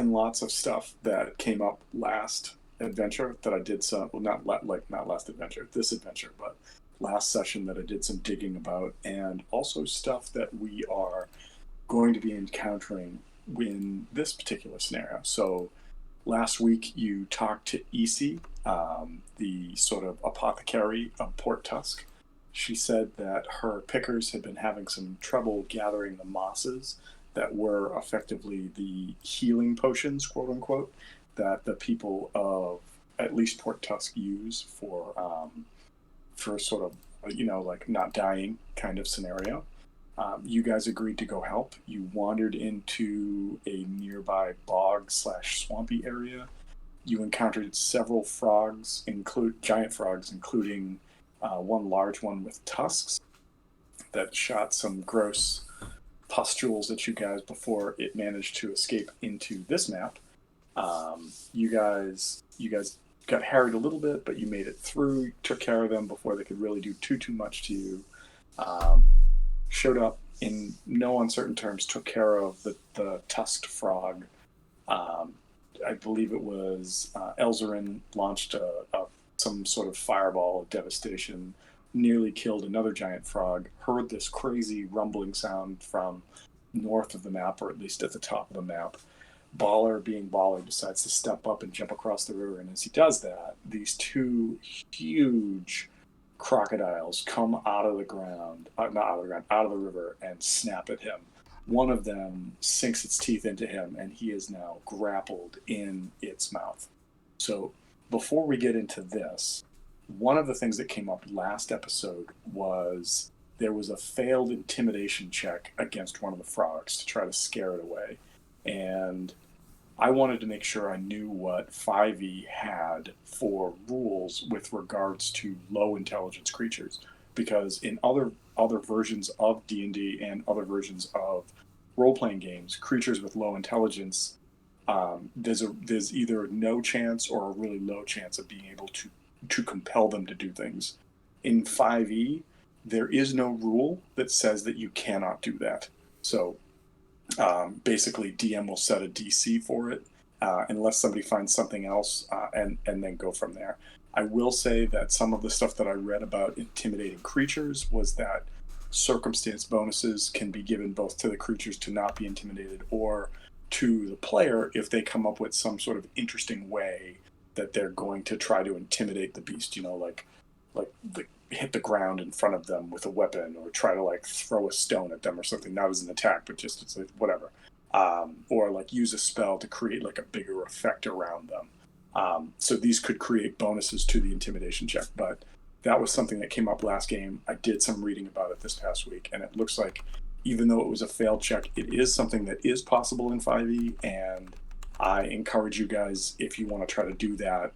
and lots of stuff that came up last adventure that I did some, well, not last adventure, this adventure, but last session that I did some digging about, and also stuff that we are going to be encountering in this particular scenario. So last week you talked to Isi, the sort of apothecary of Port Tusk. She said that her pickers had been having some trouble gathering the mosses that were effectively the healing potions, quote unquote, that the people of at least Port Tusk use for sort of like not dying kind of scenario. You guys agreed to go help. You wandered into a nearby bog slash swampy area. You encountered several frogs, include giant frogs, including one large one with tusks that shot some gross pustules at you guys before it managed to escape into this map. You guys got harried a little bit, but you made it through. Took care of them before they could really do too much to you. Showed up in no uncertain terms. Took care of the tusked frog. I believe it was Elzarin launched some sort of fireball of devastation, nearly killed another giant frog, heard this crazy rumbling sound from north of the map, or at least at the top of the map. Baller, being Baller, decides to step up and jump across the river, and as he does that, these two huge crocodiles come out of the ground, not out of the ground, out of the river, and snap at him. One of them sinks its teeth into him, and he is now grappled in its mouth. So before we get into this, one of the things that came up last episode was there was a failed intimidation check against one of the frogs to try to scare it away. And I wanted to make sure I knew what 5e had for rules with regards to low intelligence creatures, because in other versions of D&D and other versions of role-playing games, creatures with low intelligence, there's either no chance or a really low chance of being able to compel them to do things. In 5e, there is no rule that says that you cannot do that. So basically, DM will set a DC for it, unless somebody finds something else, and then go from there. I will say that some of the stuff that I read about intimidating creatures was that circumstance bonuses can be given both to the creatures to not be intimidated or to the player if they come up with some sort of interesting way that they're going to try to intimidate the beast, like hit the ground in front of them with a weapon, or try to like throw a stone at them or something, not as an attack, but just it's like whatever, or like use a spell to create like a bigger effect around them. So these could create bonuses to the intimidation check, but that was something that came up last game. I did some reading about it this past week, and it looks like even though it was a failed check, it is something that is possible in 5e, and I encourage you guys, if you want to try to do that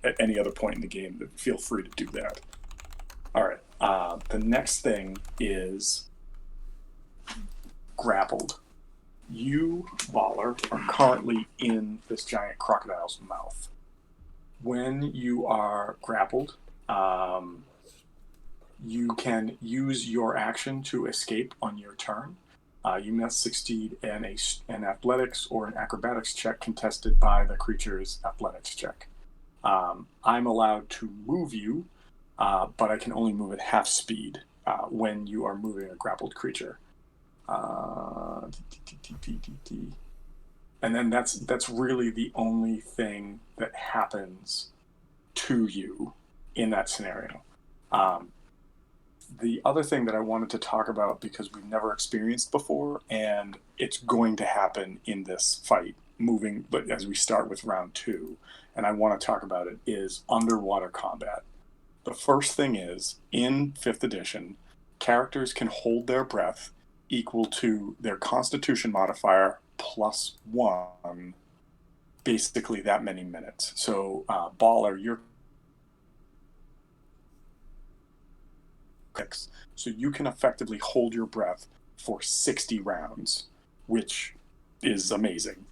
at any other point in the game, to feel free to do that. All right. The next thing is grappled. You, Baller, are currently in this giant crocodile's mouth. When you are grappled, you can use your action to escape on your turn. You must succeed in an athletics or an acrobatics check contested by the creature's athletics check. I'm allowed to move you, but I can only move at half speed when you are moving a grappled creature. And then that's really the only thing that happens to you in that scenario. The other thing that I wanted to talk about, because we've never experienced before, and it's going to happen in this fight, but as we start with round 2, and I want to talk about it, is underwater combat. The first thing is, in 5th edition, characters can hold their breath equal to their Constitution modifier plus 1, basically that many minutes. So, Baller, you're so you can effectively hold your breath for 60 rounds, which is amazing.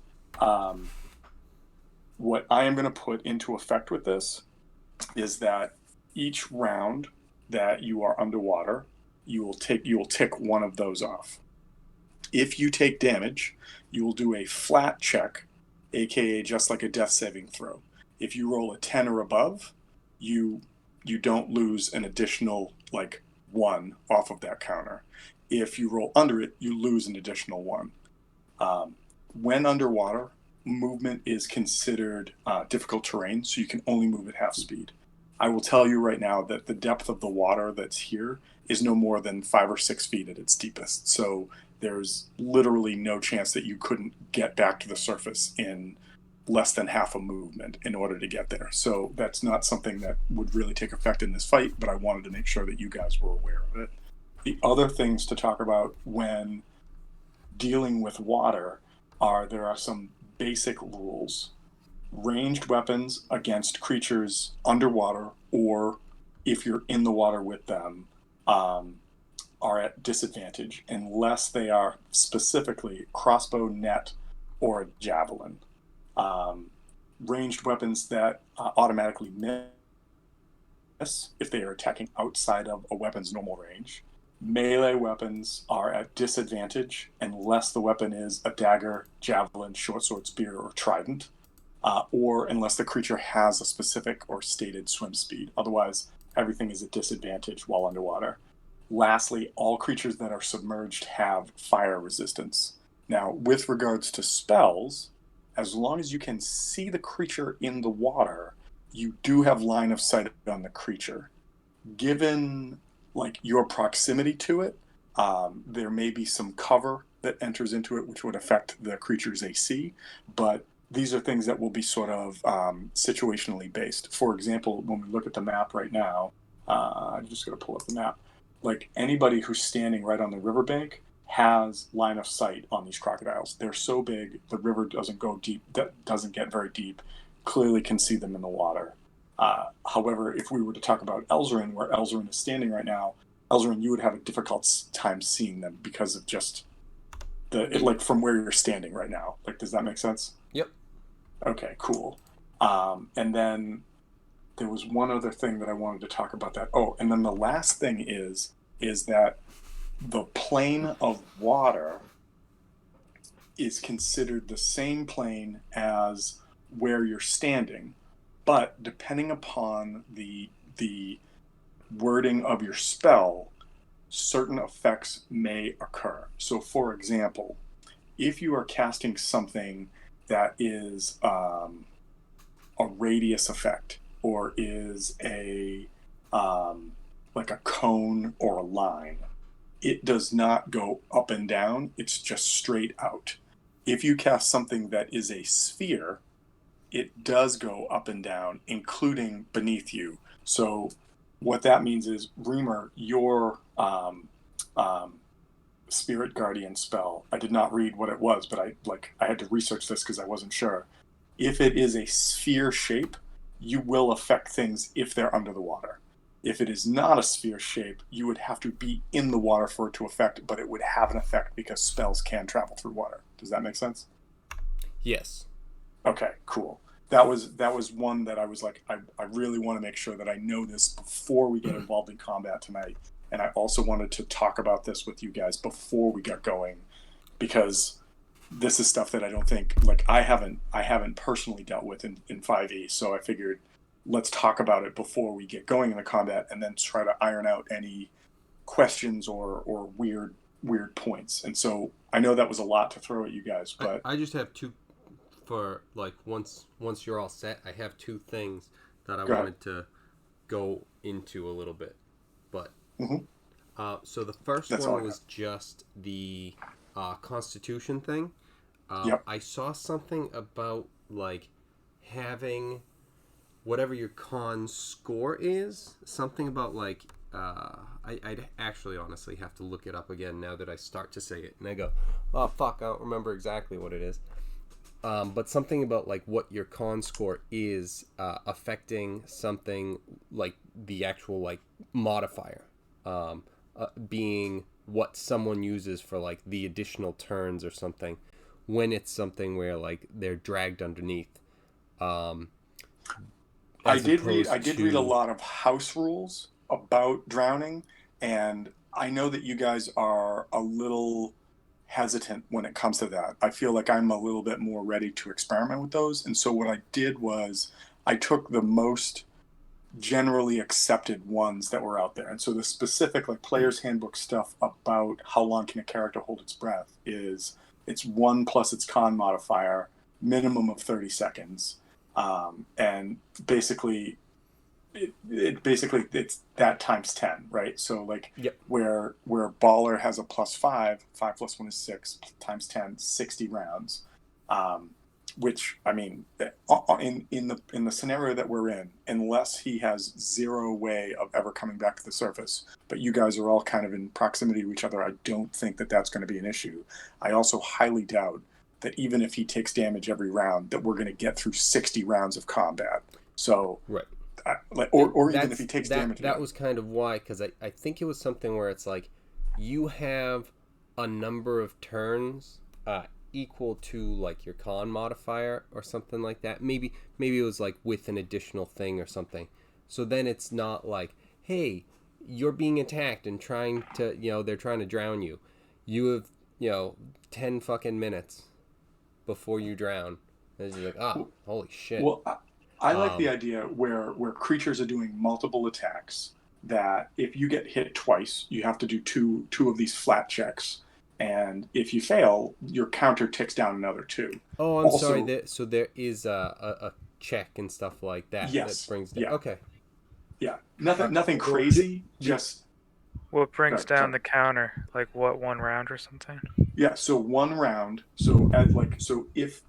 What I am going to put into effect with this is that each round that you are underwater, you will tick one of those off. If you take damage, you will do a flat check, aka just like a death saving throw. If you roll a 10 or above, you you don't lose an additional like 1 off of that counter. If you roll under it, you lose an additional 1. When underwater, movement is considered difficult terrain, so you can only move at half speed. I will tell you right now that the depth of the water that's here is no more than 5 or 6 feet at its deepest. So there's literally no chance that you couldn't get back to the surface in less than half a movement in order to get there. So that's not something that would really take effect in this fight, but I wanted to make sure that you guys were aware of it. The other things to talk about when dealing with water there are some basic rules. Ranged weapons against creatures underwater, or if you're in the water with them, are at disadvantage unless they are specifically crossbow, net, or a javelin. Ranged weapons that automatically miss if they are attacking outside of a weapon's normal range. Melee weapons are at disadvantage unless the weapon is a dagger, javelin, short sword, spear, or trident, or unless the creature has a specific or stated swim speed. Otherwise, everything is at disadvantage while underwater. Lastly, all creatures that are submerged have fire resistance. Now, with regards to spells, as long as you can see the creature in the water, you do have line of sight on the creature. Given like your proximity to it, there may be some cover that enters into it, which would affect the creature's AC, but these are things that will be sort of situationally based. For example, when we look at the map right now, I'm just going to pull up the map. Like anybody who's standing right on the riverbank has line of sight on these crocodiles. They're so big, the river doesn't go deep, doesn't get very deep. Clearly can see them in the water. However, if we were to talk about Elzarin, where Elzarin is standing right now, Elzarin, you would have a difficult time seeing them because of just like from where you're standing right now. Like, does that make sense? Yep. Okay, cool. And then there was one other thing that I wanted to talk about that. Oh, and then the last thing is that the plane of water is considered the same plane as where you're standing. But depending upon the wording of your spell, certain effects may occur. So, for example, if you are casting something that is a radius effect, or is a like a cone or a line, it does not go up and down. It's just straight out. If you cast something that is a sphere, it does go up and down, including beneath you. So what that means is, Reamer, your Spirit Guardian spell, I did not read what it was, but I had to research this because I wasn't sure. If it is a sphere shape, you will affect things if they're under the water. If it is not a sphere shape, you would have to be in the water for it to affect, but it would have an effect because spells can travel through water. Does that make sense? Yes. Okay, cool. That was one that I was like, I really want to make sure that I know this before we get involved in combat tonight. And I also wanted to talk about this with you guys before we got going, because this is stuff that I don't think, like, I haven't personally dealt with in 5e. So I figured let's talk about it before we get going in the combat, and then try to iron out any questions or weird points. And so I know that was a lot to throw at you guys, but I just have two for like once you're all set. I have two things that I wanted to go into a little bit, but so the first That's one was just the Constitution thing. Yep. I saw something about like having whatever your con score is. Something about like I'd actually honestly have to look it up again now that I start to say it, and I go, oh fuck, I don't remember exactly what it is. But something about like what your con score is affecting something like the actual like modifier, being what someone uses for like the additional turns or something, when it's something where like they're dragged underneath. I did read a lot of house rules about drowning, and I know that you guys are a little hesitant when it comes to that. I feel like I'm a little bit more ready to experiment with those. And so what I did was I took the most generally accepted ones that were out there. And so the specific like player's handbook stuff about how long can a character hold its breath is it's 1 plus its con modifier, minimum of 30 seconds. And basically it's that times 10, right? So like Yep. where baller has a +5, 5 plus 1 is 6 times 10, 60 rounds. Which I mean, in the scenario that we're in, unless he has zero way of ever coming back to the surface, but you guys are all kind of in proximity to each other, I don't think that that's going to be an issue. I also highly doubt that even if he takes damage every round, that we're going to get through 60 rounds of combat. So, Right. or even if he takes damage, that was kind of why, because I think it was something where it's like you have a number of turns equal to like your con modifier or something like that. Maybe it was like with an additional thing or something. So then it's not like, hey, you're being attacked and trying to, they're trying to drown you. You have 10 fucking minutes before you drown. And it's like, holy shit. Well, I like the idea where creatures are doing multiple attacks. That if you get hit twice, you have to do two of these flat checks, and if you fail, your counter ticks down another 2. Oh, I'm sorry. So there is a check and stuff like that. Yes. That brings down. Yeah. Okay. Yeah. Nothing crazy. Just what brings down the counter? Like what, 1 round or something? Yeah. So 1 round. So if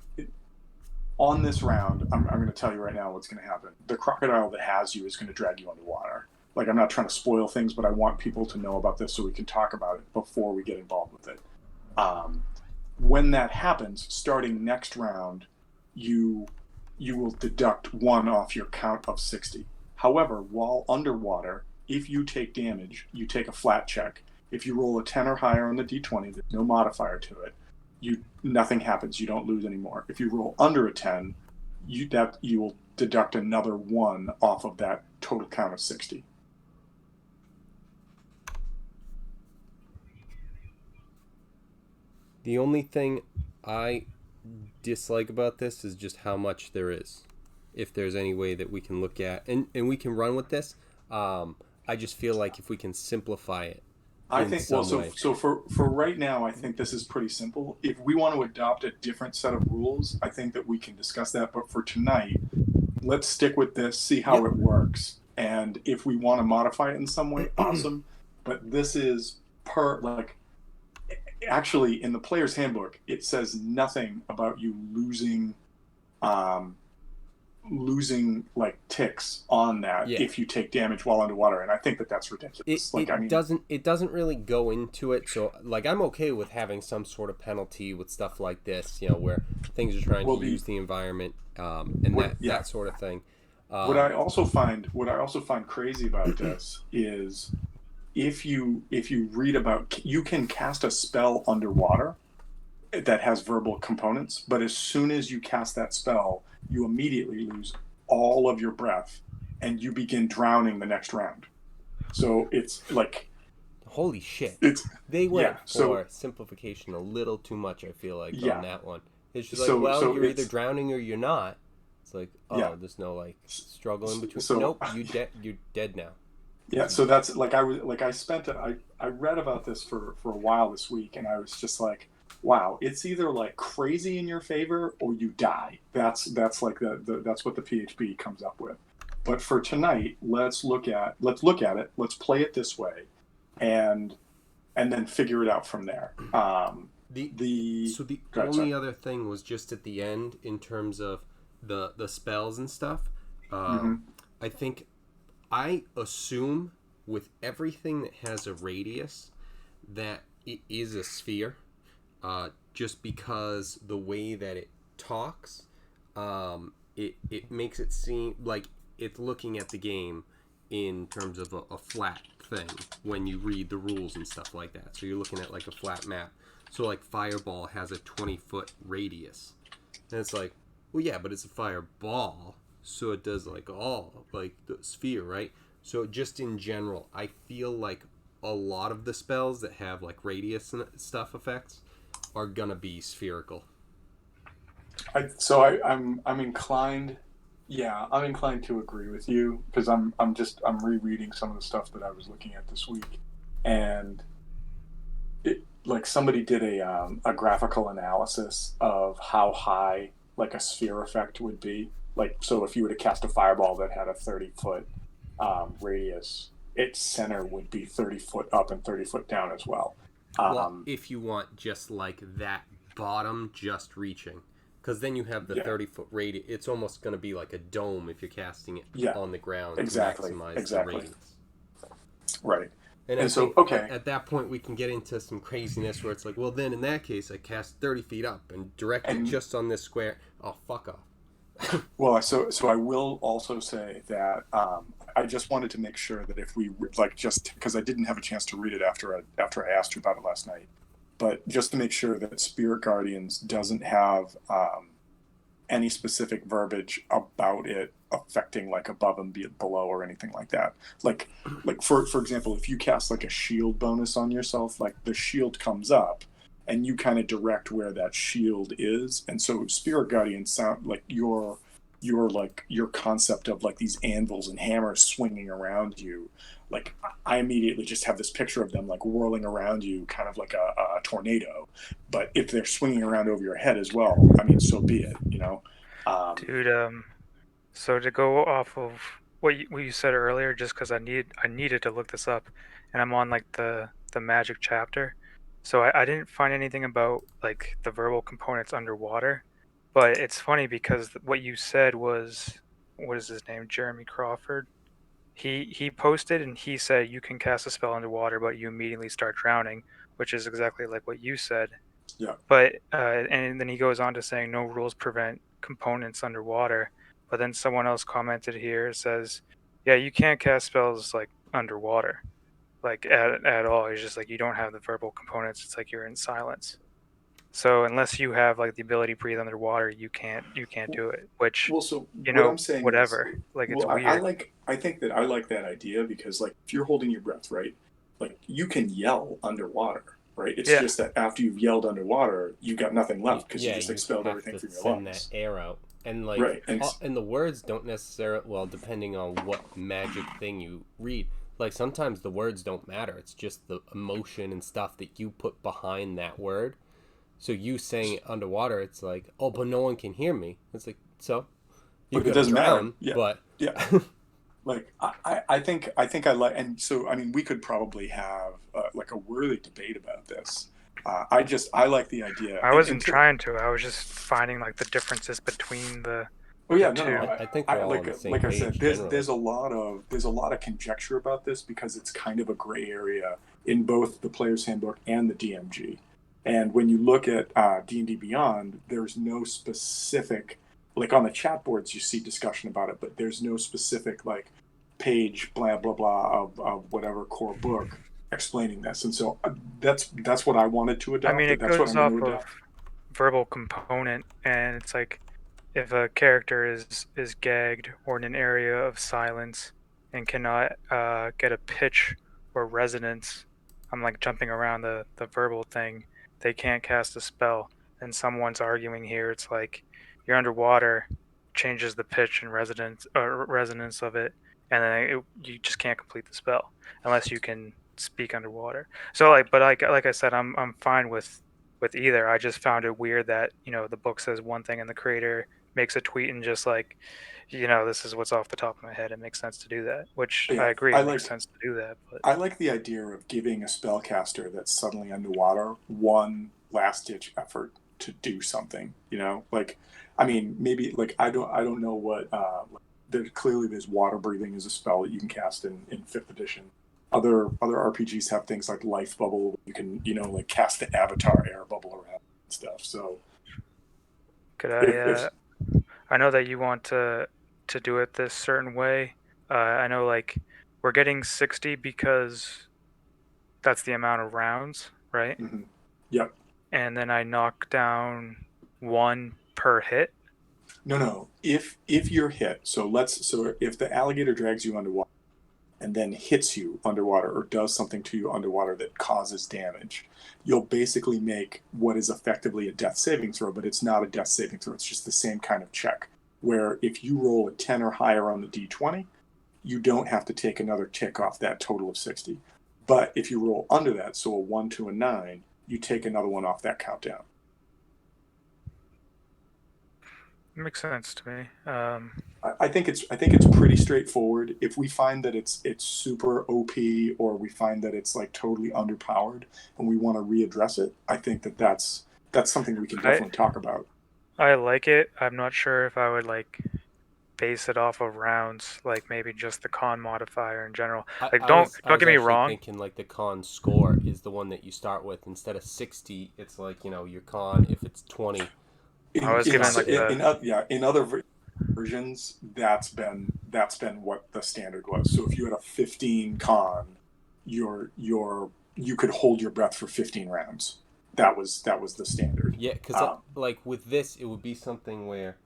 on this round, I'm going to tell you right now what's going to happen. The crocodile that has you is going to drag you underwater. Like, I'm not trying to spoil things, but I want people to know about this so we can talk about it before we get involved with it. When that happens, starting next round, you will deduct 1 off your count of 60. However, while underwater, if you take damage, you take a flat check. If you roll a 10 or higher on the d20, there's no modifier to it. Nothing happens. You don't lose anymore. If you roll under a 10, you will deduct another 1 off of that total count of 60. The only thing I dislike about this is just how much there is. If there's any way that we can look at, and we can run with this, I just feel like if we can simplify it. I think, so for right now, I think this is pretty simple. If we want to adopt a different set of rules, I think that we can discuss that. But for tonight, let's stick with this, see how it works. And if we want to modify it in some way, awesome. But this is actually in the player's handbook, it says nothing about you losing like ticks on that if you take damage while underwater, and I think that that's ridiculous. It doesn't really go into it. So like I'm okay with having some sort of penalty with stuff like this, where things are trying to use the environment that sort of thing. What I also find crazy about this is if you read about, you can cast a spell underwater that has verbal components, but as soon as you cast that spell, you immediately lose all of your breath and you begin drowning the next round. So it's like, holy shit. They went for simplification a little too much, I feel like, on that one. It's just like, you're either drowning or you're not. It's like, there's no like struggle in between. Nope, you're dead now. Yeah, so that's like I read about this for a while this week, and I was just like, wow, it's either like crazy in your favor or you die. That's like that's what the PHB comes up with. But for tonight, let's look at it. Let's play it this way, and then figure it out from there. The only other thing was just at the end in terms of the spells and stuff. I think I assume with everything that has a radius that it is a sphere. Just because the way that it talks, it makes it seem like it's looking at the game in terms of a flat thing when you read the rules and stuff like that. So you're looking at like a flat map. So like Fireball has a 20-foot radius. And it's like, well, yeah, but it's a fireball. So it does like all like the sphere, right? So just in general, I feel like a lot of the spells that have like radius and stuff effects, are gonna be spherical. I'm inclined. Yeah, I'm inclined to agree with you because I'm rereading some of the stuff that I was looking at this week, and like somebody did a graphical analysis of how high like a sphere effect would be. Like, so if you were to cast a fireball that had a 30-foot radius, its center would be 30 foot up and 30 foot down as well. Well, if you want just like that bottom just reaching, because then you have the Yeah. 30-foot radius. It's almost going to be like a dome if you're casting it Yeah, on the ground exactly, to maximize exactly. the radius. Right. And And I so, think okay, at that point we can get into some craziness where it's like, well, then in that case I cast 30 feet up and direct it and just on this square. Oh, fuck off. well, so I will also say that I just wanted to make sure that if we like just because I didn't have a chance to read it after I asked you about it last night, but just to make sure that Spirit Guardians doesn't have any specific verbiage about it affecting like above and below or anything like that. Like for example, if you cast like a shield bonus on yourself, like the shield comes up and you kind of direct where that shield is. And so Spirit Guardians sound like your concept of like these anvils and hammers swinging around you. Like I immediately just have this picture of them like whirling around you, kind of like a tornado. But if they're swinging around over your head as well, I mean, so be it, you know. Dude, so to go off of what you said earlier, just because I needed to look this up, and I'm on like the magic chapter, so I didn't find anything about like the verbal components underwater, but it's funny because what you said was, what is his name, Jeremy Crawford. He posted and he said you can cast a spell underwater, but you immediately start drowning, which is exactly like what you said. Yeah. But and then he goes on to saying no rules prevent components underwater. But then someone else commented here, says, yeah, you can't cast spells like underwater, like at all. It's just like you don't have the verbal components. It's like you're in silence. So unless you have like the ability to breathe underwater, you can't do it. Which, Well, so what I'm saying is, whatever. Like it's well, I weird. like, I think that I like that idea because, like, if you're holding your breath, right, like you can yell underwater, right? It's Yeah. just that after you've yelled underwater, you've got nothing left because you Yeah, just you expelled have everything to from your send that lungs. air out. And like, Right. and the words don't necessarily, well, depending on what magic thing you read, like sometimes the words don't matter. It's just the emotion and stuff that you put behind that word. So you saying it underwater, it's like, oh, but no one can hear me. It's like, so you're But it gonna doesn't matter. drown, Yeah. but Yeah. Like I think I like, and so I mean we could probably have like a worthy debate about this. I like the idea. I And wasn't to, trying to. I was just finding like the differences between the oh yeah, no, two. no. I think I we're all on the same like I said, page generally. there's a lot of conjecture about this because it's kind of a gray area in both the Player's Handbook and the DMG. And when you look at D&D Beyond, there's no specific, like on the chat boards you see discussion about it, but there's no specific like page blah blah blah of whatever core book explaining this. And so that's what I wanted to I adopt. mean, it That's what I'm goes going off to of adopt. verbal component, and it's like if a character is gagged or in an area of silence and cannot get a pitch or resonance, I'm like jumping around the verbal thing, they can't cast a spell. And someone's arguing here, it's like you're underwater, changes the pitch and resonance of it, and then you just can't complete the spell unless you can speak underwater. So like, but like I said, I'm fine with either. I just found it weird that the book says one thing and the creator makes a tweet and just like, this is what's off the top of my head. It makes sense to do that, which I Yeah, agree. I It makes like sense to do that, but I like the idea of giving a spellcaster that's suddenly underwater one last ditch effort to do something. You know, like I mean, maybe like I don't know what. Clearly, there's water breathing as a spell that you can cast in fifth edition. Other RPGs have things like life bubble. You can like cast the avatar air bubble around and stuff. So could if I know that you want to do it this certain way. I know like we're getting 60 because that's the amount of rounds, right? mhm. Yep. And then I knock down one per hit. No, no. If you're hit, so if the alligator drags you underwater, and then hits you underwater or does something to you underwater that causes damage, you'll basically make what is effectively a death saving throw, but it's not a death saving throw. It's just the same kind of check, where if you roll a 10 or higher on the d20, you don't have to take another tick off that total of 60. But if you roll under that, so a 1 to a 9, you take another one off that countdown. Makes sense to me. I think it's pretty straightforward. If we find that it's super OP, or we find that it's like totally underpowered and we want to readdress it, I think that's something we can definitely talk about. I like it. I'm not sure if I would like base it off of rounds, like maybe just the con modifier in general. Like don't get me wrong. Thinking like the con score is the one that you start with instead of 60. It's like, you know, your con, if it's 20. In other versions, that's been what the standard was. So if you had a 15 con, you could hold your breath for 15 rounds. That was the standard. Yeah, because like with this, it would be something where,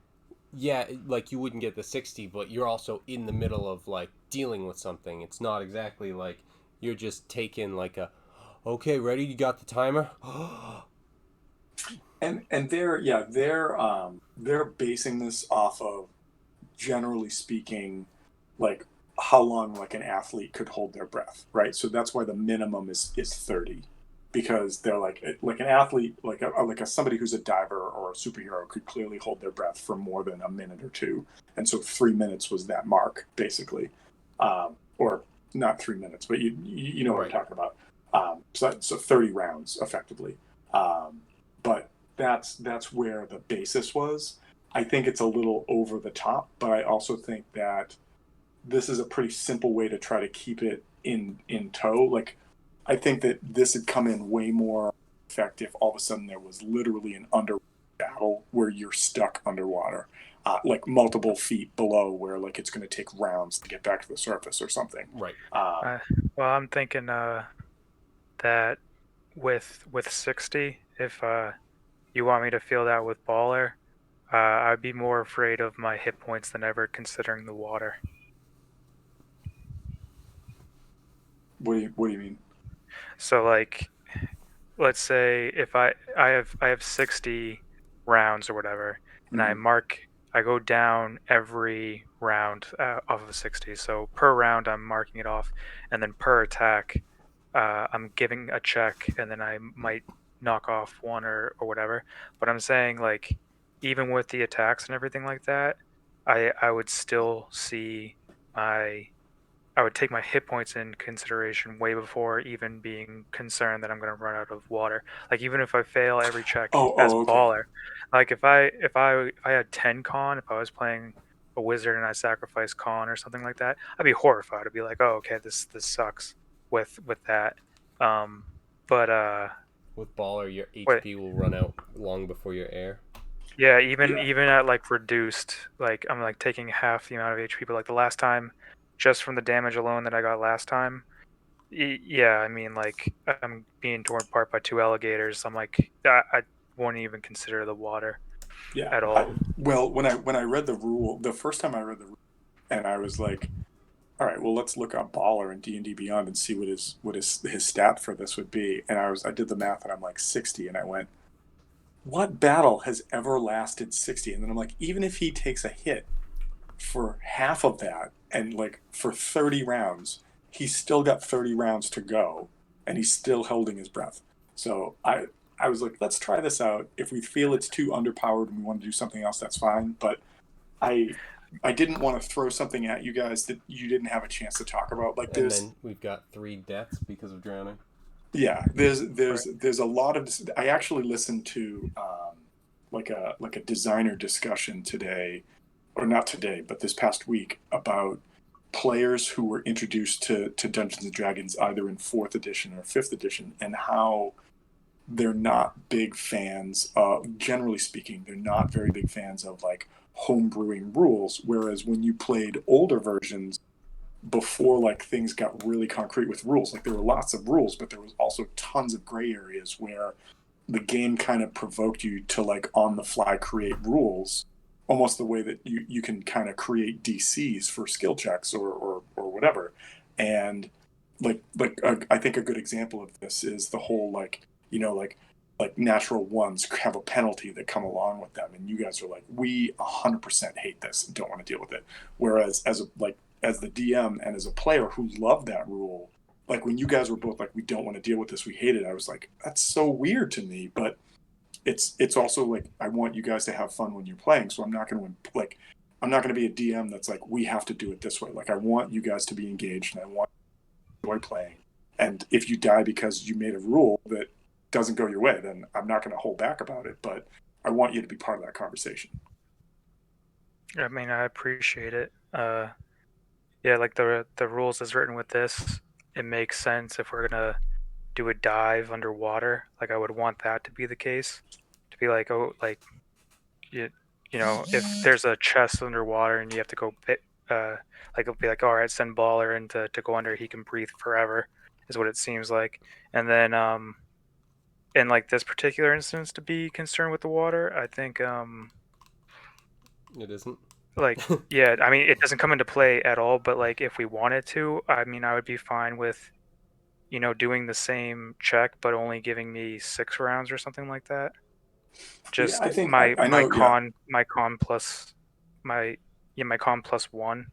yeah, like you wouldn't get the 60, but you're also in the middle of like dealing with something. It's not exactly like you're just taking like a, okay, ready? You got the timer? And they're basing this off of, generally speaking, like how long like an athlete could hold their breath, right? So that's why the minimum is 30, because they're like an athlete, like somebody who's a diver or a superhero could clearly hold their breath for more than a minute or two, and so 3 minutes was that mark basically, or not 3 minutes, but you know what I'm talking about. So 30 rounds effectively, but that's where the basis was. I think it's a little over the top, but I also think that this is a pretty simple way to try to keep it in tow. Like, I think that this had come in way more effective if all of a sudden there was literally an underwater battle where you're stuck underwater, like multiple feet below, where like it's going to take rounds to get back to the surface or something. Right. Well, I'm thinking that with 60, if you want me to feel that with Baller, I'd be more afraid of my hit points than ever, considering the water. What do you mean? So like, let's say if I have 60 rounds or whatever, and I go down every round off of 60. So per round I'm marking it off, and then per attack I'm giving a check, and then I might knock off one or whatever. But I'm saying, like, even with the attacks and everything like that, I would still see I would take my hit points in consideration way before even being concerned that I'm going to run out of water. Like, even if I fail every check as okay. Baller, like if I had 10 con, if I was playing a wizard and I sacrificed con or something like that, I'd be horrified. I'd be like, oh, okay, this sucks with that. But with Baller, your HP will run out long before your air. Yeah, even at like reduced, like I'm like taking half the amount of HP. But like the last time, just from the damage alone that I got last time, yeah, I mean, like, I'm being torn apart by 2 alligators. I'm like, I won't even consider the water at all. When I read the rule, the first time I read the rule, and I was like, all right, well, let's look up Baller in D&D Beyond and see what his stat for this would be. And I did the math, and I'm like 60, and I went, what battle has ever lasted 60? And then I'm like, even if he takes a hit for half of that, and like for 30 rounds, he's still got 30 rounds to go, and he's still holding his breath. So I was like, let's try this out. If we feel it's too underpowered and we want to do something else, that's fine. But I didn't want to throw something at you guys that you didn't have a chance to talk about. Like, and then we've got 3 deaths because of drowning. Yeah, there's a lot of. I actually listened to like a designer discussion today, or not today, but this past week, about players who were introduced to Dungeons and Dragons either in 4th edition or 5th edition, and how they're not big fans of, generally speaking, they're not very big fans of like homebrewing rules. Whereas when you played older versions, before like things got really concrete with rules, like there were lots of rules, but there was also tons of gray areas where the game kind of provoked you to like on the fly create rules, almost the way that you can kind of create DCs for skill checks or whatever. And I think a good example of this is the whole like natural ones have a penalty that come along with them, and you guys are like, we 100% hate this and don't want to deal with it. Whereas as the DM and as a player who loved that rule, like when you guys were both like, we don't want to deal with this, we hate it, I was like, that's so weird to me. But it's also like, I want you guys to have fun when you're playing, so I'm not going to be a DM that's like, we have to do it this way. Like, I want you guys to be engaged, and I want you to enjoy playing. And if you die because you made a rule that doesn't go your way, then I'm not going to hold back about it. But I want you to be part of that conversation. I mean, I appreciate it. Yeah, like the rules as written with this, it makes sense if we're gonna do a dive underwater. Like I would want that to be the case. To be like, oh, like you know, if there's a chest underwater and you have to go like it'll be like, all right, send Baller in to go under, he can breathe forever, is what it seems like. And then in like this particular instance, to be concerned with the water, I think It isn't. like yeah, I mean it doesn't come into play at all, but like if we wanted to, I mean I would be fine with, you know, doing the same check but only giving me 6 rounds or something like that. Yeah, Just I think my I know. Yeah, my con plus my my con plus 1.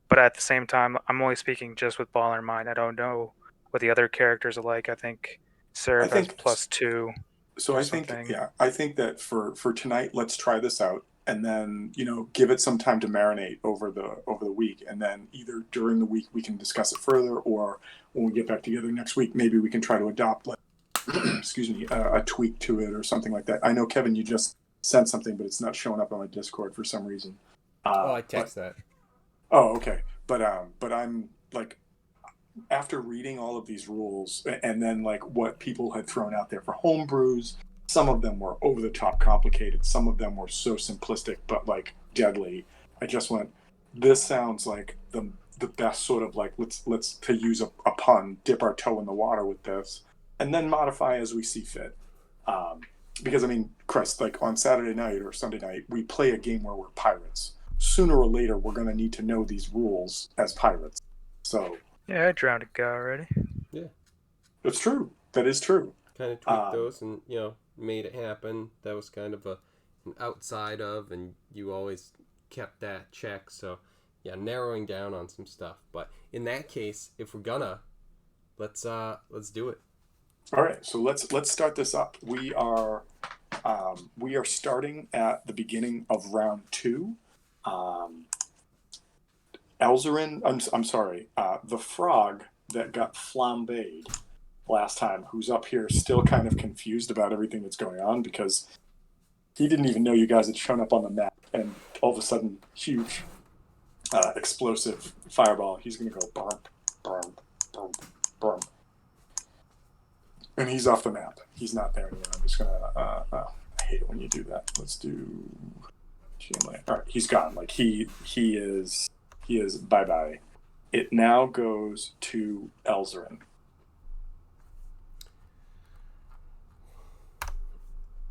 But at the same time, I'm only speaking just with Baller in mind. I don't know what the other characters are like. I think I Seraph has think plus 2 so. or I think something. yeah. I think that for tonight, let's try this out, and then give it some time to marinate over the week, and then either during the week we can discuss it further, or when we get back together next week, maybe we can try to adopt like excuse me, a tweak to it or something like that. I know, Kevin, you just sent something, but it's not showing up on my Discord for some reason. Oh, I But text that. oh, okay. But I'm like, after reading all of these rules and then like what people had thrown out there for homebrews, some of them were over the top complicated, some of them were so simplistic but like deadly. I just went, this sounds like the best sort of like, let's to use a pun, dip our toe in the water with this, and then modify as we see fit. Um, because I mean, Chris, like on Saturday night or Sunday night, we play a game where we're pirates. Sooner or later, we're going to need to know these rules as pirates. So Yeah, I drowned a guy already. Yeah, it's true. That is true. kind of tweaked Um, those and made it happen. That was kind of an outside of, and you always kept that check. So yeah, narrowing down on some stuff. But in that case, if we're gonna, let's do it. all right, so let's start this up. We are starting at the beginning of round 2. Um, Elzarin, I'm sorry, the frog that got flambéed last time, who's up here still kind of confused about everything that's going on because he didn't even know you guys had shown up on the map, and all of a sudden, huge explosive fireball. He's going to go bump, bump, bump, bump. And he's off the map. He's not there anymore. I'm just going to, I hate it when you do that. Let's do, all right, he's gone. Like he is bye-bye. It now goes to Elzarin.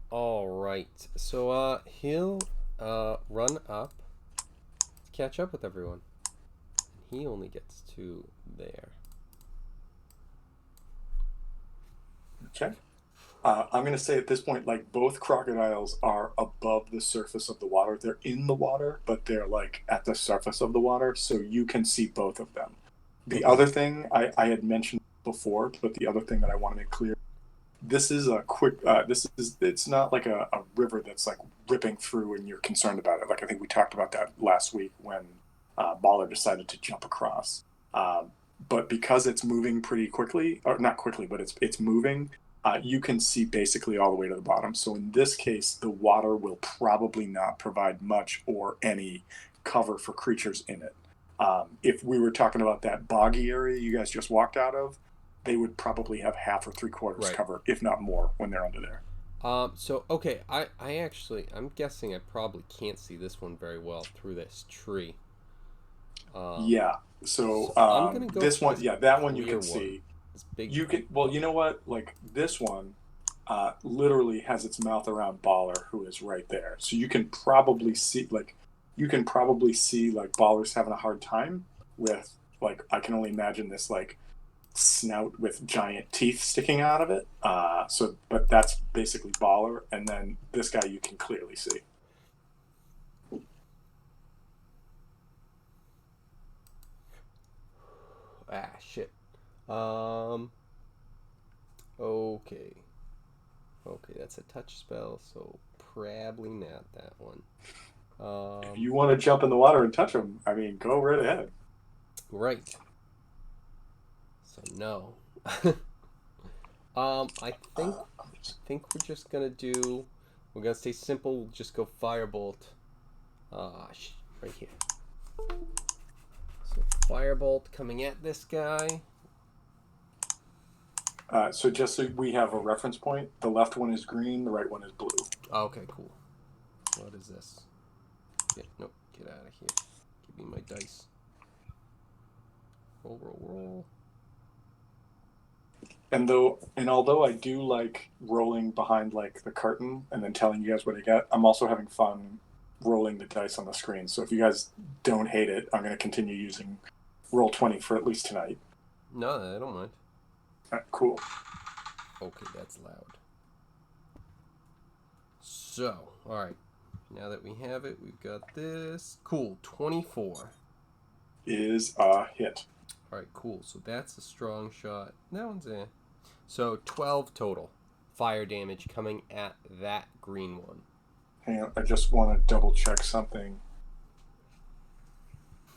All right. So he'll run up to catch up with everyone. He only gets to there. Okay. I'm going to say at this point, like, both crocodiles are above the surface of the water. They're in the water, but they're like at the surface of the water, so you can see both of them. The other thing I had mentioned before, but the other thing that I want to make clear, this is a quick, it's not like a river that's like ripping through and you're concerned about it. Like, I think we talked about that last week when Baller decided to jump across. But because it's moving pretty quickly, or not quickly, but it's moving, you can see basically all the way to the bottom. So in this case, the water will probably not provide much or any cover for creatures in it. If we were talking about that boggy area you guys just walked out of, they would probably have half or 3/4 Right. cover, if not more, when they're under there. So okay, I'm guessing I probably can't see this one very well through this tree. Yeah. So I'm gonna go this for one, this yeah, that one you clear can one. see. This big. You can, well, you know what? Like this one, literally has its mouth around Baller, who is right there. So you can probably see like Baller's having a hard time with like I can only imagine this like snout with giant teeth sticking out of it. But that's basically Baller, and then this guy you can clearly see. Ah, shit. Okay. Okay, that's a touch spell, so probably not that one. If you want to jump in the water and touch him, I mean, go right ahead. Right. So no. I think we're just gonna do. We're gonna stay simple. We'll just go Firebolt. Right here. So Firebolt coming at this guy. So just so we have a reference point, the left one is green, the right one is blue. Okay, cool. What is this? Nope, get out of here. Give me my dice. Roll, roll, roll. And although I do like rolling behind like the curtain and then telling you guys what I get, I'm also having fun rolling the dice on the screen. So if you guys don't hate it, I'm going to continue using Roll20 for at least tonight. No, I don't mind. Cool. Okay, that's loud. So, alright. Now that we have it, we've got this. Cool, 24. Is a hit. Alright, cool. So that's a strong shot. That one's a... So 12 total fire damage coming at that green one. Hang on, I just want to double check something.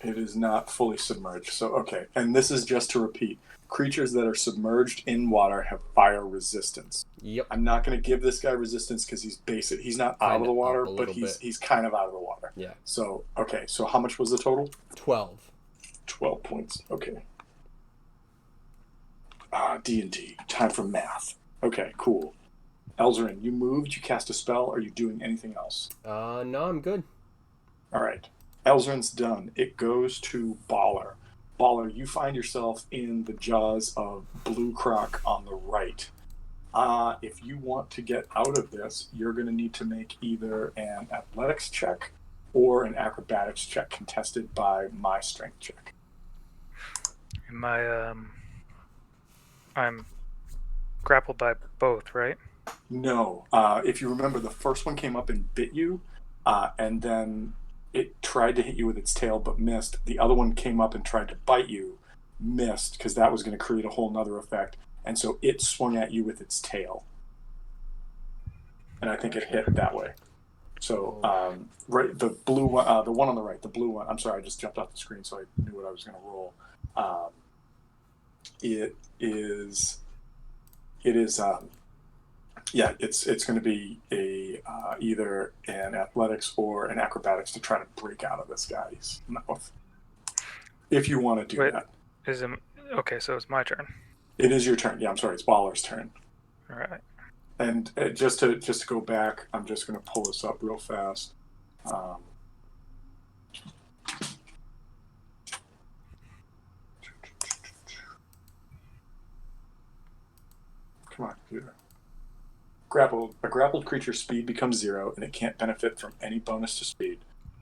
It is not fully submerged. So, okay. And this is just to repeat. Creatures that are submerged in water have fire resistance. Yep. I'm not going to give this guy resistance because he's basic. He's not out of the water, but he's kind of out of the water. Yeah. So, okay. So how much was the total? 12. 12 points. Okay. D&D. Time for math. Okay, cool. Elzarin, you moved, you cast a spell. Are you doing anything else? No, I'm good. All right. Elzarin's done. It goes to Baller. Baller, you find yourself in the jaws of Blue Croc on the right. If you want to get out of this, you're going to need to make either an athletics check or an acrobatics check contested by my strength check. I'm grappled by both, right? No. If you remember, the first one came up and bit you, and then it tried to hit you with its tail but missed. The other one came up and tried to bite you, missed, because that was going to create a whole nother effect. And so it swung at you with its tail. And I think it hit that way. So, right, the blue one, the one on the right, the blue one, I'm sorry, I just jumped off the screen so I knew what I was going to roll. It's going to be either an athletics or an acrobatics to try to break out of this guy's mouth. If you want to do that. Okay, so it's my turn. It is your turn. Yeah, I'm sorry, it's Baller's turn. All right. And just to go back, I'm just going to pull this up real fast. Come on, computer. A grappled creature's speed becomes 0, and it can't benefit from any bonus to speed.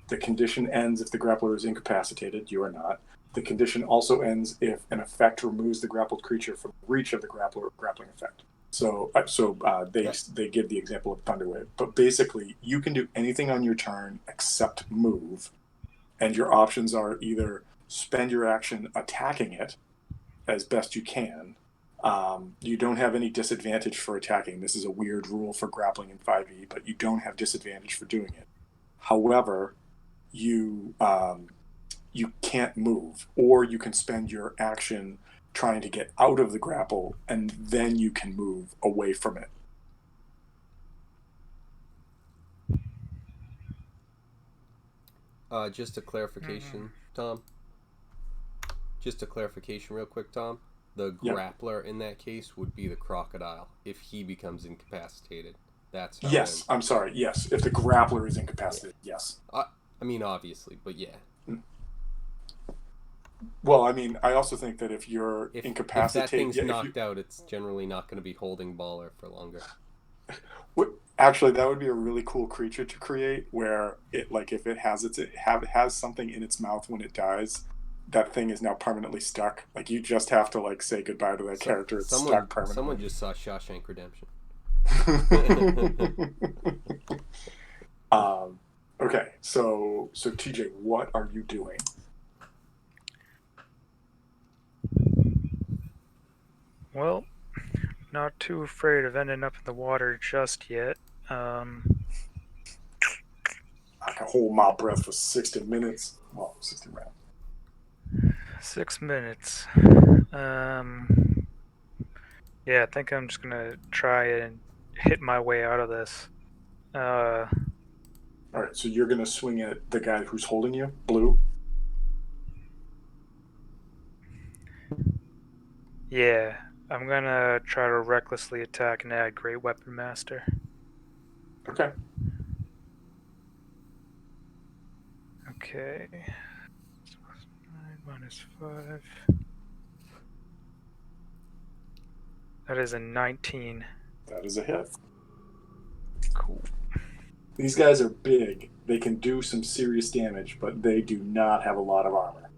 The condition ends if the grappler is incapacitated. You are not. The condition also ends if an effect removes the grappled creature from reach of the grappler or grappling effect. So they give the example of Thunderwave. But basically, you can do anything on your turn except move, and your options are either spend your action attacking it as best you can. You don't have any disadvantage for attacking. This is a weird rule for grappling in 5e, but you don't have disadvantage for doing it. However, you can't move, or you can spend your action trying to get out of the grapple, and then you can move away from it. Just a clarification, Tom. Just a clarification real quick, Tom. The grappler in that case would be the crocodile if he becomes incapacitated. That's how yes. I'm sorry. Yes, if the grappler is incapacitated, yes. I mean, obviously, but yeah. Well, I mean, I also think that if you're incapacitated, if that thing's knocked out, it's generally not going to be holding Baller for longer. Actually, that would be a really cool creature to create, where it, like, if it has has something in its mouth when it dies, that thing is now permanently stuck. Like you just have to like say goodbye to that character. It's stuck permanently. Someone just saw Shawshank Redemption. Okay, so TJ, what are you doing? Well, not too afraid of ending up in the water just yet. I can hold my breath for 60 minutes. Well, 60 rounds. 6 minutes. Yeah, I think I'm just gonna try and hit my way out of this. All right, so you're gonna swing at the guy who's holding you, Blue. Yeah, I'm gonna try to recklessly attack and add Great Weapon Master. Okay. Okay. 9 -5. That is a 19. That is a hit. Cool. These guys are big. They can do some serious damage, but they do not have a lot of armor.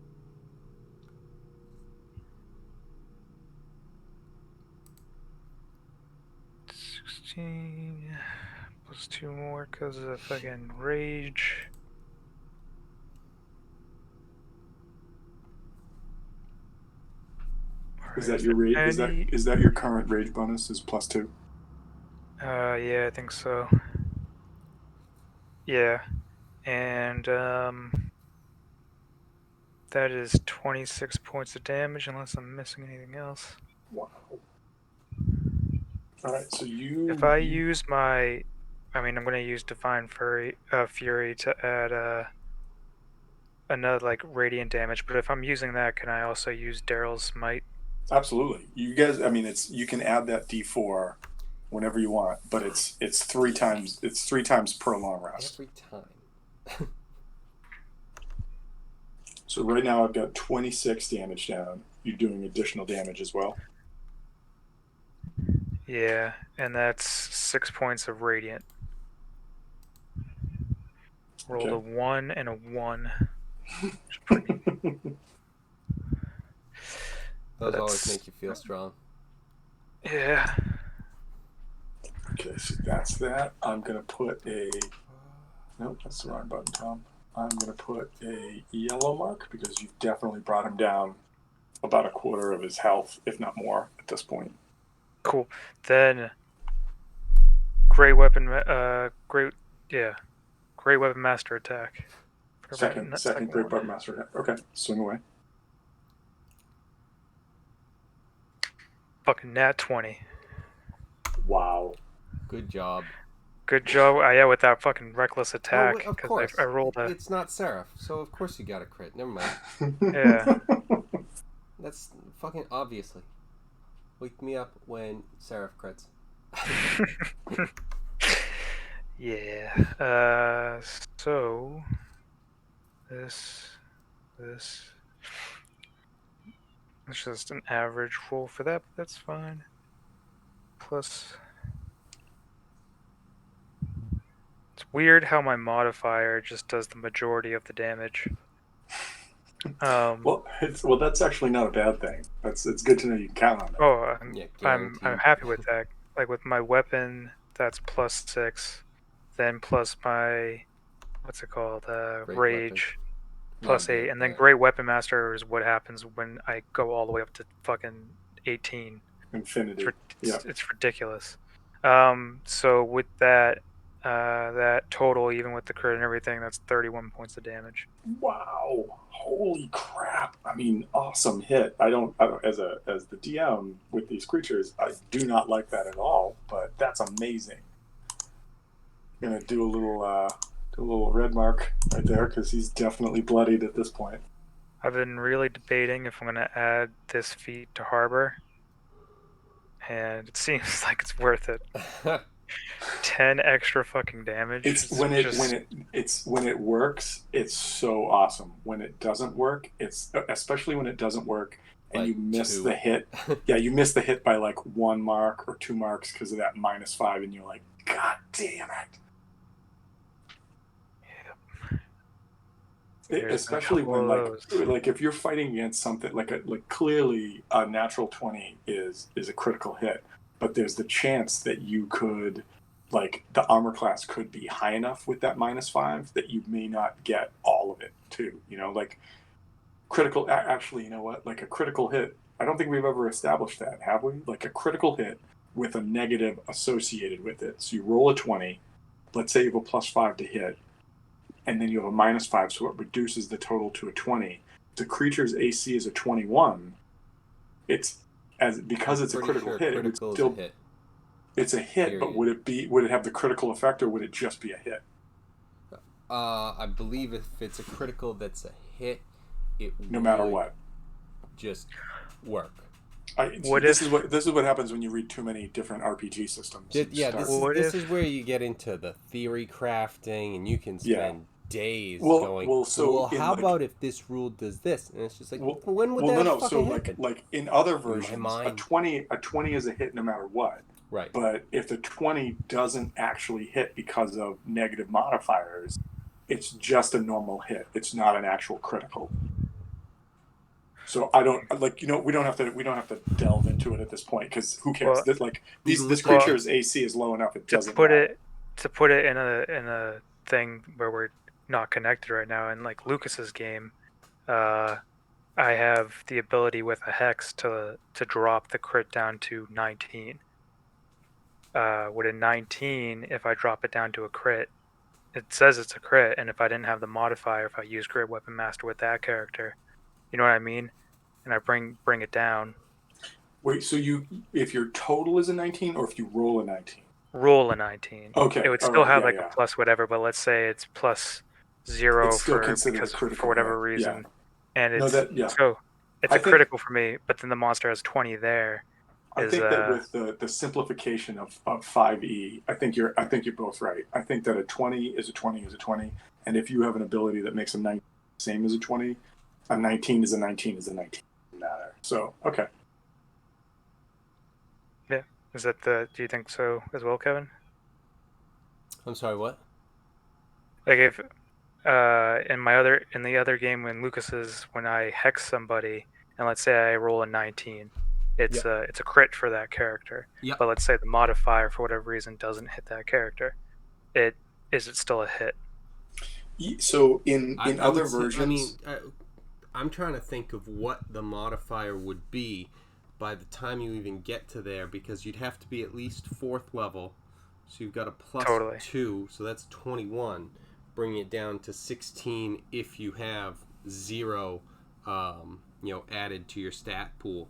Plus 2 more because of the fucking rage. Is that your rage? Is that your current rage bonus? Is +2? Yeah, I think so. Yeah, and that is 26 points of damage, unless I'm missing anything else. Wow. All right, so you. If I use my, I'm going to use Divine Fury to add another like radiant damage. But if I'm using that, can I also use Daryl's Smite? Absolutely. You guys, you can add that D4 whenever you want, but it's 3 times. It's 3 times per long rest. Every time. So right now I've got 26 damage down. You're doing additional damage as well. Yeah, and that's 6 points of radiant. Rolled a 1 and a 1. Those always make you feel strong. Yeah. Okay, so that's that. I'm gonna put a. Nope, that's the wrong button, Tom. I'm gonna put a yellow mark because you've definitely brought him down about a quarter of his health, if not more, at this point. Cool. Then, Great Weapon Master attack. Second Great Weapon Master attack. Okay, swing away. Fucking nat 20. Wow. Good job. Good job. Yeah, with that fucking reckless attack. Oh, of course. I rolled a. It's not Seraph, so of course you got a crit. Never mind. Yeah. That's fucking obviously. Wake me up when Seraph crits. Yeah. So this it's just an average roll for that, but that's fine. Plus, it's weird how my modifier just does the majority of the damage. Well, that's actually not a bad thing. It's good to know you can count on it. Oh, I'm happy with that. Like with my weapon, that's +6. Then plus my what's it called? Rage. +8, and then Great Weapon Master is what happens when I go all the way up to fucking 18. Infinity. It's ridiculous. So with that total, even with the crit and everything, that's 31 points of damage. Wow! Holy crap! Awesome hit. I don't as the DM with these creatures, I do not like that at all. But that's amazing. I'm gonna do a little red mark right there because he's definitely bloodied at this point. I've been really debating if I'm going to add this feat to Harbor, and it seems like it's worth it. 10 extra fucking damage. When it works, it's so awesome. When it doesn't work, especially when it doesn't work and you miss the hit. Yeah, you miss the hit by like 1 mark or 2 marks because of that -5, and you're like, God damn it. There's been a especially couple when of those. like if you're fighting against something like clearly a natural 20 is a critical hit, but there's the chance that you could like the armor class could be high enough with that -5 that you may not get all of it too. You know, like actually, you know what? Like a critical hit. I don't think we've ever established that, have we? Like a critical hit with a negative associated with it. So you roll a 20. Let's say you have a +5 to hit, and then you have a -5, so it reduces the total to a 20. The creature's AC is a 21. Because it's a Pretty critical sure hit, it would critical is still a hit. it's a hit, but Period. would it have the critical effect or would it just be a hit? I believe if it's a critical that's a hit, it No matter would what. just work. This is what happens when you read too many different RPG systems. This is where you get into the theory crafting, and you can spend days going. Well, how about if this rule does this? And it's just like, when would that fucking happen? Like in other versions, In my mind, a 20 is a hit no matter what. Right. But if the 20 doesn't actually hit because of negative modifiers, it's just a normal hit. It's not an actual critical. So I don't we don't have to delve into it at this point because who cares? Well, this creature's AC is low enough it doesn't matter. To put it in a thing where we're not connected right now. In like Lucas's game, I have the ability with a hex to drop the crit down to 19. With a 19, if I drop it down to a crit, it says it's a crit, and if I didn't have the modifier, if I use Great Weapon Master with that character, you know what I mean? And I bring it down. Wait, so if your total is a 19 or if you roll a 19? Roll a 19. Okay. It would still have a plus whatever, but let's say it's +0 for whatever reason. Yeah. And it's so it's a critical for me, but then the monster has 20 there. I think that with the simplification of 5e, I think you're both right. I think that a 20 is a 20 is a 20, and if you have an ability that makes a 19 the same as a 20, a 19 is a 19 is a 19. Matter. So okay. Yeah. Is that do you think so as well, Kevin? I'm sorry, what? Like if in the other game when I hex somebody and let's say I roll a 19, it's a crit for that character. Yep. But let's say the modifier for whatever reason doesn't hit that character. Is it still a hit? So in other versions, I'm trying to think of what the modifier would be by the time you even get to there, because you'd have to be at least 4th level. So you've got a +2, so that's 21. Bringing it down to 16 if you have 0, added to your stat pool.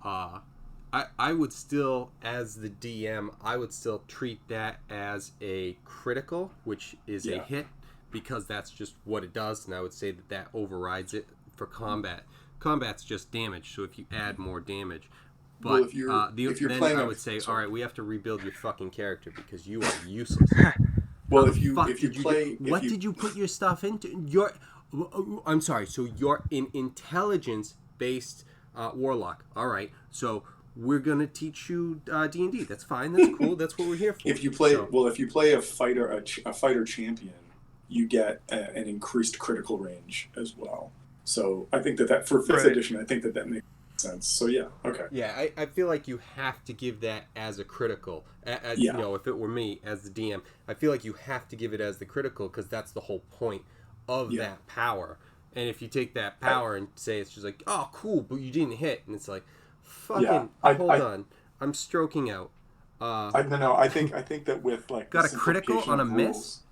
I would still, as the DM, I would still treat that as a critical, which is a hit, because that's just what it does, and I would say that overrides it. For combat's just damage, so if you add more damage, but if you're playing, I would say, all right, we have to rebuild your fucking character because you are useless. Well, if you play, what did you put your stuff into? I'm sorry. So you're an intelligence-based warlock. All right. So we're gonna teach you D&D. That's fine. That's cool. That's what we're here for. If you play a fighter champion, you get an increased critical range as well. So I think that for 5th edition, I think that makes sense. So yeah, okay. Yeah, I feel like you have to give that as a critical. You know, if it were me as the DM, I feel like you have to give it as the critical because that's the whole point of that power. And if you take that power and say it's just like, oh, cool, but you didn't hit, and it's like, fucking, hold on, I'm stroking out. I think that with like got a critical on a miss.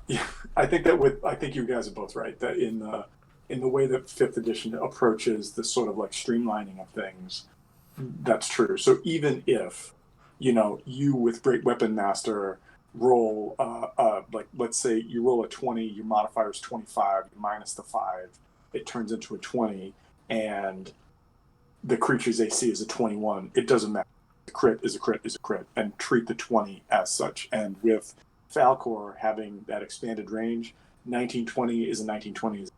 Yeah, I think you guys are both right that in the way that 5th edition approaches the sort of like streamlining of things, that's true. So even if, you with Great Weapon Master roll, like let's say you roll a 20, your modifier is 25, you minus the 5, it turns into a 20, and the creature's AC is a 21, it doesn't matter. A crit is a crit is a crit, and treat the 20 as such. And with Falkor having that expanded range, 1920 is a 1920.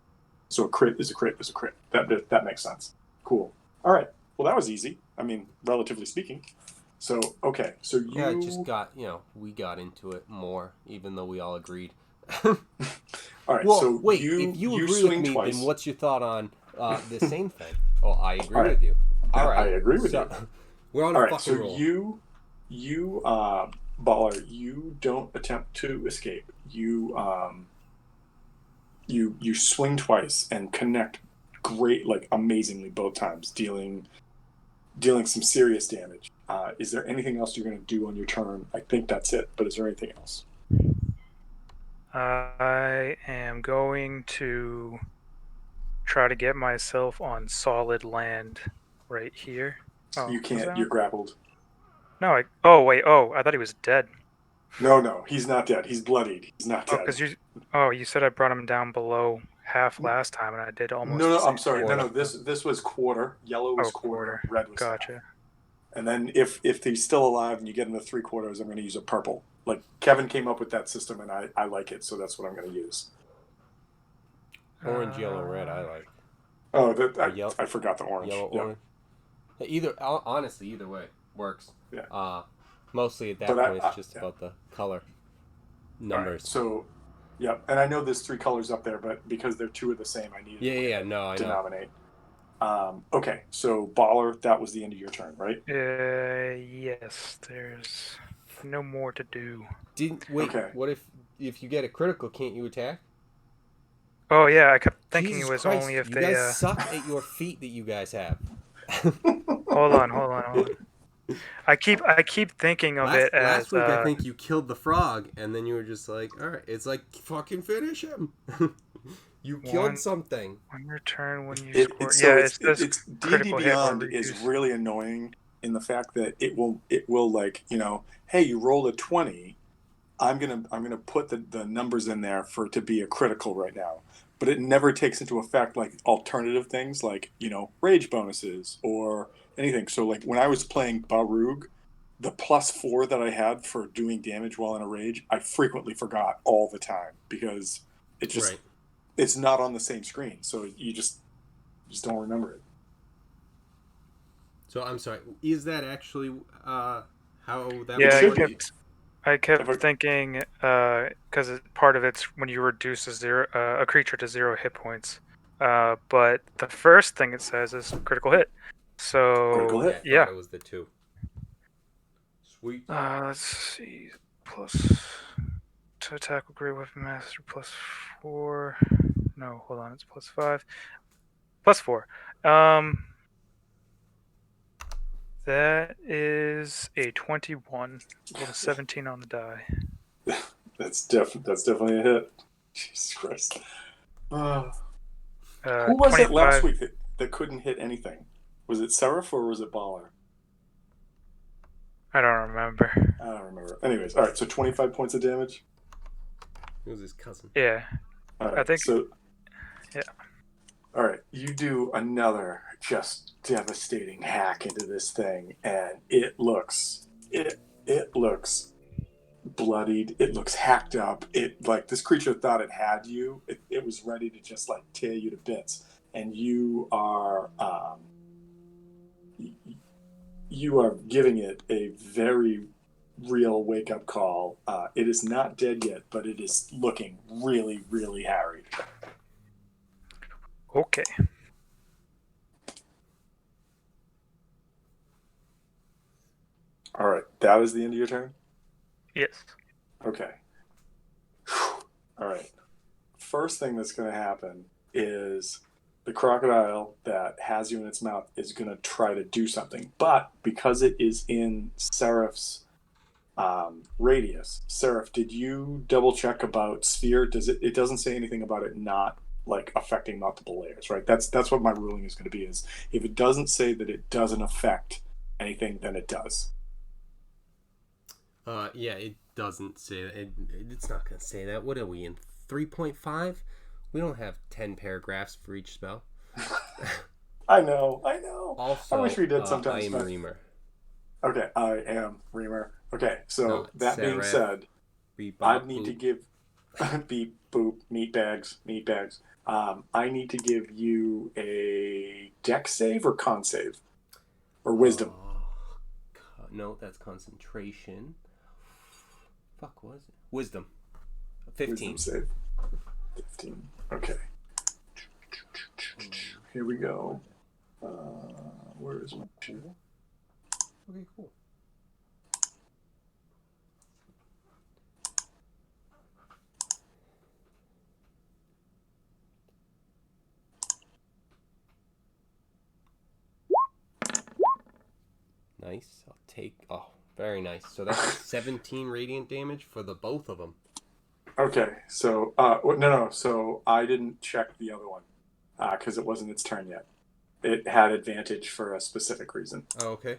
So a crit is a crit is a crit. That makes sense. Cool. All right. Well, that was easy. I mean, relatively speaking. So, okay. So it just got, we got into it more, even though we all agreed All right, Well, so wait. you If you you agree with swing me, twice. then what's your thought on the same thing? Oh, I agree All right, with you. All I right. agree with So you. we're on a All right, so fucking roll. you Baller, you don't attempt to escape. You swing twice and connect great, like amazingly both times, dealing some serious damage. Is there anything else you're going to do on your turn? I think that's it, but is there anything else? I am going to try to get myself on solid land right here. Oh, You was can't. that You're one? grappled. No, I. Oh wait. Oh, I thought he was dead. No, he's not dead. He's bloodied. He's not Oh, dead. because you. Oh, you said I brought him down below half last time, and I did almost No, the no, I'm same sorry. thing. No, Quarter. this was quarter. Yellow was Oh, quarter. quarter. Red was half. Gotcha. And then if he's still alive and you get him to 3/4, I'm going to use a purple. Like Kevin came up with that system, and I like it, so that's what I'm going to use. Orange, yellow, red. I like. Oh, Or yellow, I forgot the orange. yellow, Yeah, orange. Either honestly, either way works. yeah. Mostly at But that point, it's just yeah. about the color All right. numbers. So, yeah, and I know there's 3 colors up there, but because they're two of the same, I needed Yeah. No, I to know. nominate. Okay, so Baller, that was the end of your turn, right? Yes. There's no more to do. Wait. Okay. What if you get a critical? Can't you attack? Oh yeah, I kept thinking Jesus it was Christ! only if You they. guys suck at your feet that you guys have. Hold on. I keep thinking of it as. Last week, I think you killed the frog, and then you were just like, "All right, it's like fucking finish him." You killed something. On your turn when you score. It's Yeah, it's this it's D&D critical hit or Beyond is reduce. really annoying in the fact that it will like, hey, you rolled a 20. I'm gonna put the numbers in there for it to be a critical right now, but it never takes into effect like alternative things like rage bonuses or anything. So like when I was playing Barug, the +4 that I had for doing damage while in a rage, I frequently forgot all the time because it just Right. it's not on the same screen, so you just don't remember it. So I'm sorry. Is that actually how that Yeah, should would be. work? I If kept I- thinking because part of it's when you reduce a creature to 0 hit points. But the first thing it says is critical hit. Critical So hit. Yeah, I thought yeah. it was the 2. Sweet. Let's see. Plus to attack with great weapon master +4. No, hold on. It's +5. +4. That is a 21 with a 17 on the die. That's definitely a hit. Jesus Christ. Who was 25. it last week that couldn't hit anything? Was it Seraph or was it Baller? I don't remember. I don't remember. Anyways, all right. So 25 points of damage. It was his cousin. Yeah. All right. I think. So. Yeah. All right. You do another just devastating hack into this thing, and it looks bloodied. It looks hacked up. It like this creature thought it had you. It was ready to just like tear you to bits, and you are giving it a very real wake up call. It is not dead yet, but it is looking really, really harried. Okay. All right, that is the end of your turn. Yes. Okay. All right. First thing that's going to happen is the crocodile that has you in its mouth is going to try to do something. But because it is in Seraph's radius, Seraph, did you double check about sphere? It doesn't say anything about it not like affecting multiple layers, right? That's what my ruling is going to be, is if it doesn't say that it doesn't affect anything, then it does. Yeah, it doesn't say that. It's not going to say that. What are we in 3.5? We don't have 10 paragraphs for each spell. I know. Also, I wish we did I sometimes. am Reamer. Okay, I am Reamer. Okay, so that being Seraph. said, Bebop, I need boop. to give beep boop meat bags. I need to give you a dex save or con save or wisdom. No, that's concentration. Fuck, was it? Wisdom. 15. Wisdom save. 15. Okay. Here we go. Where is my sheet? Okay, cool. Nice. I'll take. Oh, very nice. So that's 17 radiant damage for the both of them. Okay, so no. So I didn't check the other one because it wasn't its turn yet. It had advantage for a specific reason. Oh, okay.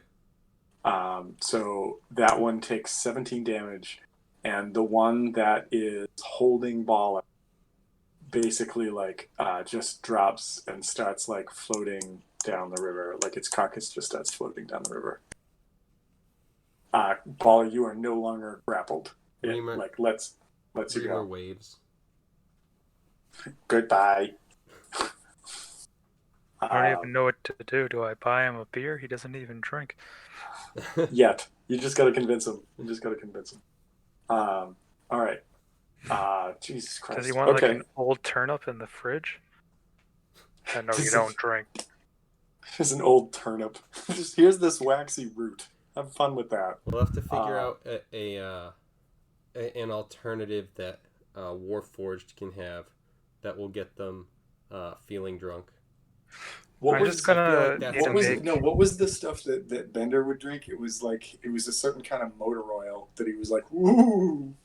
So that one takes 17 damage, and the one that is holding Baller basically like just drops and starts like floating down the river. Like its carcass just starts floating down the river. Baller, you are no longer grappled. Reamer, like let's you Reamer go. waves. Goodbye. I don't even know what to do. Do I buy him a beer? He doesn't even drink. Yet. You just got to convince him. All right. Jesus Christ. Does he want like an old turnip in the fridge? No, you don't drink. Here's an old turnip. Here's this waxy root. Have fun with that. We'll have to figure out an alternative that Warforged can have that will get them feeling drunk. What I'm was, just gonna what was the stuff that Bender would drink? It was a certain kind of motor oil that he was like, ooh.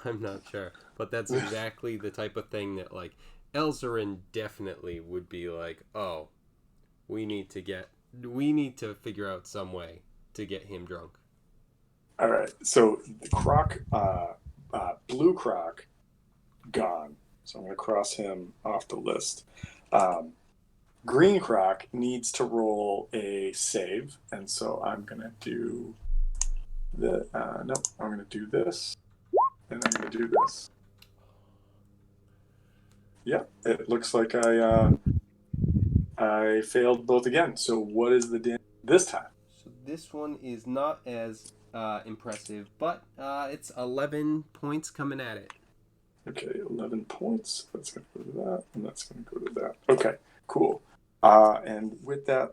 I'm not sure, but that's exactly the type of thing that like Elzarin definitely would be like, oh, we need to figure out some way to get him drunk. All right, so the Croc, Blue Croc, gone. So I'm going to cross him off the list. Green Croc needs to roll a save, and so I'm going to do I'm going to do this, and I'm going to do this. Yeah, it looks like I failed both again. So what is the damage this time? So this one is not as impressive, but it's 11 points coming at it. Okay, 11 points. That's going to go to that, and that's going to go to that. Okay, cool. And with that,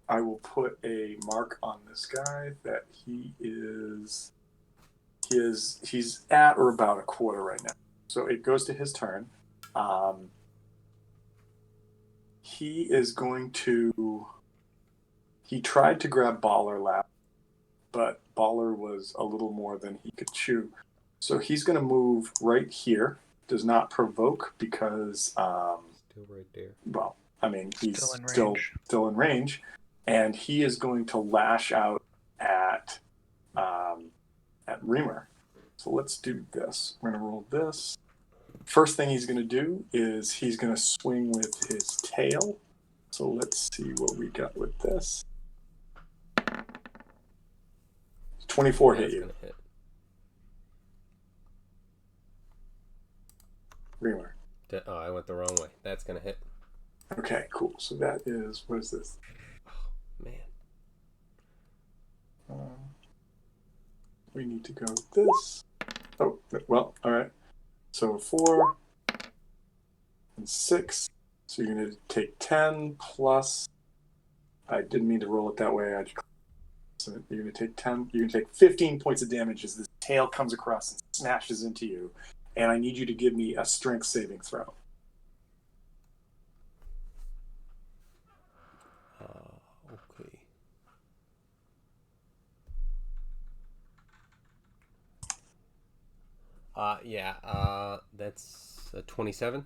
I will put a mark on this guy that he's at or about a quarter right now. So it goes to his turn. He is going to... He tried to grab Baller last, but Baller was a little more than he could chew. So he's going to move right here. Does not provoke because... Still right there. Well, I mean, he's still in range. And he is going to lash out at Reamer. So let's do this. We're going to roll this. First thing he's going to do is he's going to swing with his tail. So let's see what we got with this. 24 hit you. Hit. Reamer. Oh, I went the wrong way. That's going to hit. Okay, cool. So that is, what is this? Oh, man. We need to go with this. Oh, well, all right. So 4 and 6. So you're going to take 10 plus. I didn't mean to roll it that way. So you're going to take 10. You're going to take 15 points of damage as this tail comes across and smashes into you. And I need you to give me a strength saving throw. Okay. That's a 27.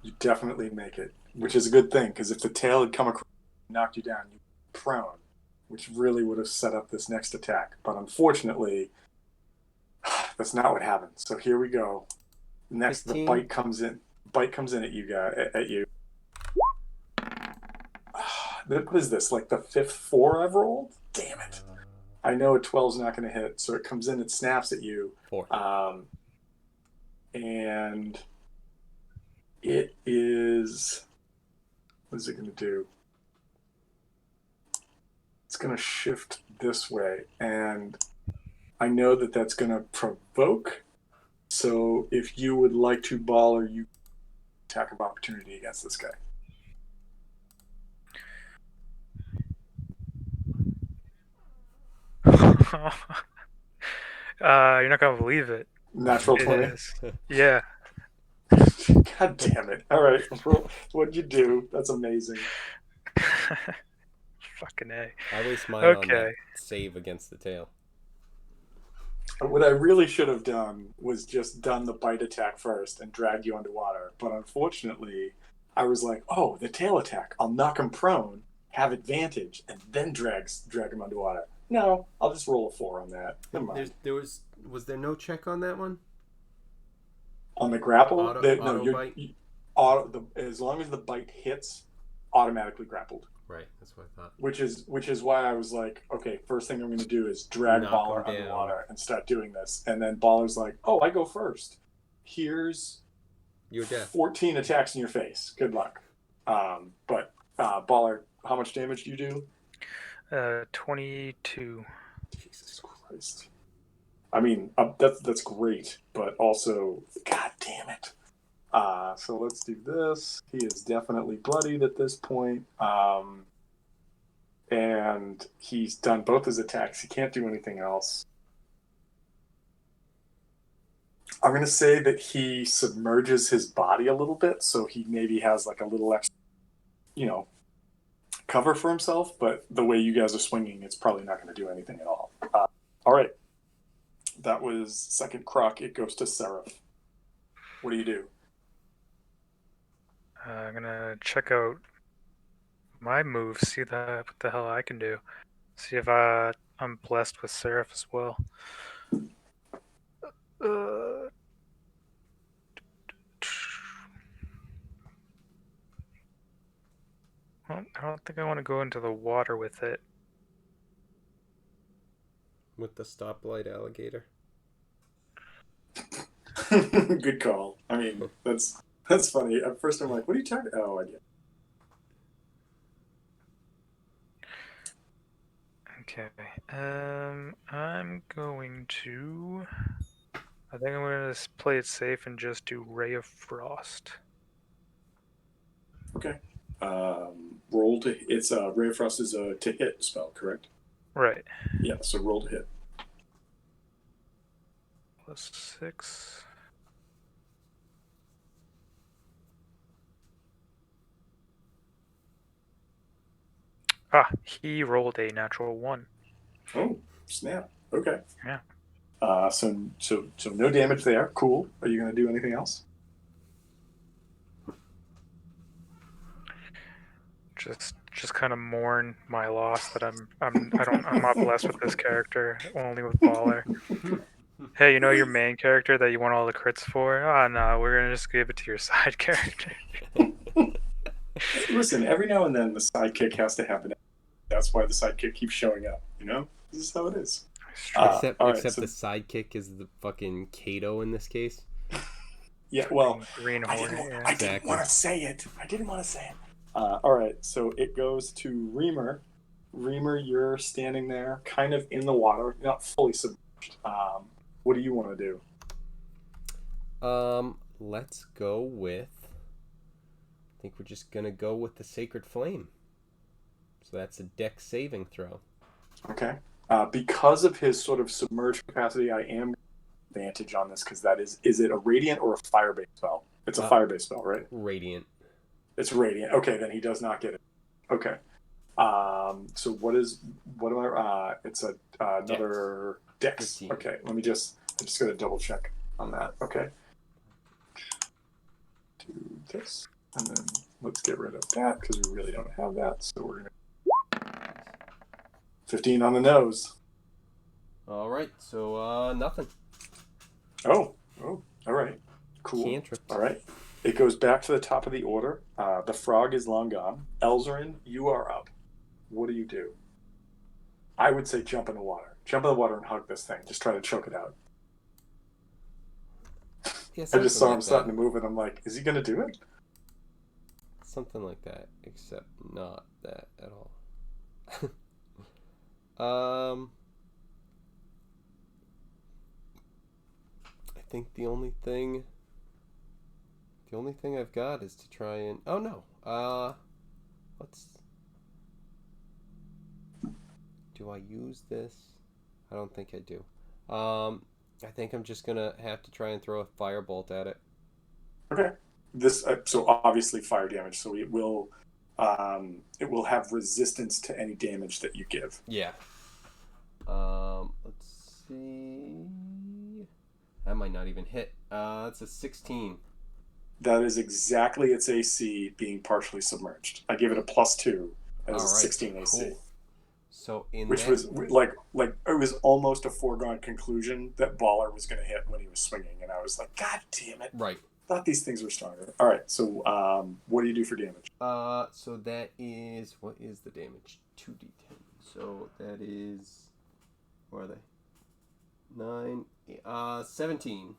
You definitely make it, which is a good thing, because if the tail had come across and knocked you down, you'd be prone, which really would have set up this next attack. But unfortunately, that's not what happened. So here we go. Next, 15. The bite comes in. Bite comes in at you guys. At you. What is this? Like the 5th 4 I've rolled? Damn it! I know a 12's not going to hit, so it comes in. It snaps at you. 4. And it is. What is it going to do? It's going to shift this way, and I know that that's going to provoke. So if you would like to ball, or you attack of opportunity against this guy. You're not gonna believe it. Natural It 20. is. Yeah. God damn it. All right. What'd you do? That's amazing. Fucking A. I waste mine on that Okay. save against the tail. What I really should have done was just done the bite attack first and dragged you underwater. But unfortunately, I was like, oh, the tail attack. I'll knock him prone, have advantage, and then drag him underwater. No, I'll just roll a 4 on that. Never mind. Was there no check on that one? On the grapple, Auto bite? As long as the bite hits, automatically grappled. Right, that's what I thought. Which is why I was like, okay, first thing I'm going to do is drag Knock Baller him down. underwater and start doing this. And then Baller's like, oh, I go first. Here's Your death. 14 attacks in your face. Good luck. But Baller, how much damage do you do? 22. Jesus Christ. I mean, that's great, but also, god damn it. So let's do this. He is definitely bloodied at this point. And he's done both his attacks. He can't do anything else. I'm going to say that he submerges his body a little bit, so he maybe has like a little extra, cover for himself, but the way you guys are swinging, it's probably not going to do anything at all. All right. That was second croc. It goes to Seraph. What do you do? I'm gonna check out my moves, see what the hell I can do. See if I'm blessed with Seraph as well. Well, I don't think I want to go into the water with it. With the stoplight alligator. Good call. I mean, that's funny. At first, I'm like, "What are you talking?" Oh, I get it. Okay. I'm going to. I think I'm gonna play it safe and just do Ray of Frost. Okay. Roll to. It's Ray of Frost is a to hit spell, correct? Right. Yeah. So roll to hit. +6. He rolled a natural 1. Oh, snap. Okay. Yeah. So no damage there. Cool. Are you going to do anything else? Just kind of mourn my loss that I'm not blessed with this character, only with Baller. Hey, you know your main character that you want all the crits for? Oh no, we're gonna just give it to your side character. Listen, every now and then the sidekick has to happen. That's why the sidekick keeps showing up. This is how it is. Except right, the sidekick is the fucking Kato in this case. Yeah, well, Green Hornet. I didn't want to say it. All right, so it goes to Reamer. Reamer, you're standing there, kind of in the water, not fully submerged. What do you want to do? Let's go with. I think we're just gonna go with the Sacred Flame. So that's a dex saving throw. Okay. Because of his sort of submerged capacity, I am advantage on this because that is it a radiant or a fire-based spell? It's a fire-based spell, right? Radiant. It's radiant. Okay, then he does not get it. Okay. So what am I? It's another dex. Okay, I'm just gonna double check on that. Okay. Do this, and then let's get rid of that because we really don't have that. So we're gonna 15 on the nose. All right, so nothing. Oh, all right, cool. Cantrip. All right, it goes back to the top of the order. The frog is long gone. Elzarin, you are up. What do you do? I would say jump in the water. Jump in the water and hug this thing. Just try to choke it out. Yeah, I just saw him like starting to move, and I'm like, is he going to do it? Something like that, except not that at all. I think the only thing I've got is to try and let's do I use this? I don't think I do. I think I'm just gonna have to try and throw a firebolt at it. Okay. This so obviously fire damage, so it will have resistance to any damage that you give. Yeah. Let's see. That might not even hit. That's a 16. That is exactly its AC being partially submerged. I give it a +2 as a 16 AC. Cool. So which was like it was almost a foregone conclusion that Baller was going to hit when he was swinging, and I was like, God damn it! Right. Thought these things were stronger. All right, so what do you do for damage? So that is what is the damage? 2d10. So that is, where are they? 9, 17.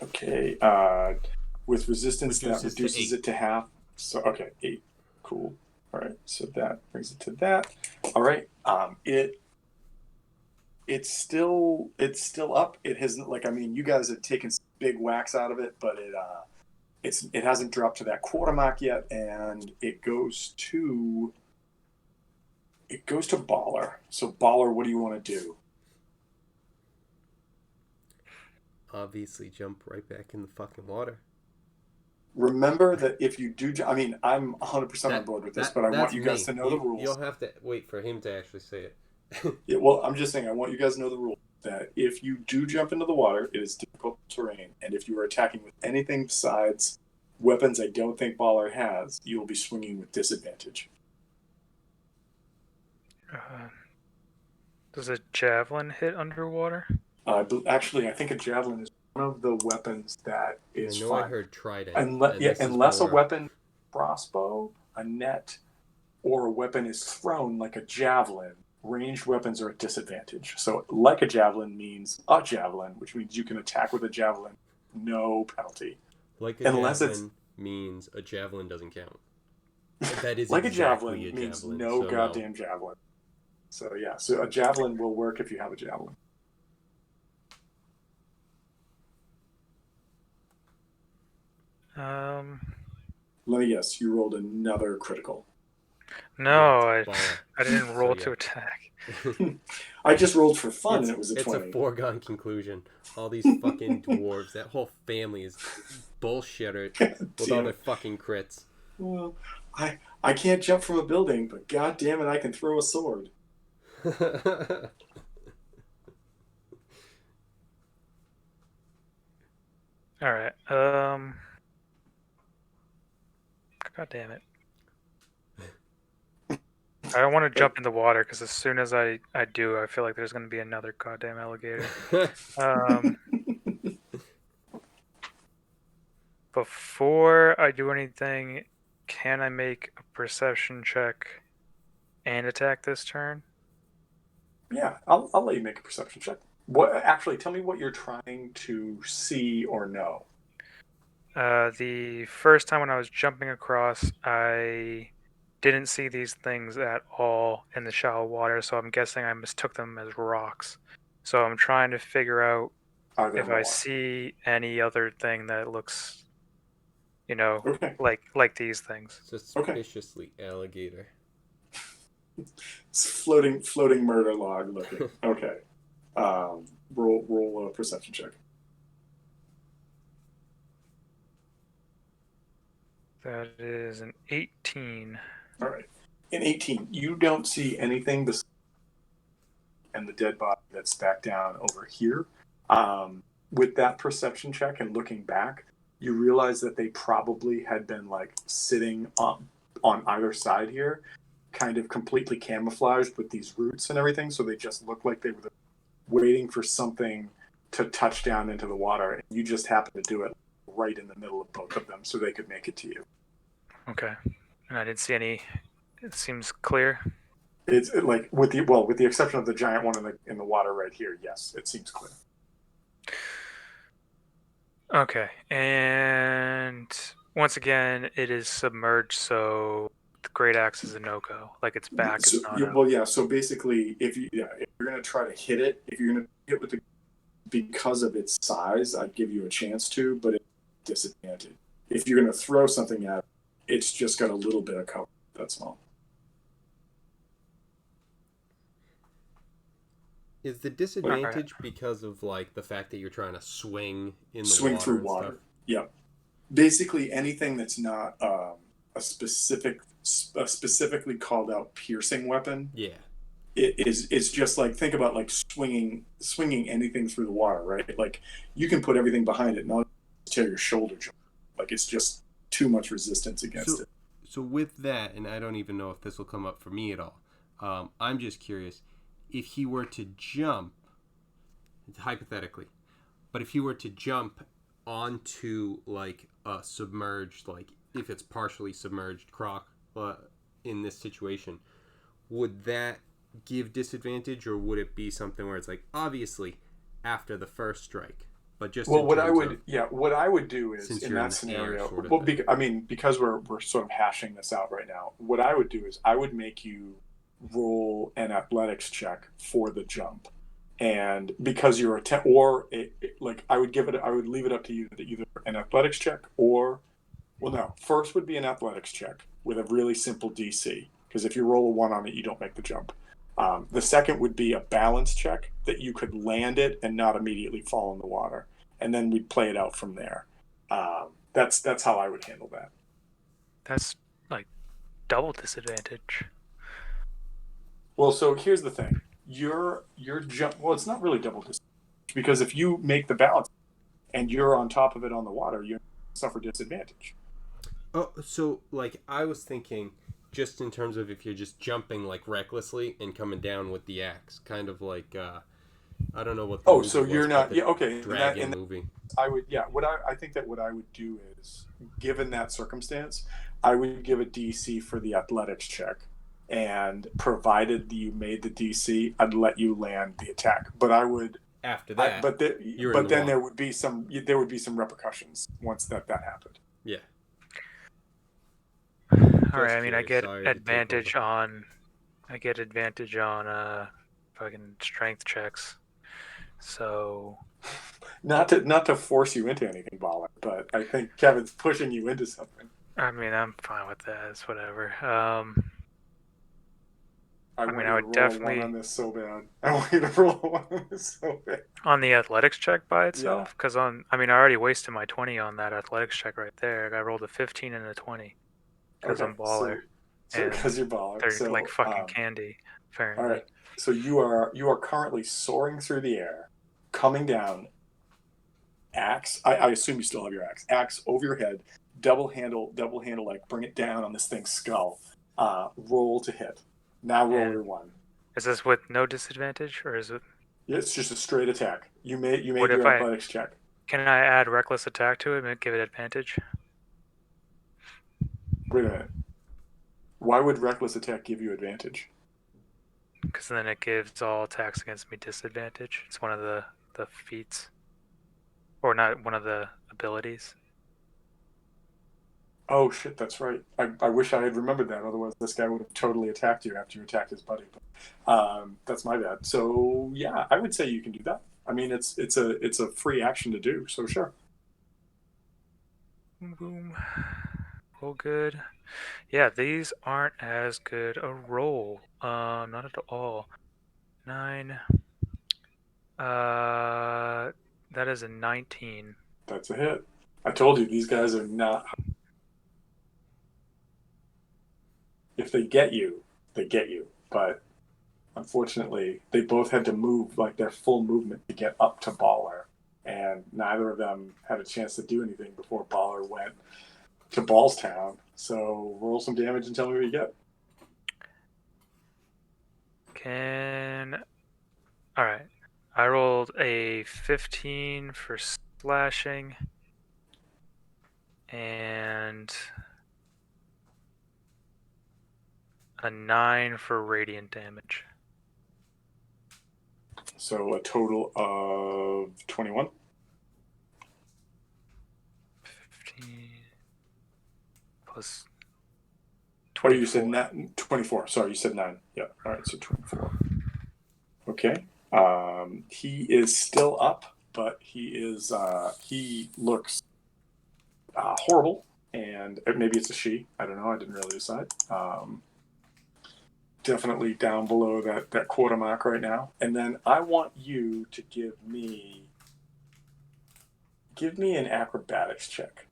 Okay. With resistance, that reduces it to half. So okay, 8. Cool. All right, so that brings it to that. All right. It's still up. It hasn't you guys have taken some big whacks out of it, but it hasn't dropped to that quarter mark yet, and it goes to Baller. So Baller, what do you want to do? Obviously, jump right back in the fucking water. Remember that if you do, I'm 100% on board with this, but I want you guys to know the rules. You'll have to wait for him to actually say it. Yeah, well, I'm just saying, I want you guys to know the rule that if you do jump into the water, it is difficult terrain, and if you are attacking with anything besides weapons I don't think Baller has, you will be swinging with disadvantage. Does a javelin hit underwater? Actually, I think a javelin is one of the weapons that is fine. I heard trident. Unless a weapon, crossbow, a net, or a weapon is thrown like a javelin, ranged weapons are at disadvantage. So like a javelin means a javelin, which means you can attack with a javelin, no penalty. Like a javelin means a javelin doesn't count. That is like exactly a javelin means no goddamn javelin. So yeah, so a javelin will work if you have a javelin. Let me guess, you rolled another critical. No, I didn't roll to attack. I just rolled for fun, and it was a 20. It's a foregone conclusion. All these fucking dwarves, that whole family is bullshittered with all their fucking crits. Well, I can't jump from a building, but god damn it, I can throw a sword. All right. God damn it. I don't want to jump in the water because as soon as I do, I feel like there's going to be another goddamn alligator. Before I do anything, can I make a perception check and attack this turn? Yeah, I'll let you make a perception check. Actually, tell me what you're trying to see or know. The first time when I was jumping across, I didn't see these things at all in the shallow water, so I'm guessing I mistook them as rocks. So I'm trying to figure out if I see any other thing that looks, like these things. Suspiciously alligator. It's floating murder log looking. Okay. Roll a perception check. That is an 18. All right. In 18, you don't see anything besides and the dead body that's back down over here. With that perception check and looking back, you realize that they probably had been sitting on either side here, kind of completely camouflaged with these roots and everything, so they just look like they were waiting for something to touch down into the water, and you just happened to do it right in the middle of both of them so they could make it to you. Okay. And I didn't see any. It seems clear. It's with the exception of the giant one in the water right here, yes, it seems clear. Okay. And once again, it is submerged, so the great axe is a no-go. Its back is not. So basically, if you're gonna try to hit it, if you're gonna hit with the because of its size, I'd give you a chance to, but it's disadvantage. If you're going to throw something at it, it's just got a little bit of cover. That's all. Is the disadvantage because of like the fact that you're trying to swing in the Swing water through and water. stuff? Yep. Basically, anything that's not a specifically called out piercing weapon. Yeah. It's just like, think about like swinging anything through the water, right? Like you can put everything behind it, not tear your shoulder joint. Like it's just too much resistance against it. So with that, and I don't even know if this will come up for me at all. I'm just curious if he were to jump, hypothetically, but if he were to jump onto like a submerged, like if it's partially submerged croc in this situation, would that give disadvantage, or would it be something where it's like obviously after the first strike, but just what I would do is in that scenario, because we're sort of hashing this out right now, what I would do is I would make you roll an athletics check for the jump, and because you're I would leave it up to you that either an athletics check or, well, no, first would be an athletics check with a really simple DC, because if you roll a 1 on it, you don't make the jump. The second would be a balance check that you could land it and not immediately fall in the water, and then we'd play it out from there. That's how I would handle that. That's like double disadvantage. Well, so here's the thing: your jump. Well, it's not really double disadvantage, because if you make the balance and you're on top of it on the water, you suffer disadvantage. Oh, so like I was thinking, just in terms of if you're just jumping like recklessly and coming down with the axe, kind of like I don't know what. So you're not. Yeah, okay. Dragon movie. I would. Yeah. I think that what I would do is, given that circumstance, I would give a DC for the athletics check, and provided you made the DC, I'd let you land the attack. But I would after that. There would be some repercussions once that happened. Yeah. All right. I mean, I get advantage on fucking strength checks. So. Not to force you into anything, Baller, but I think Kevin's pushing you into something. I mean, I'm fine with that. It's whatever. I would definitely on this so bad. I want you to roll one on this so bad. On the athletics check by itself, because I already wasted my 20 on that athletics check right there. I rolled a 15 and a 20 because I'm baller. So because you're baller, they're like fucking candy. Apparently. All right. So you are currently soaring through the air, coming down. Axe. I assume you still have your axe. Axe over your head. Double handle. Like bring it down on this thing's skull. Roll to hit. Now roll your 1. Is this with no disadvantage, or is it? Yeah, it's just a straight attack. You made your athletics check. Can I add reckless attack to it and give it advantage? Wait a minute. Why would reckless attack give you advantage? Because then it gives all attacks against me disadvantage. It's one of the feats, or not one of the abilities. Oh shit, that's right. I wish I had remembered that. Otherwise, this guy would have totally attacked you after you attacked his buddy. But, that's my bad. So yeah, I would say you can do that. I mean, it's a free action to do. So sure. Boom. Roll good. Yeah, these aren't as good a roll. Not at all. 9. That is a 19. That's a hit. I told you these guys are not. If they get you, they get you. But unfortunately, they both had to move like their full movement to get up to Baller, and neither of them had a chance to do anything before Baller went to Ballstown. So roll some damage and tell me what you get. All right. I rolled a 15 for slashing and a 9 for radiant damage. So a total of 21. 15 plus 24. Oh, you said 24. Sorry, you said 9. Yeah. All right, so 24. Okay. He is still up. but he looks horrible, and maybe it's a she. I don't know. I didn't really decide. Definitely down below that quarter mark right now. And then I want you to give me an acrobatics check.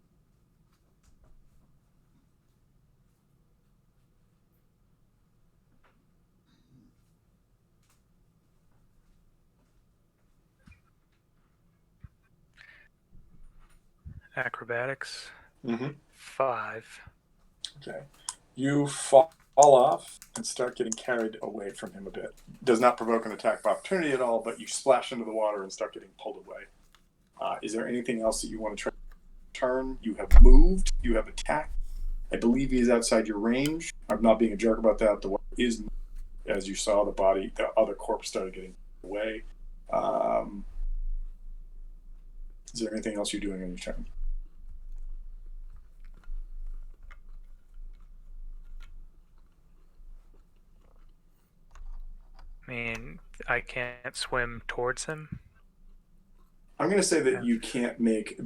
Acrobatics. Mm-hmm. 5. Okay. You fall off and start getting carried away from him a bit. Does not provoke an attack of opportunity at all, but you splash into the water and start getting pulled away. Is there anything else that you want to try to turn? You have moved. You have attacked. I believe he is outside your range. I'm not being a jerk about that. The water is, as you saw, the other corpse started getting away. Is there anything else you're doing on your turn? I mean, I can't swim towards him. I'm going to say that you can't make,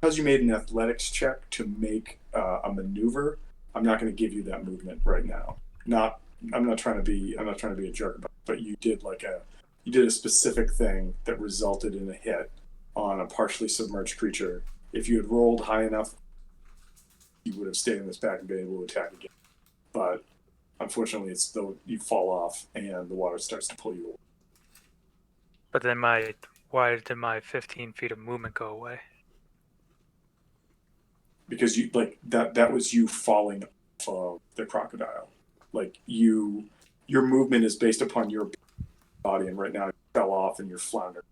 because you made an athletics check to make a maneuver. I'm not going to give you that movement right now. I'm not trying to be a jerk about it, but you did a specific thing that resulted in a hit on a partially submerged creature. If you had rolled high enough, you would have stayed in this back and been able to attack again. But unfortunately, it's though you fall off and the water starts to pull you away. But then why did my 15 feet of movement go away? Because you that was you falling off of the crocodile. Your movement is based upon your body, and right now you fell off and you're floundering,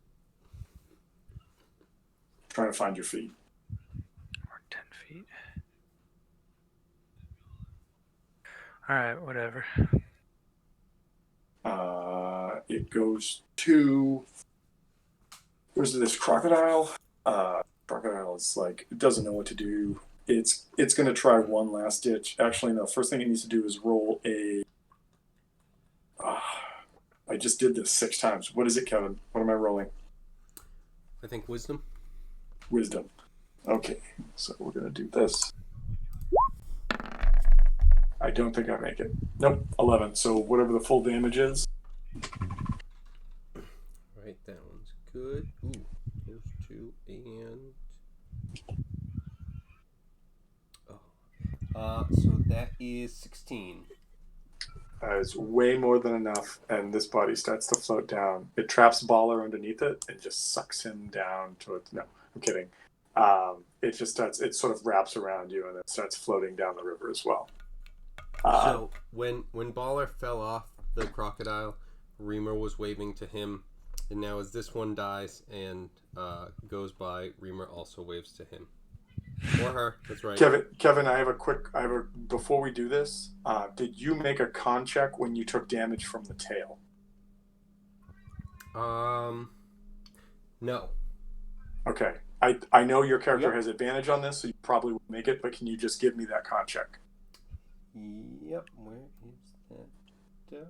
trying to find your feet. Or 10 feet. All right, whatever. It goes to this crocodile. Crocodile is it doesn't know what to do. It's going to try one last ditch. Actually, no. First thing it needs to do is roll a. I just did this 6 times. What is it, Kevin? What am I rolling? I think wisdom. Wisdom. Okay, so we're going to do this. I don't think I make it. Nope, 11. So whatever the full damage is. Right, that one's good. Ooh, those 2 and... so that is 16. It's way more than enough, and this body starts to float down. It traps Baller underneath it and just sucks him down towards... No, I'm kidding. It sort of wraps around you and it starts floating down the river as well. So when Baller fell off the crocodile, Reamer was waving to him, and now as this one dies and goes by, Reamer also waves to him. Or her, that's right. Kevin, before we do this, did you make a con check when you took damage from the tail? No. Okay. I know your character has advantage on this, so you probably would make it, but can you just give me that con check? Yep, where is that die?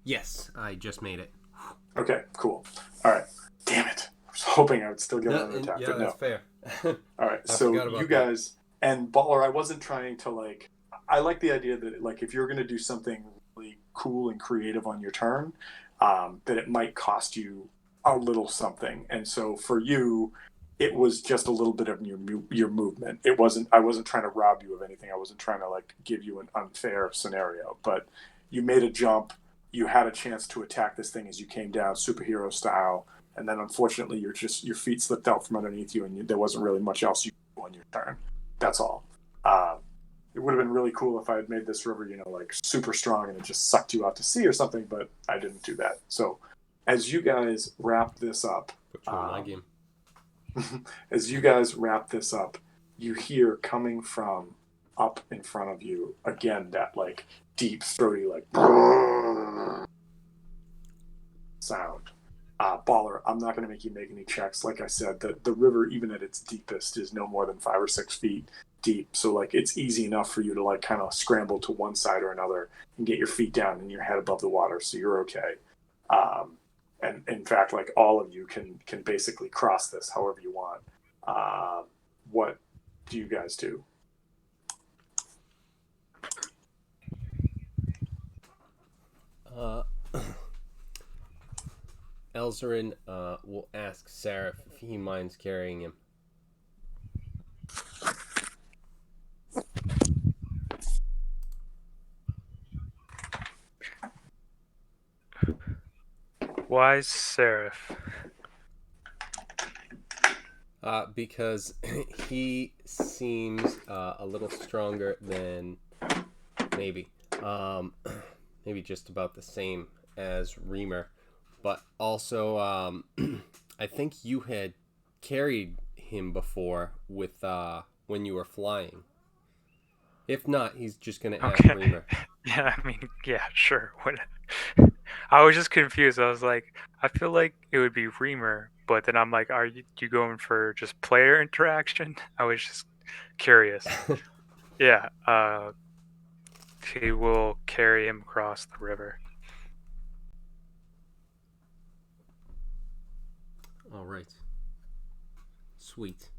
Yes, I just made it. Okay, cool. All right. Damn it. I was hoping I would still get another attack, yeah, but no. that's fair. All right, so you guys, and Baller, I wasn't trying to I like the idea that if you're going to do something really cool and creative on your turn, that it might cost you a little something. And so for you, it was just a little bit of your movement. I wasn't trying to rob you of anything. I wasn't trying to give you an unfair scenario, but you made a jump. You had a chance to attack this thing as you came down, superhero style, and then unfortunately your feet slipped out from underneath you, and there wasn't really much else you could do on your turn. That's all. It would have been really cool if I had made this river, super strong and it just sucked you out to sea or something, but I didn't do that. So as you guys wrap this up, Put you in my game. As you guys wrap this up, you hear coming from up in front of you again that deep throaty sound. Baller, I'm not going to make you make any checks. Like I said, the river, even at its deepest, is no more than 5 or 6 feet deep. So it's easy enough for you to kind of scramble to one side or another and get your feet down and your head above the water. So you're okay. and in fact, like all of you can basically cross this however you want. What do you guys do? Elzarin will ask Seraph if he minds carrying him. Why Seraph? Because he seems a little stronger than maybe just about the same as Reamer, but also I think you had carried him before with when you were flying. If not, he's just gonna ask Okay. Reamer. Yeah, I mean, yeah, sure. What? I was just confused. I was like, I feel like it would be Reamer, but then I'm like, are you going for just player interaction? I was just curious. Yeah, he will carry him across the river. All right. Sweet.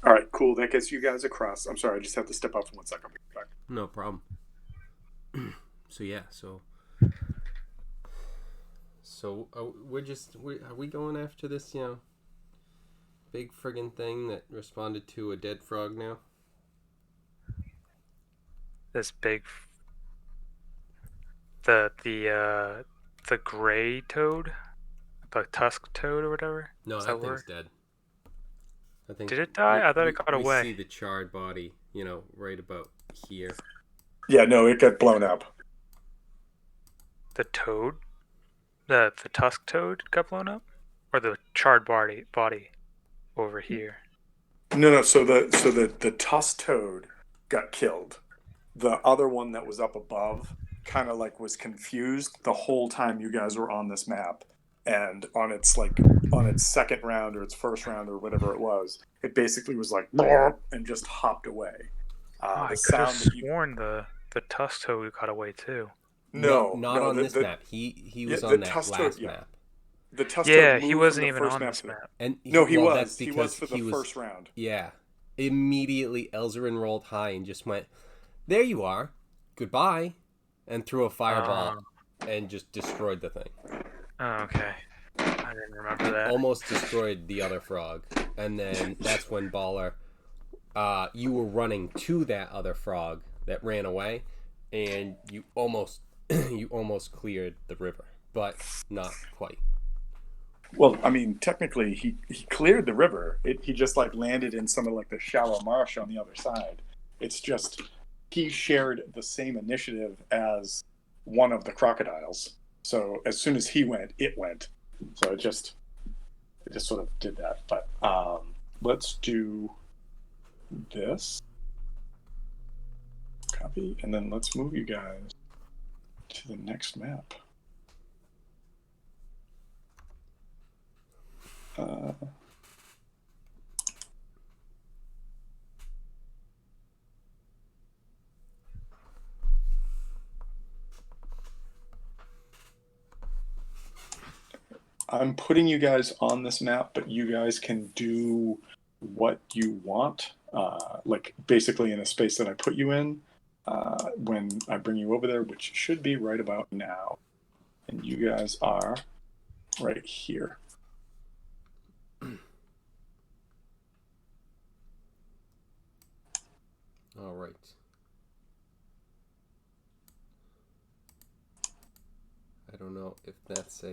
All right, cool. That gets you guys across. I'm sorry, I just have to step out for 1 second. I'll be back. No problem. So are we going after this, big friggin' thing that responded to a dead frog now? This big, the gray toad, the tusk toad or whatever. No, Is that that thing's word? dead. I think. Did it die? I thought it got we away. see the charred body, right about here. Yeah, no, it got blown up. The toad, the tusk toad got blown up, or the charred body over here. No. So the tusk toad got killed. The other one that was up above kind of like was confused the whole time you guys were on this map, and on its second round or its first round or whatever it was, it basically was like and just hopped away. I The could have sound that you sworn the tusk toad got away too. Not on this map. He was on that last map. The tusk Yeah, toad he moved wasn't from the even first on map this to map. And he was. That's He because was for the first round. Yeah. Immediately, Elzarin rolled high and just went, "There you are. Goodbye," and threw a fireball and just destroyed the thing. Oh, okay. I didn't remember that. Almost destroyed the other frog, and then that's when Baller, you were running to that other frog that ran away, and you almost cleared the river, but not quite. Well, I mean, technically, he cleared the river. He just like landed in some of like the shallow marsh on the other side. It's just he shared the same initiative as one of the crocodiles. So as soon as he went, it went. So it just sort of did that. But let's do this. Copy, and then let's move you guys to the next map. I'm putting you guys on this map, but you guys can do what you want, like basically in the space that I put you in when I bring you over there, which should be right about now. And you guys are right here. All right. I don't know if that's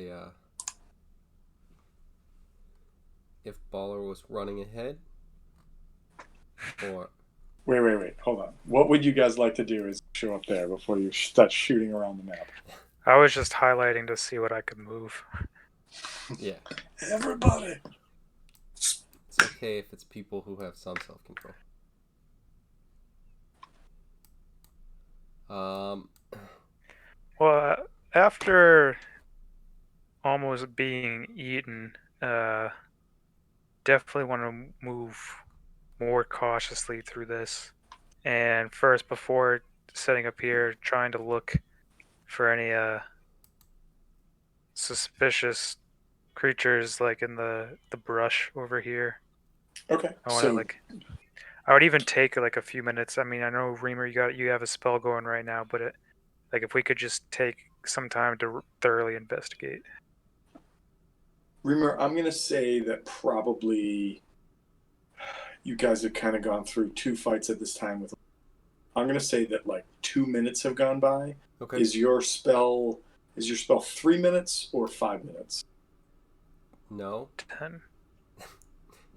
if Baller was running ahead or... Wait. Hold on. What would you guys like to do is show up there before you start shooting around the map? I was just highlighting to see what I could move. Yeah. Everybody! It's okay if it's people who have some self-control. Well, after almost being eaten, definitely want to move more cautiously through this. And first, before setting up here, trying to look for any suspicious creatures like in the brush over here. Okay, I want to so like. I would even take like a few minutes. I mean, I know Reamer, you have a spell going right now, but like if we could just take some time to thoroughly investigate. Reamer, I'm gonna say that probably you guys have kind of gone through two fights at this time with. I'm gonna say that like 2 minutes have gone by. Okay. Is your spell 3 minutes or 5 minutes? No. 10.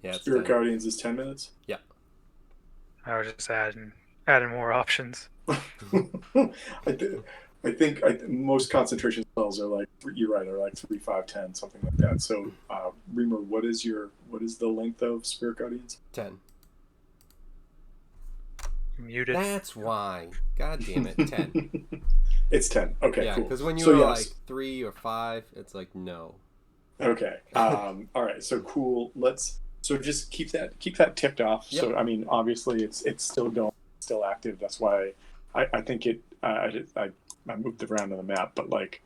Yeah, it's Spirit 10. Guardians is 10 minutes. Yeah. I was just adding more options. I think most concentration spells are like, you're right, are like 3, 5, 10, something like that. So, Reamer, what is the length of Spirit Guardians? 10. Muted. That's why. God damn it. 10. It's 10. Okay, Yeah, cool. because when you So, were yes. like 3 or 5, it's like no. Okay. All right. So cool. So just keep that ticked off. Yep. So I mean, obviously, it's still going, still active. That's why I think it. I moved around on the map, but like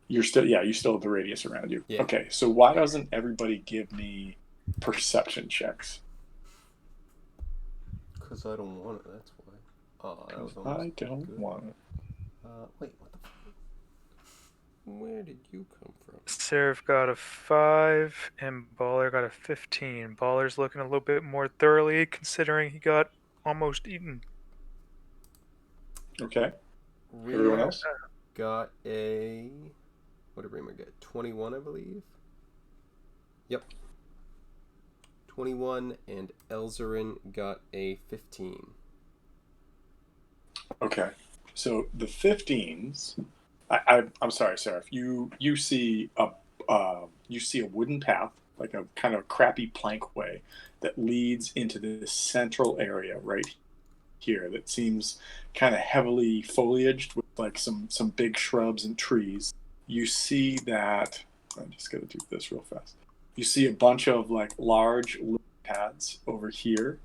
you still have the radius around you. Yeah. Okay. So why doesn't everybody give me perception checks? Because I don't want it. That's why. Oh, that was I almost don't good. want it. Wait, what the fuck? Where did you come from? Seraph got a 5 and Baller got a 15. Baller's looking a little bit more thoroughly considering he got almost eaten. Okay. Reamer Everyone else? got a. What did Reamer get? 21, I believe. Yep. 21, and Elzarin got a 15. Okay. So the 15s. I'm sorry, Sarah. If you see a wooden path, like a kind of crappy plank way, that leads into this central area right here that seems kind of heavily foliaged with like some big shrubs and trees. You see that. I'm just gonna do this real fast. You see a bunch of like large lily pads over here.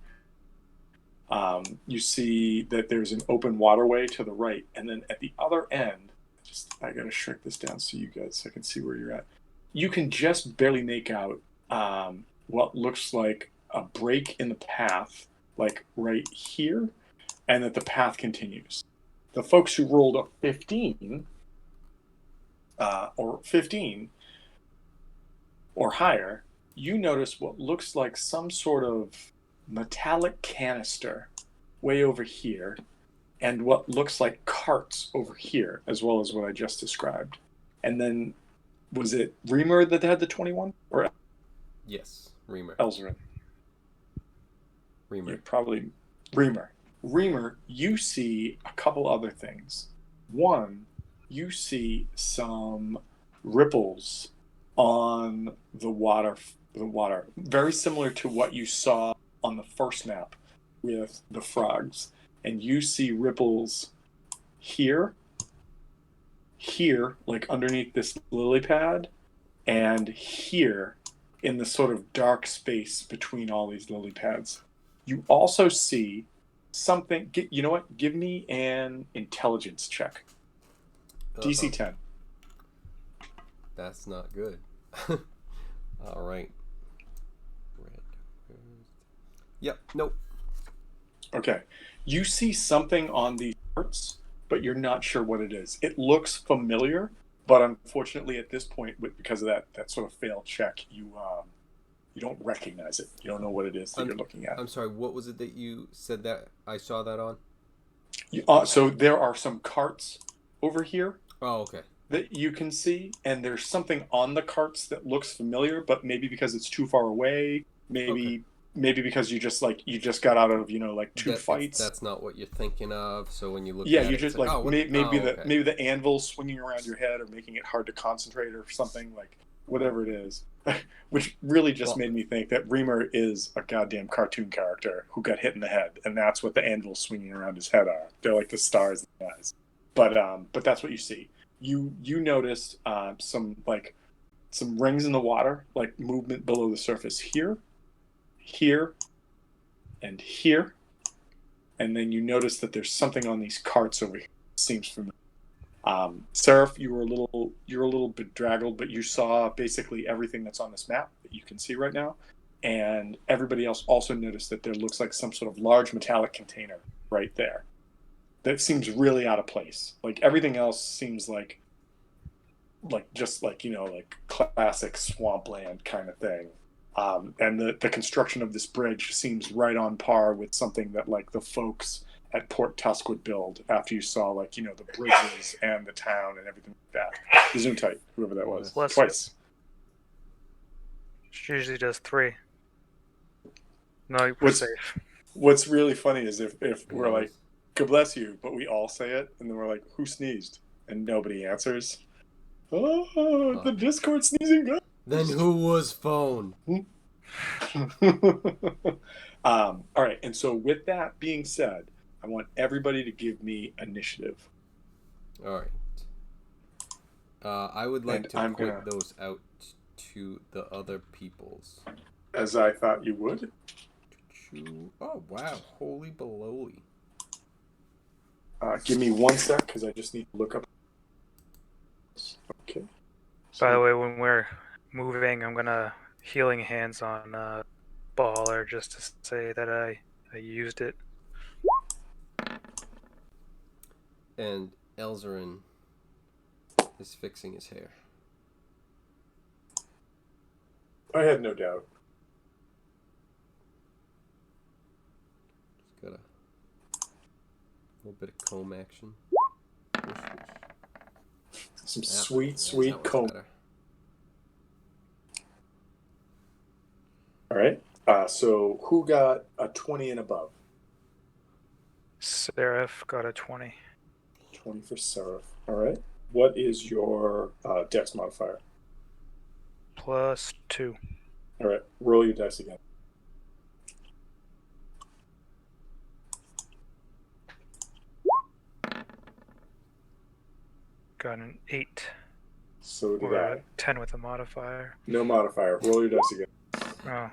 You see that there's an open waterway to the right, and then at the other end. I gotta shrink this down so I can see where you're at. You can just barely make out what looks like a break in the path, like right here, and that the path continues. The folks who rolled a 15 or higher, you notice what looks like some sort of metallic canister way over here, and what looks like carts over here, as well as what I just described. And then, was it Reamer that had the 21? Or Yes, Reamer. Elzarin? Reamer. Yeah, probably Reamer. Reamer, you see a couple other things. One, you see some ripples on the water, very similar to what you saw on the first map with the frogs. And you see ripples here, like underneath this lily pad, and here in the sort of dark space between all these lily pads. You also see something. You know what? Give me an intelligence check. DC 10. That's not good. All right. Red. Yep. Nope. Okay. You see something on these charts, but you're not sure what it is. It looks familiar, but unfortunately at this point, because of that sort of failed check, you don't recognize it. You don't know what it is that you're looking at. I'm sorry, what was it that you said that I saw that on? So there are some carts over here. Oh, okay. That you can see, and there's something on the carts that looks familiar, but maybe because it's too far away, maybe because you just got out of two fights. That's not what you're thinking of. So when you look, yeah, at you it, just like, maybe the anvil swinging around your head or making it hard to concentrate or something, like whatever it is, which really just made me think that Reamer is a goddamn cartoon character who got hit in the head, and that's what the anvil swinging around his head are. They're like the stars in the eyes. But that's what you see. You noticed some rings in the water, like movement below the surface here, and here, and then you notice that there's something on these carts over here. Seems familiar. Seraph, you're a little bedraggled, but you saw basically everything that's on this map that you can see right now, and everybody else also noticed that there looks like some sort of large metallic container right there. That seems really out of place. Like everything else seems like just like like classic swampland kind of thing. And the construction of this bridge seems right on par with something that like the folks at Port Tusk would build after you saw like the bridges and the town and everything like that. Gesundheit, whoever that was, Bless twice. She usually does 3. No, we're What's safe. What's really funny is if we're like, Nice. "God bless you," but we all say it, and then we're like, "Who sneezed?" and nobody answers. Oh, the Discord sneezing guy. Then who was phone? All right, and so with that being said, I want everybody to give me initiative. All right. I would like And to I'm put gonna- those out to the other peoples. As I thought you would. Oh wow! Holy baloney! Give me 1 sec because I just need to look up. Okay. By the way, when we're moving, I'm gonna healing hands on Baller just to say that I used it. And Elzarin is fixing his hair. I had no doubt. Just got a little bit of comb action. Whoosh, whoosh. Some Yeah, sweet, that's sweet much comb. better. All right. So who got a 20 and above? Seraph got a 20. 20 for Seraph. All right. What is your dex modifier? +2. All right. Roll your dice again. Got an 8. So did Or I. a 10 with a modifier. No modifier. Roll your dice again. Oh.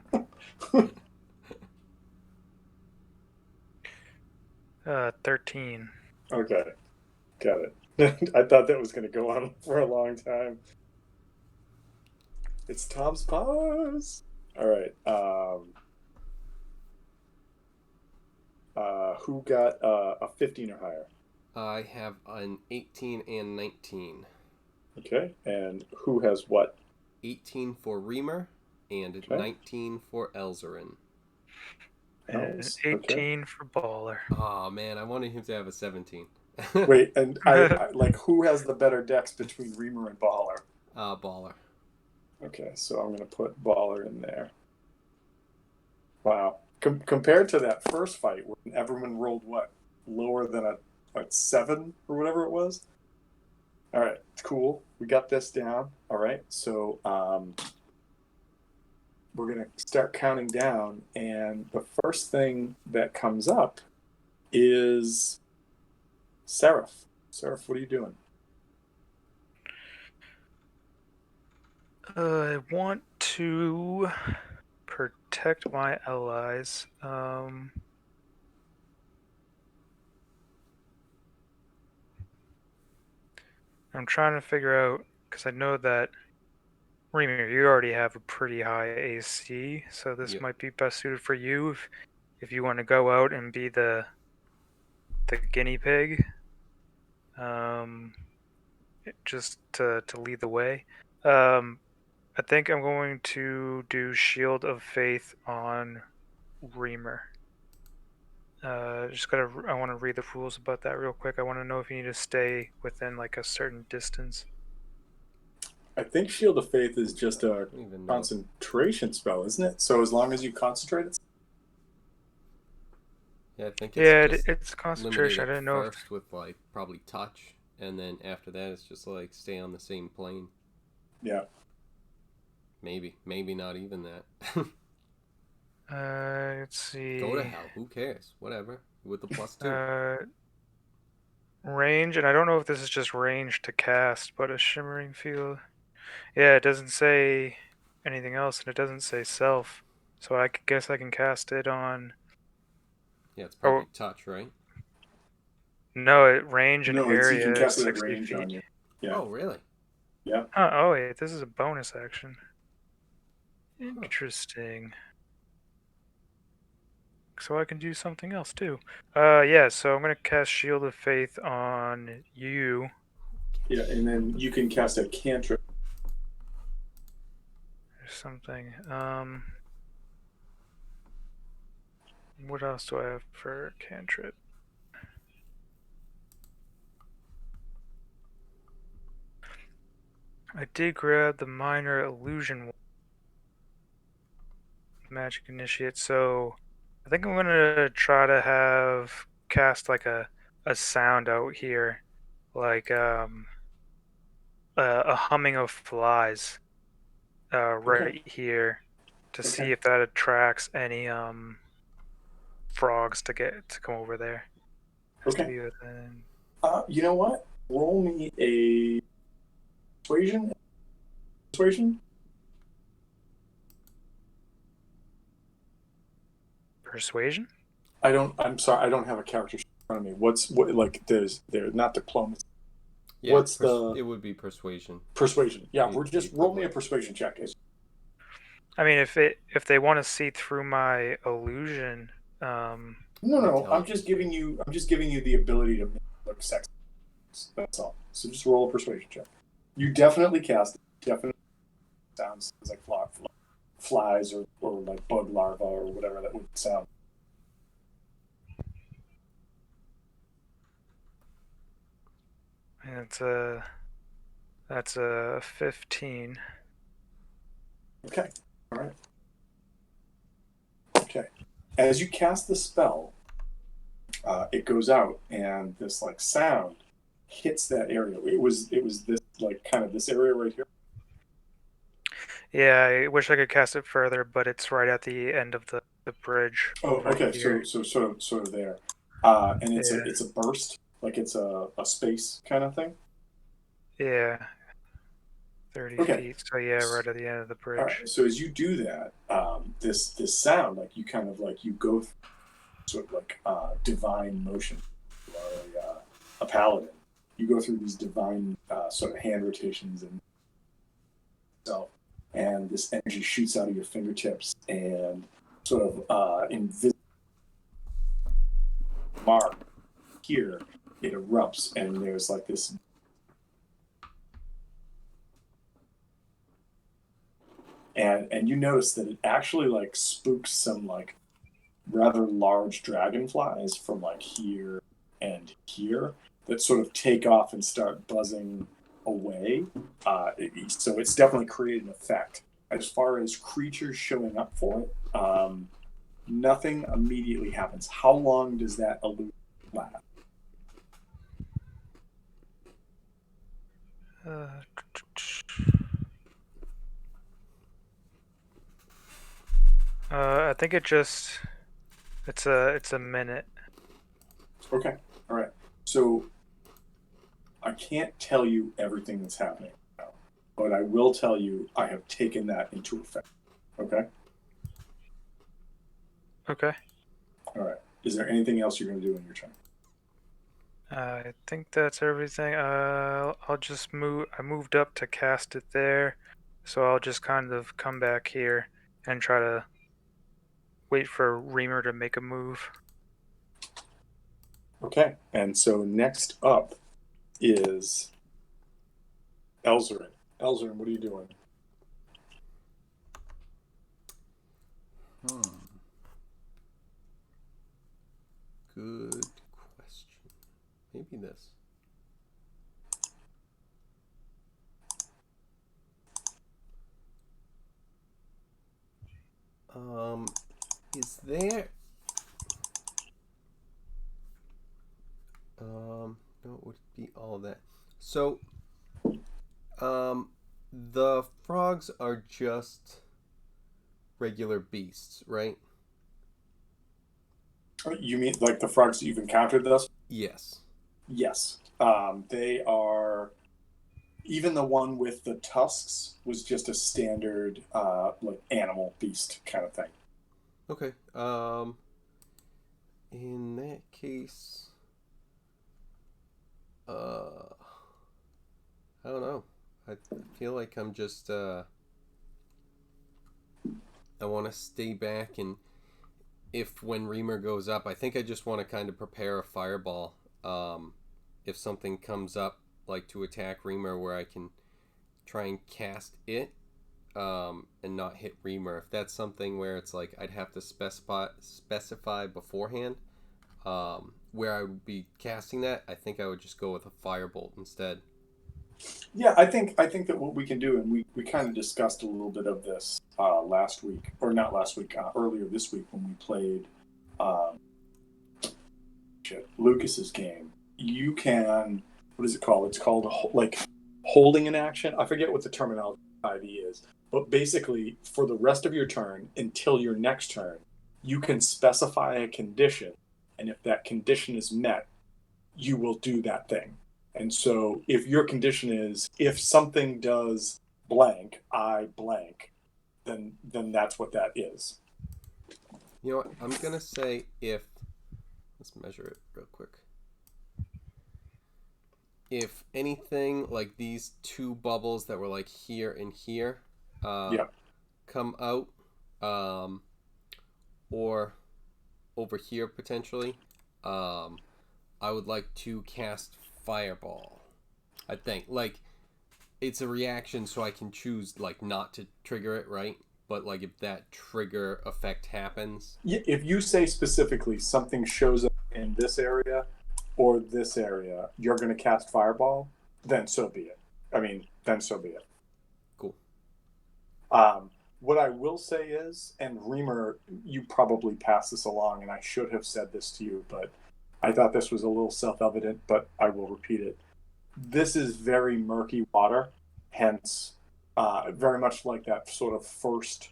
13. Okay. Got it. I thought that was going to go on for a long time. It's Tom's powers. All right. Who got a 15 or higher? I have an 18 and 19. Okay. And who has what? 18 for Reamer and Okay. 19 for Elzarin. And Else? 18 for Baller. Oh man, I wanted him to have a 17. Wait, and I like who has the better dex between Reamer and Baller? Baller. Okay, so I'm going to put Baller in there. Wow. Compared to that first fight when Everman rolled what? Lower than a 7 or whatever it was? All right, cool. We got this down. All right, so we're going to start counting down, and the first thing that comes up is Seraph. Seraph, what are you doing? I want to protect my allies. I'm trying to figure out, because I know that Reamer, you already have a pretty high AC, so this Yep. might be best suited for you if you want to go out and be the guinea pig, just to lead the way. I think I'm going to do Shield of Faith on Reamer. I want to read the rules about that real quick. I want to know if you need to stay within like a certain distance. I think Shield of Faith is just a don't even know. concentration spell, isn't it? So as long as you concentrate, it's... Yeah, I think Yeah, just it's concentration. I limited didn't know. first with like probably touch, and then after that it's just like stay on the same plane. Yeah. Maybe not even that. Let's see. Go to hell. Who cares? Whatever. With the +2. Range, and I don't know if this is just range to cast, but a shimmering field. Yeah, it doesn't say anything else, and it doesn't say self. So I guess I can cast it on. Yeah, it's probably touch, right? No, range and No, you can area is cast it at 60 range feet. on you. Yeah. Oh, really? Yeah. Oh wait, this is a bonus action. Interesting. So I can do something else too. Yeah, so I'm gonna cast Shield of Faith on you. Yeah, and then you can cast a cantrip. Or something. What else do I have for cantrip? I did grab the minor illusion magic initiate, so I think I'm gonna try to have cast like a sound out here, like a humming of flies right here to see if that attracts any frogs to come over there. Has to Okay. be within. You know what? Roll me a persuasion. Persuasion. Persuasion? I'm sorry. I don't have a character sheet in front of me. What like there's not diplomacy. Yeah, What's the it would be persuasion. persuasion? Yeah, The- we're just the roll me a equivalent. persuasion check. I mean, if they want to see through my illusion, No. Tell I'm it. just giving you. I'm just giving you the ability to make it look sexy. That's all. So just roll a persuasion check. You definitely cast it. Definitely sounds like flies or like bug larvae or whatever that would sound. and that's a 15. Okay. All right. Okay. As you cast the spell, it goes out, and this like sound hits that area. It was this like kind of this area right here. Yeah, I wish I could cast it further, but it's right at the end of the bridge Oh, over okay. here. So sort of there, and it's Yeah. a burst, like it's a space kind of thing. Yeah, 30 Okay. feet. So yeah, right at the end of the All bridge. right. So as you do that, this sound like you kind of like you go through sort of like divine motion. You are a paladin. You go through these divine sort of hand rotations and so, and this energy shoots out of your fingertips and sort of invisible mark here. It erupts and there's like this. And you notice that it actually like spooks some like rather large dragonflies from like here and here that sort of take off and start buzzing away. So it's definitely created an effect. As far as creatures showing up for it, nothing immediately happens. How long does that illusion last? I think it's a minute. Okay, all right. So I can't tell you everything that's happening now, but I will tell you I have taken that into effect. Okay? Okay. All right. Is there anything else you're going to do in your turn? I think that's everything. I'll just move. I moved up to cast it there, so I'll just kind of come back here and try to wait for Reamer to make a move. Okay. And so next up is Elzerin. Elzerin, what are you doing? Good question. Maybe this. Is there? No, it would be all of that. So, the frogs are just regular beasts, right? You mean like the frogs that you've encountered thus? Yes. Yes. They are. Even the one with the tusks was just a standard, like animal beast kind of thing. Okay. In that case, Uh, I don't know. I feel like I'm just I want to stay back, and if when Reamer goes up, I think I just want to kind of prepare a fireball. If something comes up like to attack Reamer, where I can try and cast it, and not hit Reamer. If that's something where it's like I'd have to specify beforehand, where I would be casting that, I think I would just go with a firebolt instead. Yeah, I think that what we can do, and we kind of discussed a little bit of this last week, or not last week, earlier this week when we played um, Lucas's game. You can, what is it called? It's called like holding an action. I forget what the terminology of 5e is, but basically for the rest of your turn until your next turn, you can specify a condition, and if that condition is met, you will do that thing. And so if your condition is if something does blank, I blank, then that's what that is. You know what? I'm gonna say if let's measure it real quick. If anything like these two bubbles that were like here and here, Yeah. come out, or over here potentially, I would like to cast Fireball. I think like it's a reaction, so I can choose like not to trigger it, right? But like if that trigger effect happens, If you say specifically something shows up in this area or this area, you're going to cast Fireball, then so be it. I mean, then so be it. cool. What I will say is, and Reamer, you probably passed this along, and I should have said this to you, but I thought this was a little self-evident, but I will repeat it. This is very murky water, hence very much like that sort of first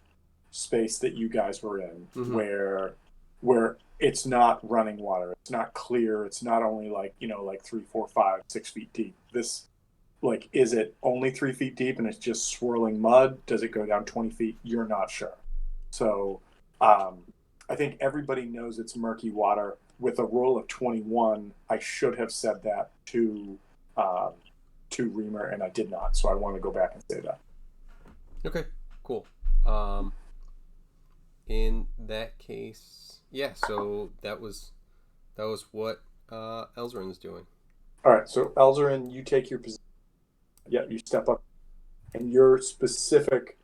space that you guys were in, Mhm. where it's not running water, it's not clear, it's not only like like 3, 4, 5, 6 feet deep. This like is it only 3 feet deep and it's just swirling mud? Does it go down 20 feet? You're not sure. So I think everybody knows it's murky water. With a roll of 21, I should have said that um, to Reamer, and I did not. So I want to go back and say that. Okay, cool. In that case, yeah. So that was what Elzarin's doing. All right. So Elzarin, you take your position. Yeah, you step up, and your specific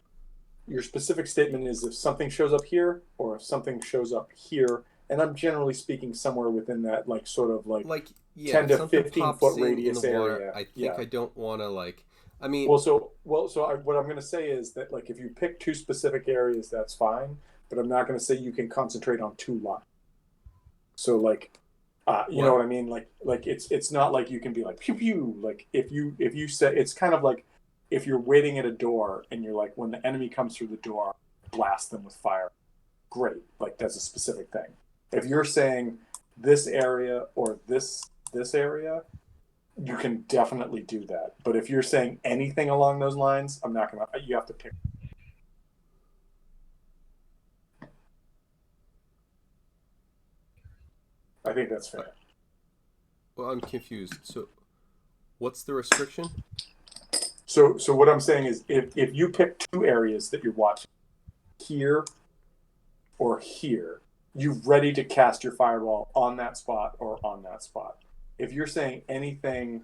statement is if something shows up here or if something shows up here, and I'm generally speaking somewhere within that like sort of like Like yeah, 10 if to something 15 pops foot in radius the water, area. I think Yeah. I don't want to like. I mean, What I'm going to say is that like if you pick two specific areas, that's fine, but I'm not going to say you can concentrate on two lines. So like, you know What? what I mean? Like it's not like you can be like pew pew. Like if you say it's kind of like if you're waiting at a door and you're like when the enemy comes through the door, blast them with fire. Great, like that's a specific thing. If you're saying this area or this area, you can definitely do that. But if you're saying anything along those lines, I'm not gonna. You have to pick. I think that's fair. well, I'm confused. So, what's the restriction? So what I'm saying is, if you pick two areas that you're watching, here or here, you're ready to cast your fireball on that spot or on that spot. If you're saying anything,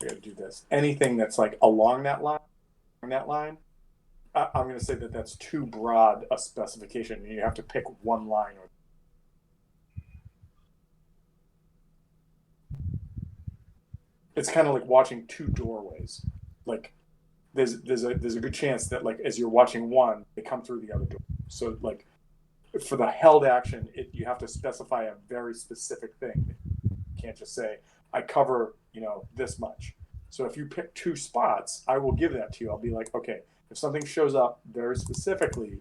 I got to do this. Anything that's like along that line, I'm going to say that that's too broad a specification. You have to pick one line. It's kind of like watching two doorways. Like there's a good chance that like as you're watching one, they come through the other door. So like for the held action, you have to specify a very specific thing. You can't just say I cover this much. So if you pick two spots, I will give that to you. I'll be like, okay, if something shows up very specifically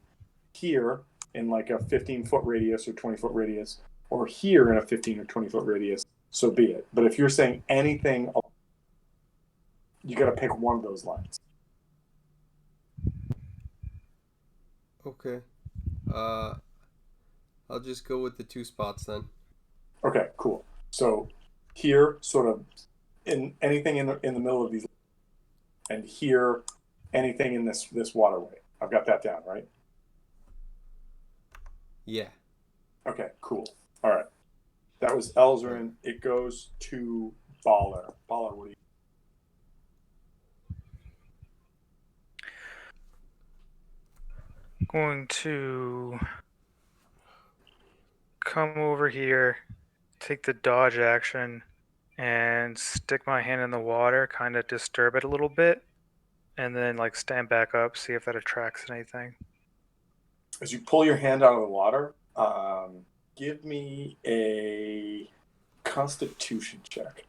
here in like a 15-foot radius or 20-foot radius, or here in a 15 or 20-foot radius, so be it. But if you're saying anything, you got to pick one of those lines. Okay. Uh, I'll just go with the two spots then. Okay, cool. So here, sort of in anything in the middle of these, and hear anything in this waterway. I've got that down, right? Yeah. Okay, cool. All right. That was Elzarin. It goes to Baller. Baller, what do you? Going to come over here, take the dodge action, and stick my hand in the water, kind of disturb it a little bit, and then like stand back up, see if that attracts anything. As you pull your hand out of the water, give me a Constitution check.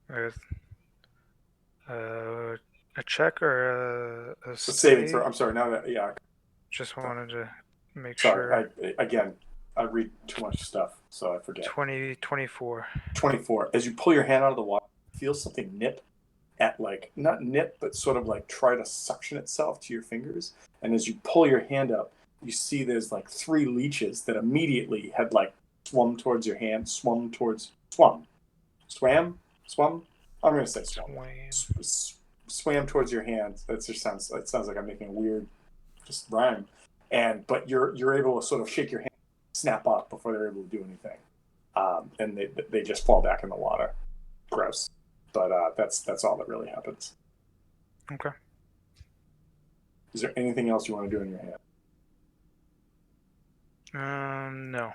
With a check or a Saving throw. save? I'm sorry. Now that yeah. Just wanted to make Sorry. sure. I read too much stuff, so I forget. 24. 24. As you pull your hand out of the water, you feel something nip at like not nip, but sort of like try to suction itself to your fingers. And as you pull your hand up, you see there's like 3 leeches that immediately had like swum towards your hand, swam. I'm gonna say swam. Swam towards your hand. That just sounds. It sounds like I'm making a weird, just rhyme. But you're able to sort of shake your hand, snap up before they're able to do anything, and they just fall back in the water. Gross. But that's all that really happens. Okay. Is there anything else you want to do in your hand? No.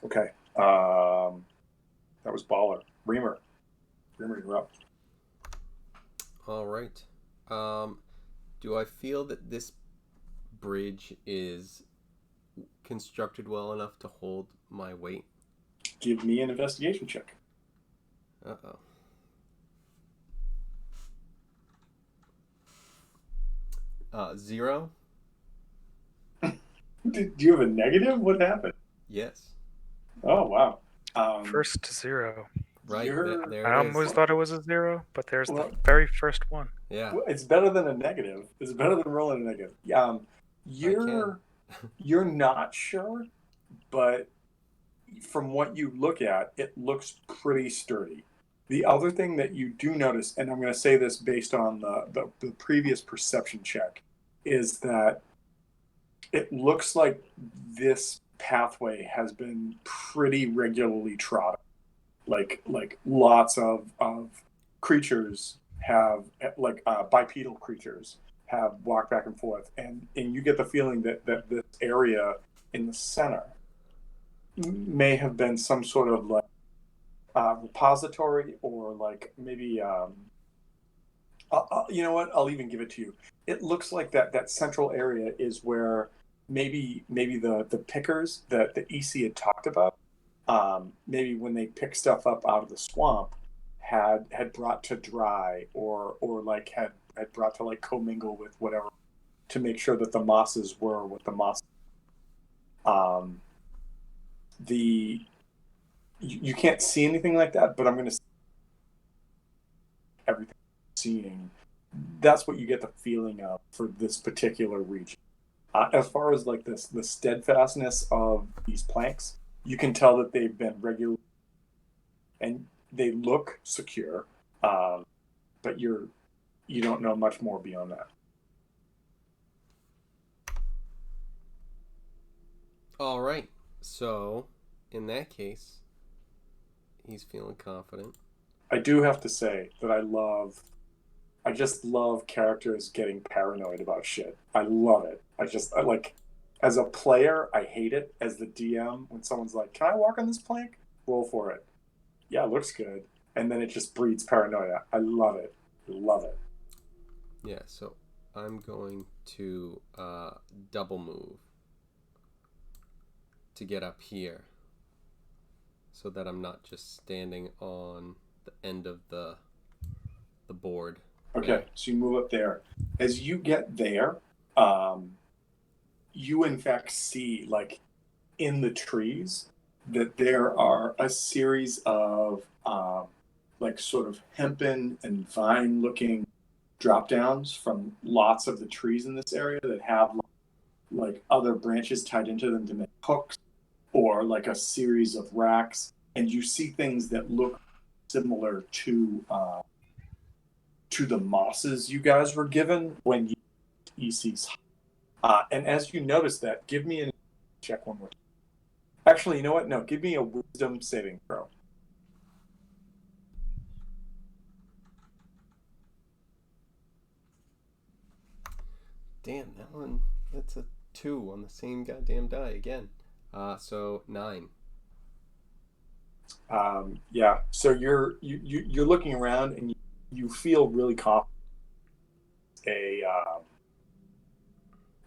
Okay. That was Baller. Reamer, you're up. All right. Do I feel that this bridge is constructed well enough to hold my weight? Give me an investigation check. Uh-oh. Zero? Do you have a negative? What happened? Yes. Oh, wow. First 0. Right. There I it is. almost thought it was a 0, but there's the very first one. Yeah. Well, it's better than a negative. It's better than rolling a negative. You're not sure, but from what you look at, it looks pretty sturdy. The other thing that you do notice, and I'm going to say this based on the previous perception check, is that it looks like this pathway has been pretty regularly trodden. Like lots of creatures have, like bipedal creatures have walked back and forth, and you get the feeling that this area in the center may have been some sort of like repository, or like maybe you know what, I'll even give it to you. It looks like that central area is where maybe the pickers that the EC had talked about, maybe when they pick stuff up out of the swamp, had brought to dry, or like had brought to like commingle with whatever, to make sure that the mosses were what the moss. You can't see anything like that, but I'm going to everything seeing. That's what you get the feeling of for this particular region. As far as like the steadfastness of these planks, you can tell that they've been regular, and they look secure, but you don't know much more beyond that. All right. So, in that case, he's feeling confident. I do have to say that I just love characters getting paranoid about shit. I love it. I like, as a player, I hate it. As the DM, when someone's like, "Can I walk on this plank?" Roll for it. Yeah, it looks good. And then it just breeds paranoia. I love it. Love it. Yeah, so I'm going to double move to get up here, so that I'm not just standing on the end of the board. Okay, so you move up there. As you get there, you in fact see, like, in the trees, that there are a series of like sort of hempen and vine looking drop downs from lots of the trees in this area that have like other branches tied into them to make hooks, or like a series of racks, and you see things that look similar to the mosses you guys were given when you EC's. And as you notice that, give me an check one more time. Actually, you know what? No, give me a wisdom saving throw. Damn, that's a 2 on the same goddamn die again. So 9. Yeah. So you're looking around and you feel really confident.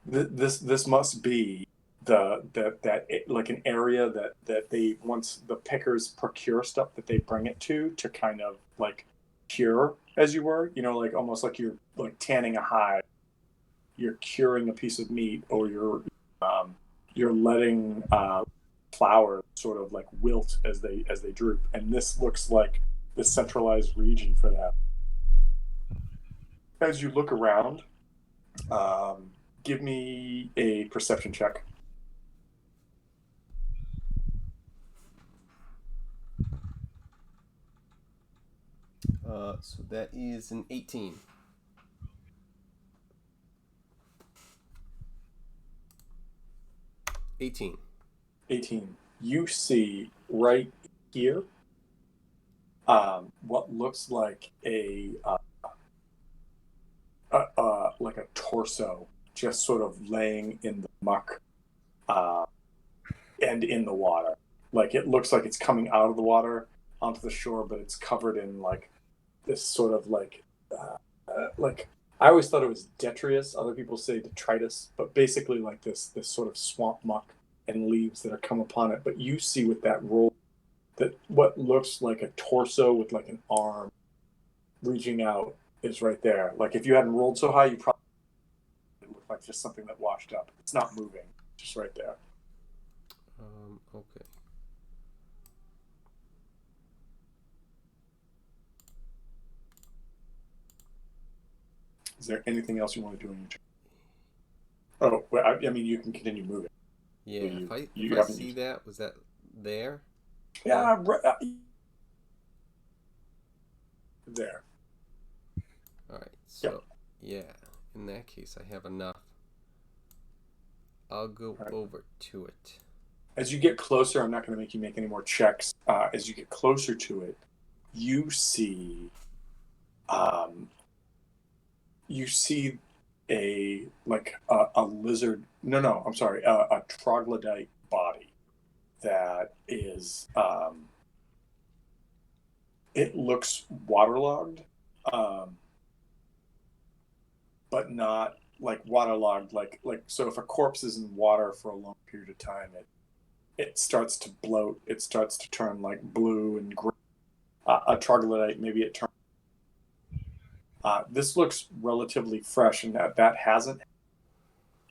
This must be like an area that they, once the pickers procure stuff that they bring it to kind of like cure, as you were, like almost like you're like tanning a hide, you're curing a piece of meat, or you're letting flowers sort of like wilt as they droop, and this looks like the centralized region for that. As you look around, give me a perception check. So that is an 18. 18. 18. You see right here what looks like like a torso just sort of laying in the muck and in the water. Like it looks like it's coming out of the water onto the shore, but it's covered in like this sort of like I always thought it was detritus. Other people say detritus, but basically like this sort of swamp muck and leaves that are come upon it. But you see with that roll that what looks like a torso with like an arm reaching out is right there. Like if you hadn't rolled so high, you probably look like just something that washed up. It's not moving, just right there. Okay. Is there anything else you want to do in your turn? Oh, well, I mean, you can continue moving. Yeah, You- if you I haven't see used- that, was that there? Yeah, there. Alright, so, yeah, in that case, I have enough. I'll go Right. over to it. As you get closer, I'm not going to make you make any more checks. As you get closer to it, you see, a lizard. No, I'm sorry, a troglodyte body that is. It looks waterlogged, but not like waterlogged. Like so, if a corpse is in water for a long period of time, it starts to bloat. It starts to turn like blue and green. A troglodyte, maybe it turns. This looks relatively fresh, and that hasn't.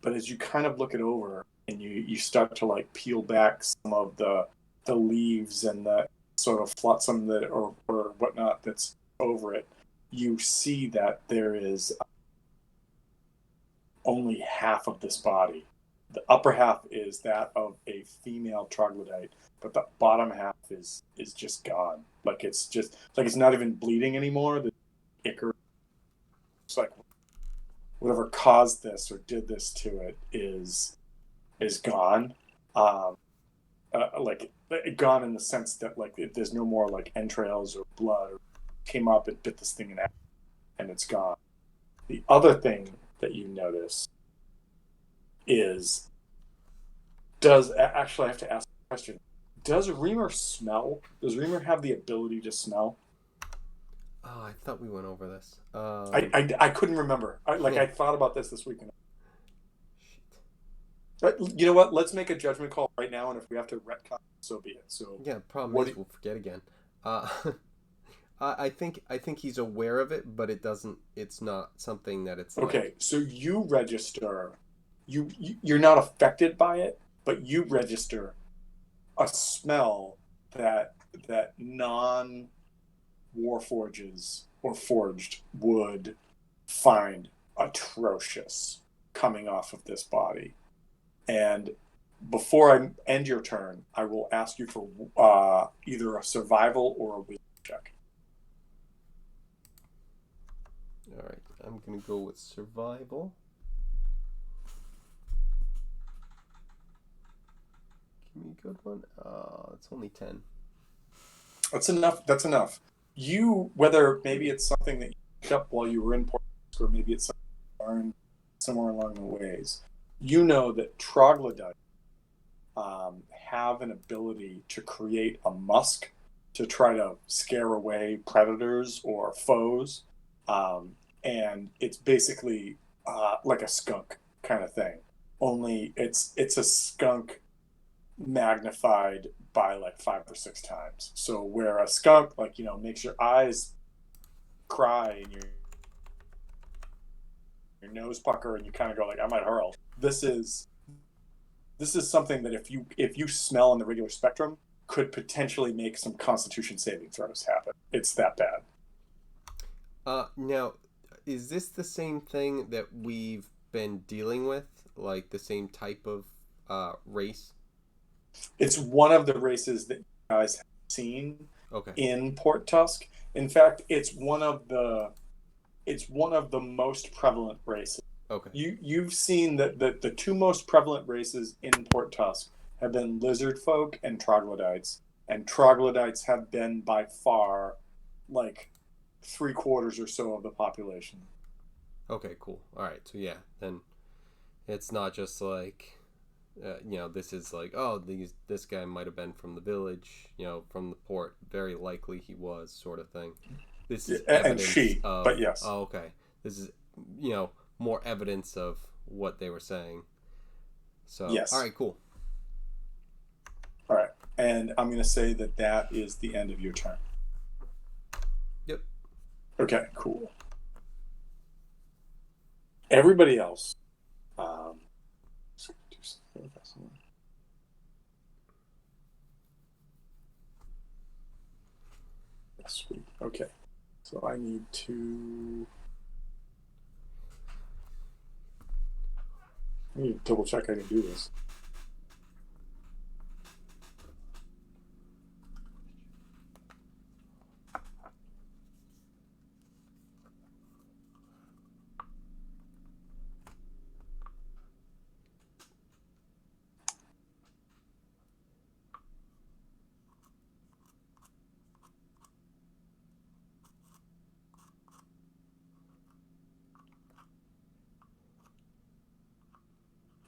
But as you kind of look it over, and you start to like peel back some of the leaves and the sort of flotsam that or whatnot that's over it, you see that there is only half of this body. The upper half is that of a female troglodyte, but the bottom half is just gone. Like it's just like it's not even bleeding anymore. The ichor, it's like whatever caused this or did this to it is gone. Like gone in the sense that like there's no more like entrails or blood or came up and bit this thing in half, and it's gone. The other thing that you notice is actually I have to ask a question. Does Reamer smell? Does Reamer have the ability to smell? Oh, I thought we went over this. I couldn't remember. I thought about this weekend. But you know what? Let's make a judgment call right now, and if we have to retcon, so be it. So Yeah, problem is we'll forget again. I think he's aware of it, but it's not something that it's okay. Like, so you register. You're not affected by it, but you register a smell that non Warforges or Forged would find atrocious coming off of this body. And before I end your turn, I will ask you for either a survival or a wisdom check. All right, I'm gonna go with survival. Give me a good one. It's only 10. That's enough. That's enough. You, whether maybe it's something that you picked up while you were in Port, or maybe it's something you learned somewhere along the ways, you know that troglodytes have an ability to create a musk to try to scare away predators or foes, and it's basically like a skunk kind of thing. Only it's a skunk magnified by like 5 or 6 times. So where a skunk, like, makes your eyes cry and your nose pucker and you kind of go like, I might hurl. This is something that if you smell on the regular spectrum could potentially make some Constitution saving throws happen. It's that bad. Now, is this the same thing that we've been dealing with, like the same type of race? It's one of the races that you guys have seen in Port Tusk. In fact, it's one of the most prevalent races. Okay. You've seen that the two most prevalent races in Port Tusk have been lizard folk and troglodytes. And troglodytes have been by far like 3/4 or so of the population. Okay, cool. All right. So yeah, then it's not just like this is like, oh, this guy might have been from the village, from the port. Very likely he was, sort of thing. This is evidence but yes. Oh, okay. This is more evidence of what they were saying. So yes. All right, cool. All right, and I'm going to say that is the end of your turn. Yep. Okay, cool. Everybody else. Sweet. Okay. So I need to double check I can do this.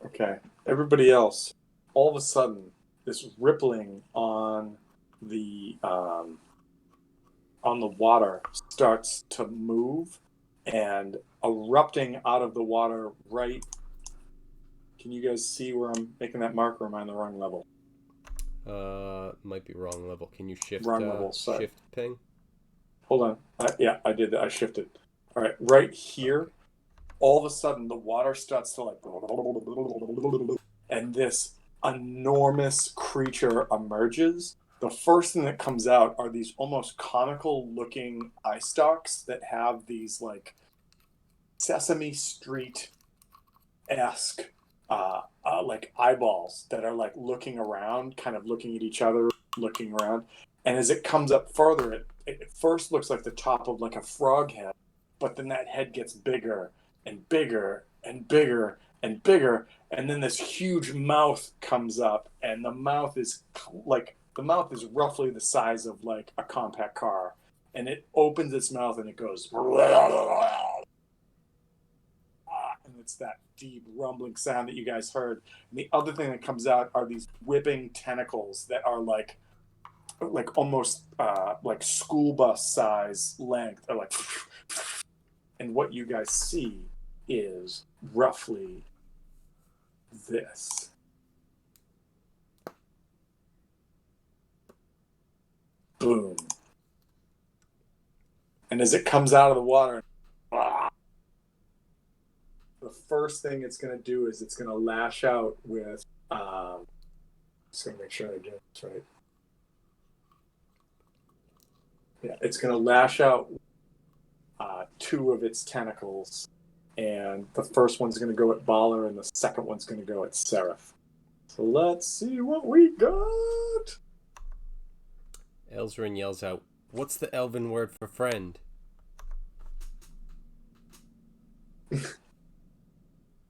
Okay. Everybody else, all of a sudden, this rippling on the water starts to move and erupting out of the water right. Can you guys see where I'm making that mark, or am I on the wrong level? Might be wrong level. Can you shift? Wrong level. Sorry. Shift ping. Hold on. Yeah, I did that. I shifted. All right, right here. All of a sudden, the water starts to like, and this enormous creature emerges. The first thing that comes out are these almost comical-looking eye stalks that have these like Sesame Street-esque like eyeballs that are like looking around, kind of looking at each other, looking around. And as it comes up further, it first looks like the top of like a frog head, but then that head gets bigger and bigger and bigger and bigger, and then this huge mouth comes up, and the mouth is roughly the size of like a compact car, and it opens its mouth and it goes, and it's that deep rumbling sound that you guys heard. And the other thing that comes out are these whipping tentacles that are like almost like school bus size length, or like, and what you guys see is roughly this. Boom. And as it comes out of the water, the first thing it's going to do is it's going to lash out with, just going to make sure I get this right. Yeah, it's going to lash out 2 of its tentacles, and the first one's going to go at Baller, and the second one's going to go at Seraph. So let's see what we got. Elzarin yells out, "What's the elven word for friend?"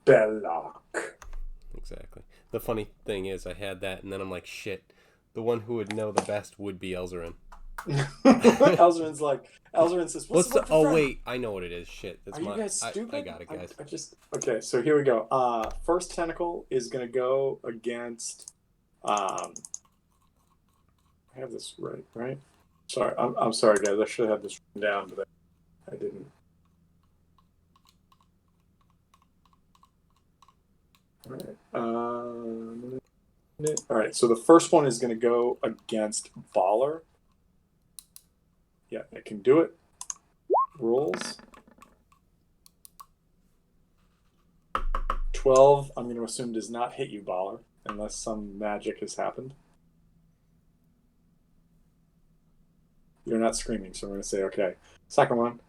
Belloc. Exactly. The funny thing is, I had that, and then I'm like, shit. The one who would know the best would be Elzarin. Elzarin says, "What's the word for Oh friend?" wait, I know what it is. Shit, that's Are you guys stupid? I got it, guys. I just okay. So here we go. First tentacle is gonna go against. I have this right? Sorry, I'm sorry, guys. I should have this written down, but I didn't. All right. All right. So the first one is gonna go against Baller. Yeah, it can do it. Rolls. 12, I'm going to assume, does not hit you, Baller, unless some magic has happened. You're not screaming, so I'm going to say okay. Second one.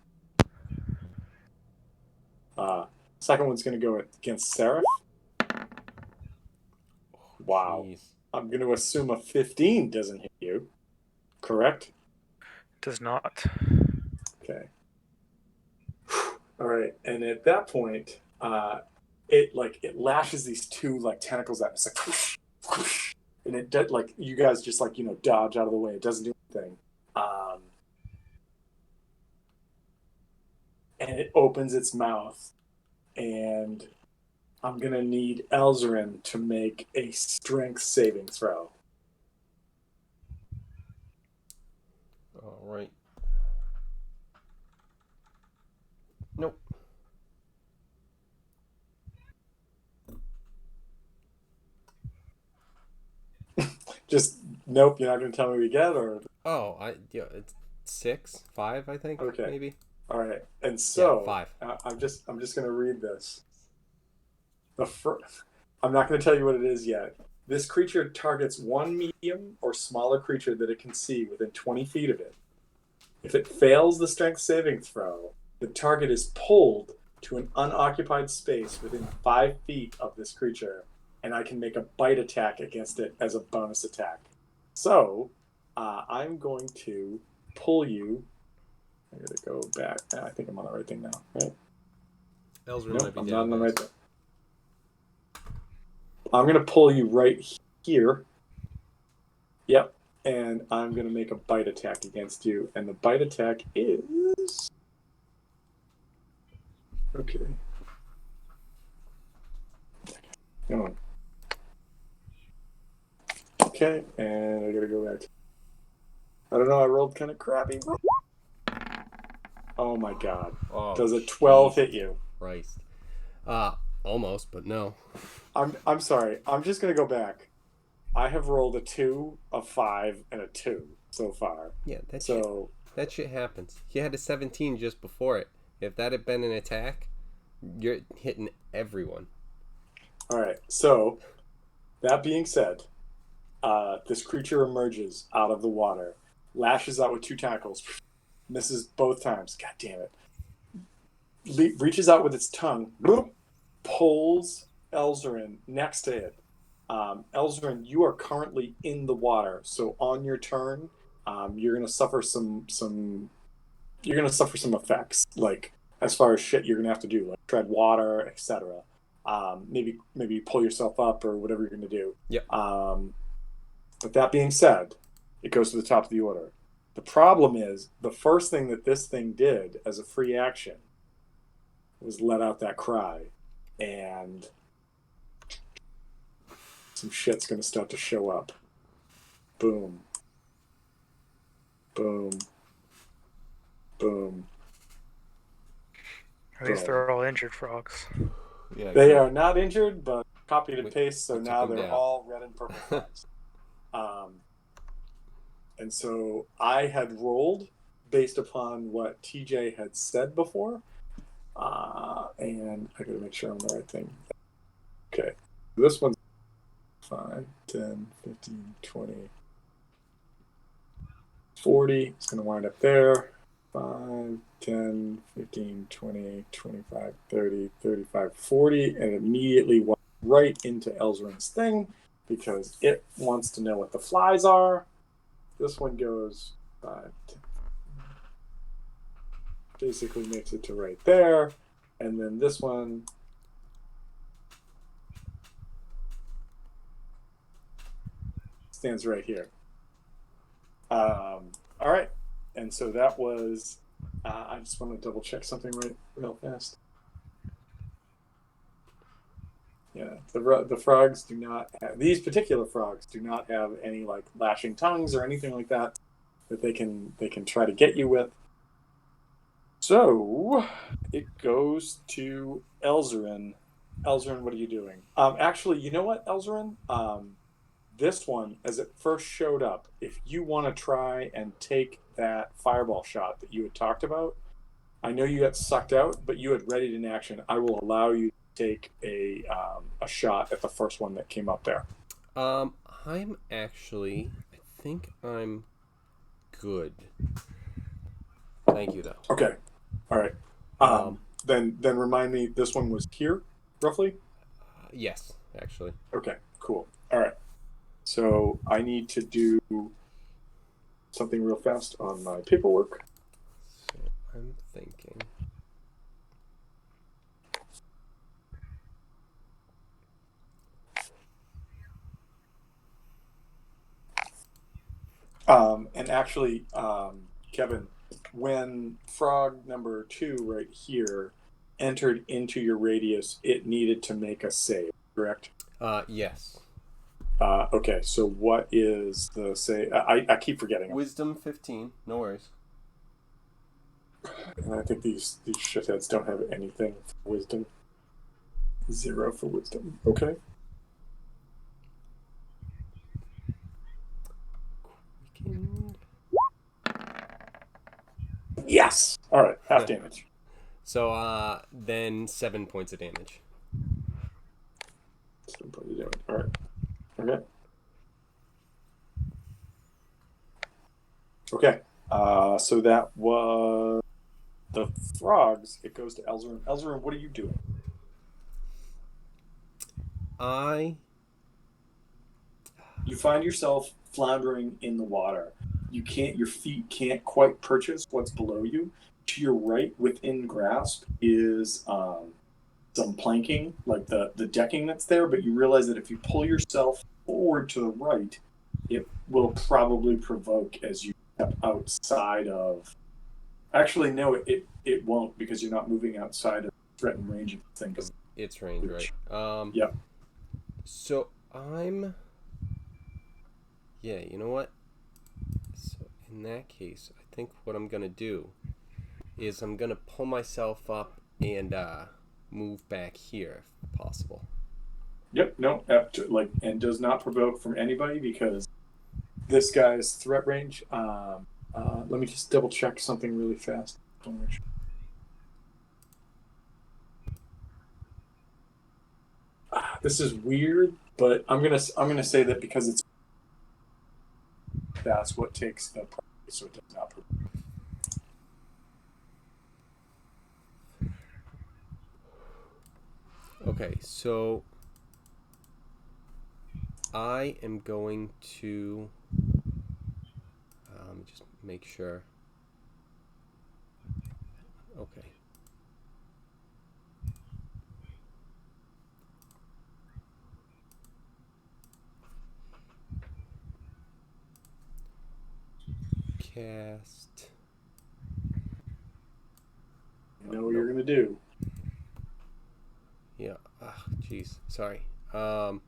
Second one's going to go against Seraph. Wow. Jeez. I'm going to assume a 15 doesn't hit you. Correct? Does not. Okay. All right, and at that point, it lashes these two tentacles at me. It's like whoosh, whoosh, and it does you guys just dodge out of the way. It doesn't do anything. And it opens its mouth, and I'm gonna need Elzarin to make a strength saving throw. All right. Nope. Just nope. You're not gonna tell me what you get, or It's 6, 5, I think. Okay. Maybe. all right. And so Yeah, 5. I'm just gonna read this. I'm not going to tell you what it is yet. This creature targets one medium or smaller creature that it can see within 20 feet of it. If it fails the strength saving throw, the target is pulled to an unoccupied space within 5 feet of this creature, and I can make a bite attack against it as a bonus attack. So, I'm going to pull you. I'm going to go back. I think I'm on the right thing now, right? Elzarin Nope, might be I'm down. not on the guys. right thing. I'm going to pull you right here. Yep. And I'm going to make a bite attack against you. And the bite attack is... Okay. Come on. Okay, and I got to go back. I don't know, I rolled kind of crappy. Oh my god. Oh, Does a 12 hit you? Christ. Almost, but no. I'm sorry. I'm just going to go back. I have rolled a 2, a 5, and a 2 so far. Yeah, that shit happens. He had a 17 just before it. If that had been an attack, you're hitting everyone. All right. So, that being said, this creature emerges out of the water, lashes out with 2 tentacles, misses both times. God damn it. Reaches out with its tongue, pulls Elzarin next to it. Elzarin, you are currently in the water, so on your turn, you're gonna suffer some effects, like as far as shit you're gonna have to do, like tread water, etc. Maybe pull yourself up or whatever you're gonna do. Yep. But that being said, it goes to the top of the order. The problem is the first thing that this thing did as a free action was let out that cry, and some shit's gonna start to show up. Boom. Boom. Boom. At least they're all injured frogs. Yeah, They are not injured, but copied and We paste, so took now them they're down. all red and purple flags. And so I had rolled based upon what TJ had said before, and I gotta make sure I'm the right thing. Okay, this one's 5, 10, 15, 20, 40. It's going to wind up there. 5, 10, 15, 20, 25, 30, 35, 40, and immediately went right into Elzarin's thing because it wants to know what the flies are. This one goes basically makes it to right there, and then this one stands right here. All right, and so that was. I just want to double check something real fast. Yeah, the frogs do not have, these particular frogs do not have any like lashing tongues or anything like that they can try to get you with. So it goes to Elzarin. Elzarin, what are you doing? Actually, you know what, Elzarin? This one, as it first showed up, if you want to try and take that fireball shot that you had talked about, I know you got sucked out, but you had readied in action. I will allow you to take a shot at the first one that came up there. I'm actually, I think I'm good. Thank you, though. Okay, all right. Then remind me, this one was here, roughly? Yes, actually. Okay, cool. All right. So I need to do something real fast on my paperwork. So I'm thinking. And actually, Kevin, when frog number 2 right here entered into your radius, it needed to make a save, correct? Yes. Okay, so what is the save? I keep forgetting. Wisdom 15, no worries. And I think these shitheads don't have anything for wisdom. 0 for wisdom. Okay. Yes! Alright, half damage. So, then 7 points of damage. 7 points of damage. Alright. Okay. Okay. So that was the frogs. It goes to Elzarin. Elzarin, what are you doing? You find yourself floundering in the water. Your feet can't quite purchase what's below you. To your right, within grasp, is some planking, like the decking that's there, but you realize that if you pull yourself forward to the right, it will probably provoke as you step outside of... Actually, no, it won't, because you're not moving outside of threatened range of the thing. It's range, right? Yep. So I'm... Yeah, you know what? So in that case, I think what I'm going to do is I'm going to pull myself up and move back here if possible. Yep, no, and does not provoke from anybody because this guy's threat range. Let me just double check something really fast. This is weird, but I'm gonna say that because that's what takes the priority, so it does not provoke. Okay, so I am going to just make sure. Okay. Cast. You know what you're gonna do. Yeah. Jeez. Sorry. I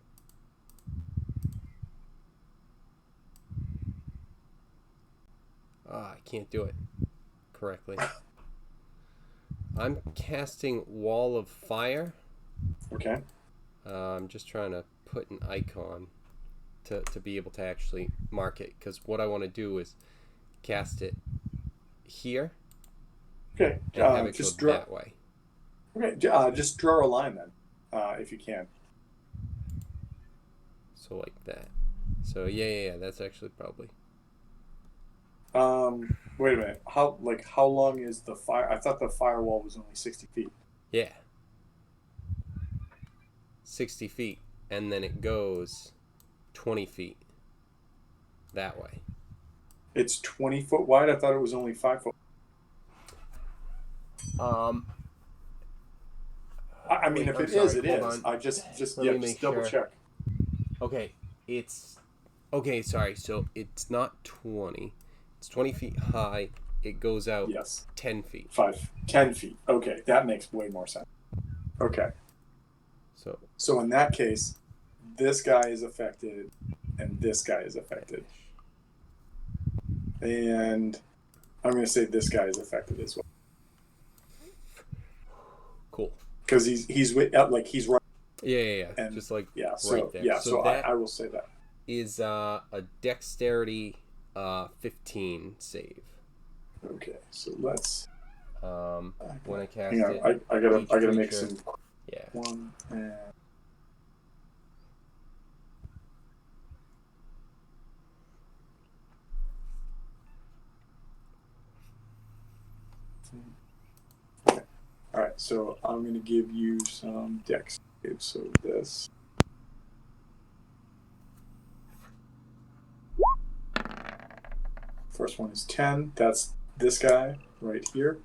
can't do it correctly. I'm casting Wall of Fire. Okay. I'm just trying to put an icon to be able to actually mark it, because what I want to do is cast it here. Okay. And have it go that way. Okay. Just draw a line then, if you can. So like that. So yeah. That's actually probably. Wait a minute. How long is the fire? I thought the firewall was only 60 feet. Yeah. 60 feet, and then it goes 20 feet that way. It's 20 foot wide. I thought it was only 5 foot. I mean, wait, if I'm it sorry, is, it hold is. on. I just Let yeah, me just make double sure. check. Okay, sorry. So it's not 20. It's 20 feet high. It goes out Yes, 10 feet. 10 feet. Okay, that makes way more sense. Okay, so in that case, this guy is affected, and this guy is affected, and I'm going to say this guy is affected as well Cool. because he's like he's right. Yeah. And just like yeah, so right there. yeah, So so that I will say that is a dexterity 15 save. Okay, so let's. When I cast Hang on, it, I gotta make creature- some. yeah. One and. Okay. All right, so I'm gonna give you some dex saves. So this. First one is 10. That's this guy right here.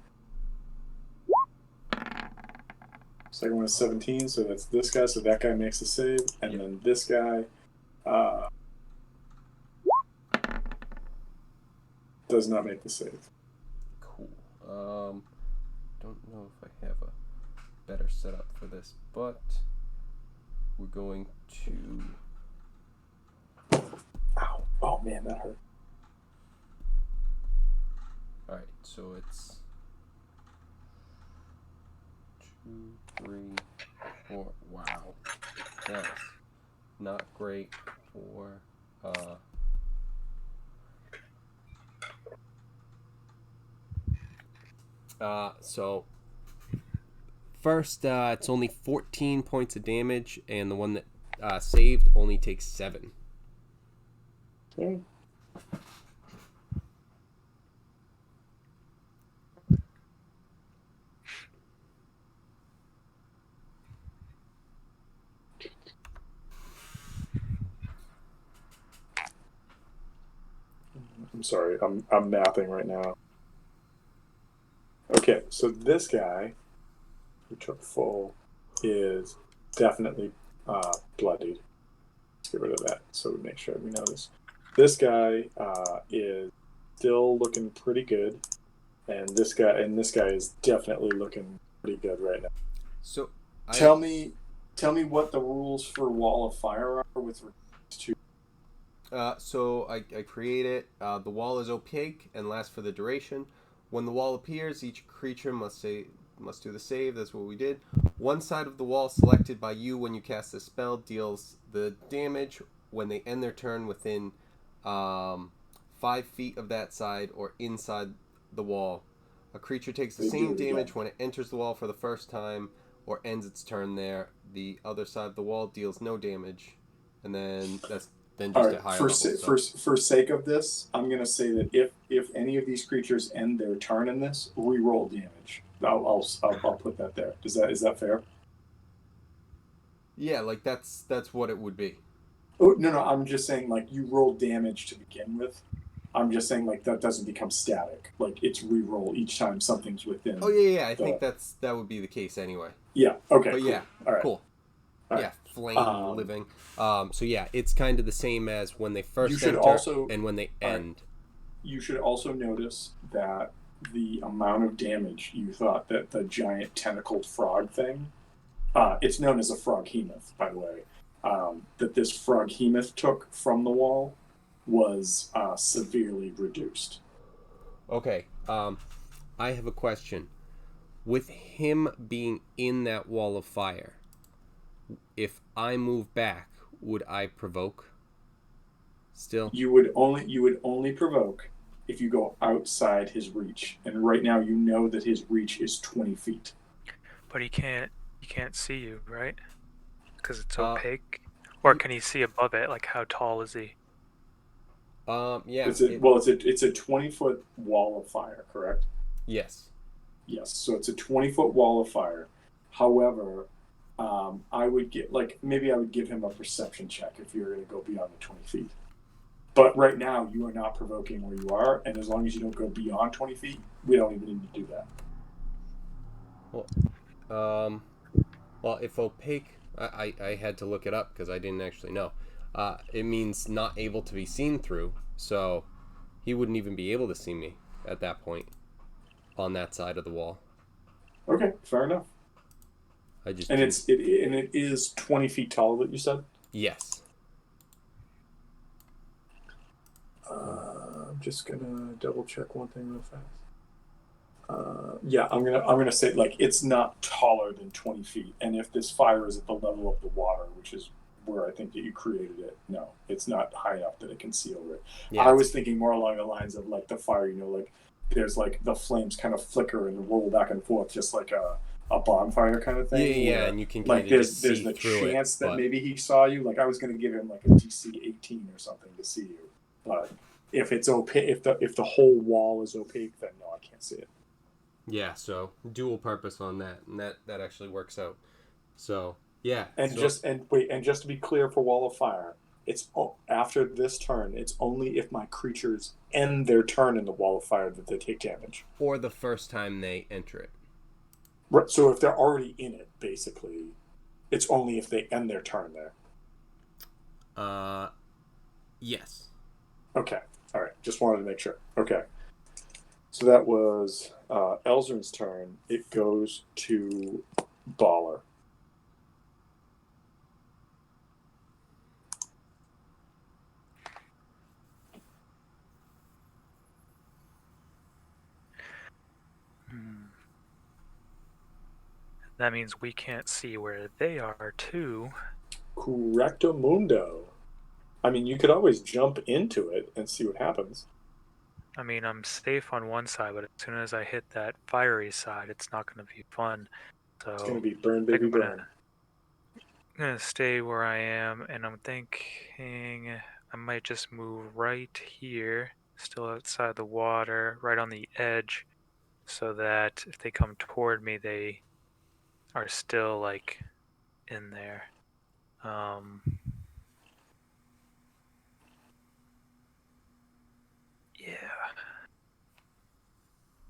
Second one is 17, so that's this guy. So that guy makes a save, and Yep. then this guy does not make the save. Cool. Don't know if I have a better setup for this, but we're going to. Ow! Oh man, that hurt. All right, so it's 2, 3, 4. Wow, that's not great for. So first, it's only 14 points of damage, and the one that saved only takes 7. Okay. I'm sorry, I'm mapping right now. Okay, so this guy who took full is definitely bloodied. Let's get rid of that so we make sure we know this. This guy is still looking pretty good, and this guy is definitely looking pretty good right now. So Tell me what the rules for Wall of Fire are with regards to. So I create it. The wall is opaque and lasts for the duration. When the wall appears, each creature must do the save. That's what we did. One side of the wall selected by you when you cast the spell deals the damage when they end their turn within 5 feet of that side or inside the wall. A creature takes the They same do it damage again. when it enters the wall for the first time or ends its turn there. The other side of the wall deals no damage, and then that's then All just right, at higher for levels. for sake of this, I'm going to say that if any of these creatures end their turn in this, re-roll damage. I'll put that there. Is that fair? Yeah, like that's what it would be. Oh no, I'm just saying like you roll damage to begin with. I'm just saying like that doesn't become static. Like it's re-roll each time something's within. Oh yeah. I think that would be the case anyway. Yeah. Okay. But cool. yeah, All right. cool. All yeah, right. flame living. So yeah, it's kind of the same as when they first You should enter also- and when they all right. end. You should also notice that the amount of damage you thought that the giant tentacled frog thing, it's known as a froghemoth, by the way, that this froghemoth took from the wall was severely reduced. Okay. I have a question. With him being in that wall of fire, if I move back, would I provoke? Still? You would only provoke if you go outside his reach, and right now you know that his reach is 20 feet. But he can't see you, right? Because it's Uh, opaque. Or can he see above it? Like how tall is he? Yeah. It's a 20-foot wall of fire, correct? Yes. Yes, so it's a 20-foot wall of fire. However, I would get like maybe I would give him a perception check if you're going to go beyond the 20 feet. But right now you are not provoking where you are, and as long as you don't go beyond 20 feet, we don't even need to do that. Well, if opaque, I had to look it up because I didn't actually know. It means not able to be seen through, so he wouldn't even be able to see me at that point on that side of the wall. Okay, fair enough. And it is 20 feet tall that you said? Yes. I'm just gonna double check one thing real fast. Yeah, I'm gonna say like it's not taller than 20 feet, and if this fire is at the level of the water, which is where I think that you created it, no, it's not high enough that it can see over it. Yeah, I was thinking more along the lines of like the fire, like there's like the flames kind of flicker and roll back and forth, just like a bonfire kind of thing. Yeah, and you can like there's the chance that maybe he saw you. Like I was gonna give him like a DC 18 or something to see you, but if it's opaque, if the whole wall is opaque, then no, I can't see it. Yeah, so dual purpose on that, and that actually works out. So yeah, just to be clear for Wall of Fire, it's after this turn. It's only if my creatures end their turn in the Wall of Fire that they take damage, or the first time they enter it. Right. So if they're already in it, basically, it's only if they end their turn there. Yes. Okay. All right. Just wanted to make sure. Okay. So that was Elzrin's turn. It goes to Baller. That means we can't see where they are, too. Correctamundo. I mean, you could always jump into it and see what happens. I mean, I'm safe on one side, but as soon as I hit that fiery side, it's not going to be fun. So it's going to be burn, baby, burn. I'm going to stay where I am, and I'm thinking I might just move right here, still outside the water, right on the edge, so that if they come toward me, they are still, like, in there. Yeah.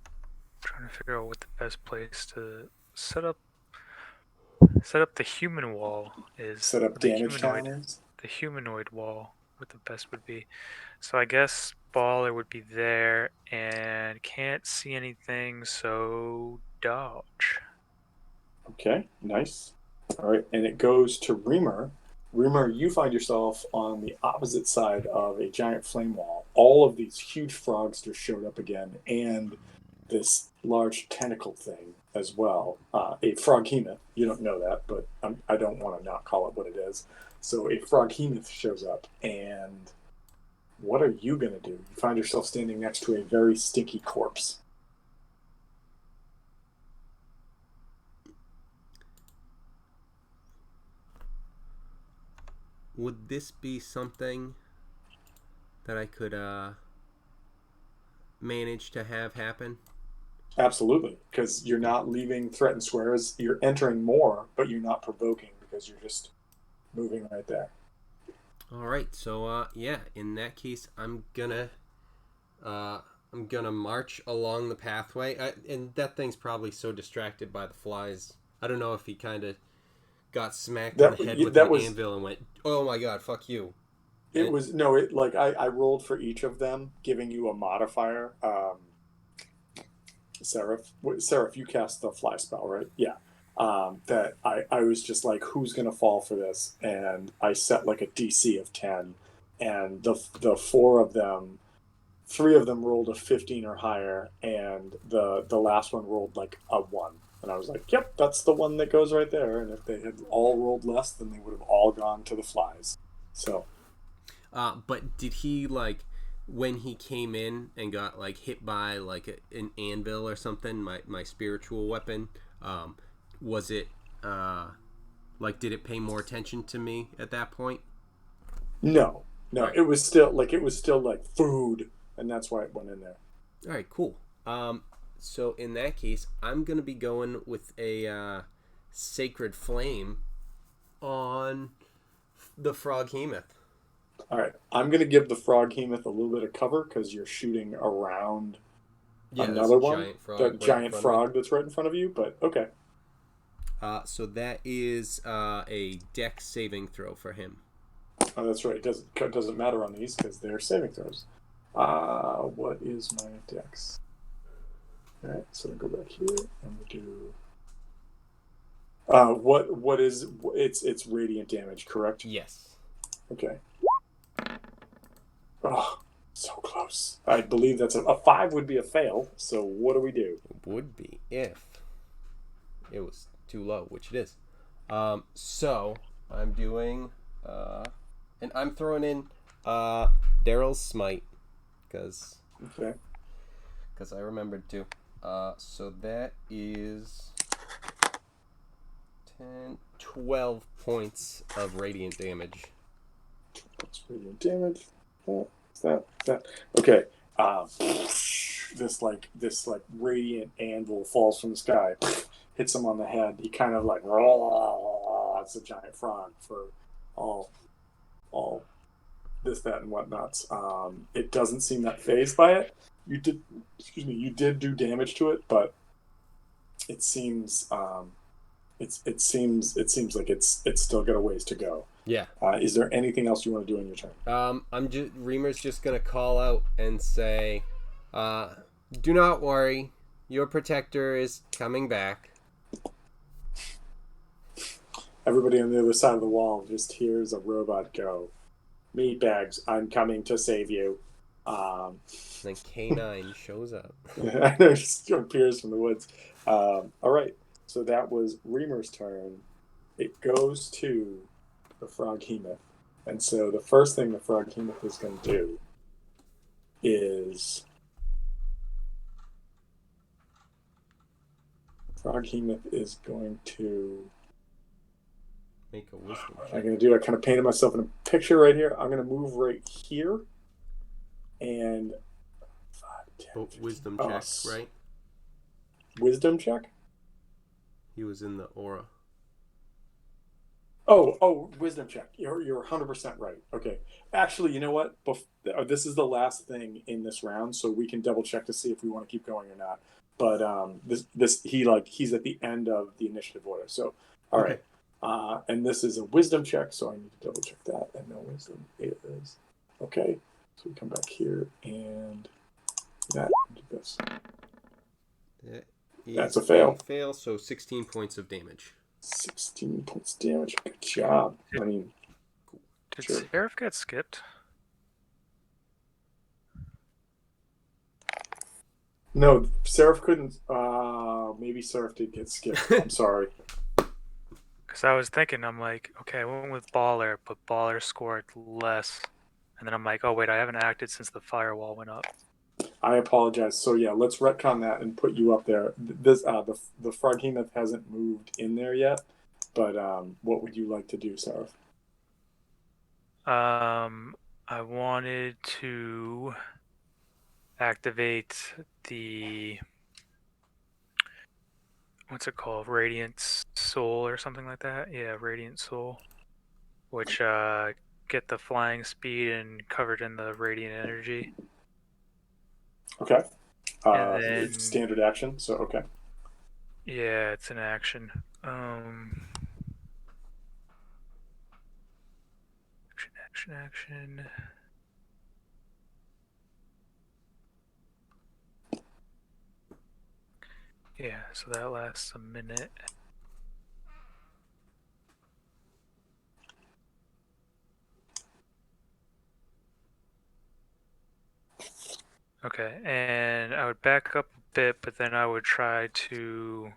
I'm trying to figure out what the best place to set up the human wall is. Set up damage counters? The humanoid wall, what the best would be. So I guess Baller would be there, and can't see anything, so dodge. Okay, nice. All right, and it goes to Reamer. Reamer, you find yourself on the opposite side of a giant flame wall. All of these huge frogs just showed up again, and this large tentacle thing as well. A froghemoth. You don't know that, but I don't want to not call it what it is. So a froghemoth shows up, and what are you going to do? You find yourself standing next to a very stinky corpse. Would this be something that I could manage to have happen? Absolutely, because you're not leaving threatened squares. You're entering more, but you're not provoking because you're just moving right there. All right, so yeah, in that case, I'm gonna march along the pathway, and that thing's probably so distracted by the flies. I don't know if he kind of got smacked in the head with an anvil and went, "Oh my god, fuck you." I rolled for each of them, giving you a modifier. Seraph, you cast the fly spell, right? Yeah. That I was just like, who's gonna fall for this? And I set like a DC of 10, and the four of them, 3 of them rolled a 15 or higher, and the last one rolled like a 1. And I was like, yep, that's the one that goes right there. And if they had all rolled less, then they would have all gone to the flies. So. But did he, like, when he came in and got, like, hit by, like, an anvil or something, my spiritual weapon, was it, did it pay more attention to me at that point? No. Right. It was still like food, and that's why it went in there. All right, cool. So in that case, I'm going to be going with a sacred flame on the Froghemoth. All right, I'm gonna give the Froghemoth a little bit of cover because you're shooting around Yeah, there's another a one, giant frog. the right in giant front of me. frog that's right in front of you. But okay, So that is a dex saving throw for him. oh, that's right. It doesn't matter on these because they're saving throws. What is my dex? All right, so we go back here and we do. What is it's radiant damage, correct? Yes. Okay. Oh, so close. I believe that's a 5 would be a fail. So what do we do? Would be if it was too low, which it is. So I'm doing, and I'm throwing in Daryl's smite because Okay. I remembered to. So that is 10, 12 points of radiant damage. That's radiant damage. That. Okay. This radiant anvil falls from the sky, hits him on the head. He kind of like, it's a giant frog for all this, that, and whatnots. It doesn't seem that phased by it. You did do damage to it, but it seems it seems like it's still got a ways to go. Yeah. Is there anything else you want to do in your turn? Reamer's just gonna call out and say, "Do not worry, your protector is coming back." Everybody on the other side of the wall just hears a robot go, "Meatbags, I'm coming to save you." Then K9 shows up. I know, just appears from the woods. All right, so that was Reamer's turn. It goes to the Froghemoth, and so the first thing the Froghemoth is going to do is Froghemoth is going to Make a wisdom check. I'm going to do. I kind of painted myself in a picture right here. I'm going to move right here, and 5, 10, Oh, 15, wisdom check, right? Wisdom check. He was in the aura. Oh, wisdom check. You're 100% right. Okay. Actually, you know what? This is the last thing in this round, so we can double check to see if we want to keep going or not. But he's at the end of the initiative order. So, all right. And this is a wisdom check, so I need to double check that. And no wisdom is okay. So we come back here and do this. That's a fail. Fail. So 16 points of damage. 16 points damage. Good job. I mean, Did sure. Seraph get skipped? No, Seraph couldn't. Maybe Seraph did get skipped. I'm sorry. Because I was thinking, I'm like, okay, I went with Baller, but Baller scored less. And then I'm like, oh, wait, I haven't acted since the firewall went up. I apologize. So yeah, let's retcon that and put you up there. This the Froghemoth hasn't moved in there yet, but what would you like to do, Seraph? I wanted to activate the what's it called? Radiant Soul or something like that. Yeah, Radiant Soul, which get the flying speed and covered in the radiant energy. Okay. And then, It's standard action. So okay. Yeah, it's an action. Action. Yeah, so that lasts a minute. Okay, and I would back up a bit, but then I would try to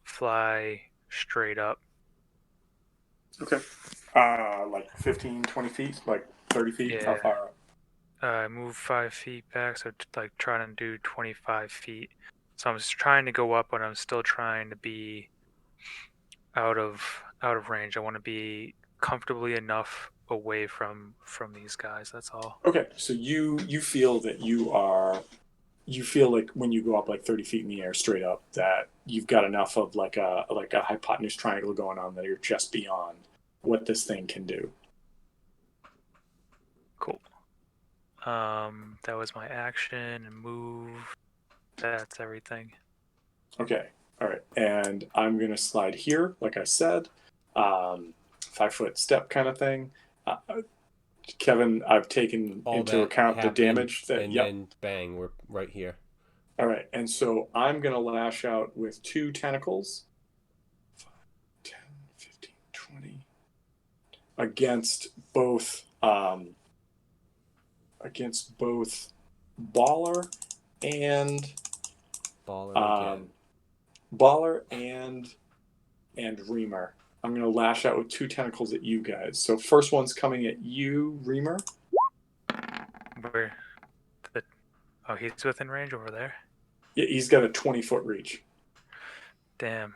fly straight up. Okay. Like 15, 20 feet, like 30 feet. Yeah. How far up? I move 5 feet back, so like trying to do 25 feet. So I'm just trying to go up, but I'm still trying to be out of range. I want to be comfortably enough away from these guys. That's all. Okay, so you feel that you are you feel like when you go up like 30 feet in the air straight up that you've got enough of like a hypotenuse triangle going on that you're just beyond what this thing can do. Cool. That was my action and move. That's everything. Okay. All right. And I'm going to slide here, like I said, 5-foot step kind of thing. Kevin, I've taken All into that account the happened, damage that, and yep. then bang, we're right here. All right. And so I'm going to lash out with 2 tentacles. 5, 10, 15, 20. Against both Baller and Baller and Reamer. I'm going to lash out with 2 tentacles at you guys. So first one's coming at you, Reamer. Where? Oh, he's within range over there. Yeah, he's got a 20-foot reach. Damn.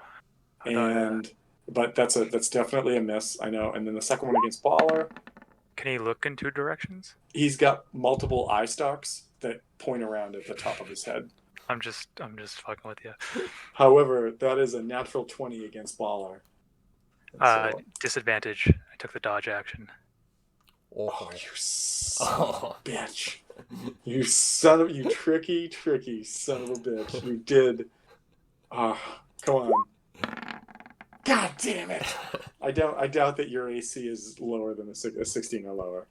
But that's definitely a miss. I know. And then the second one against Baller. Can he look in 2 directions? He's got multiple eye stalks that point around at the top of his head. I'm just fucking with you. However, that is a natural 20 against Baller. Disadvantage. I took the dodge action. Oh, you son of a bitch. You tricky son of a bitch. You did. Come on. God damn it. I doubt that your AC is lower than a 16 or lower.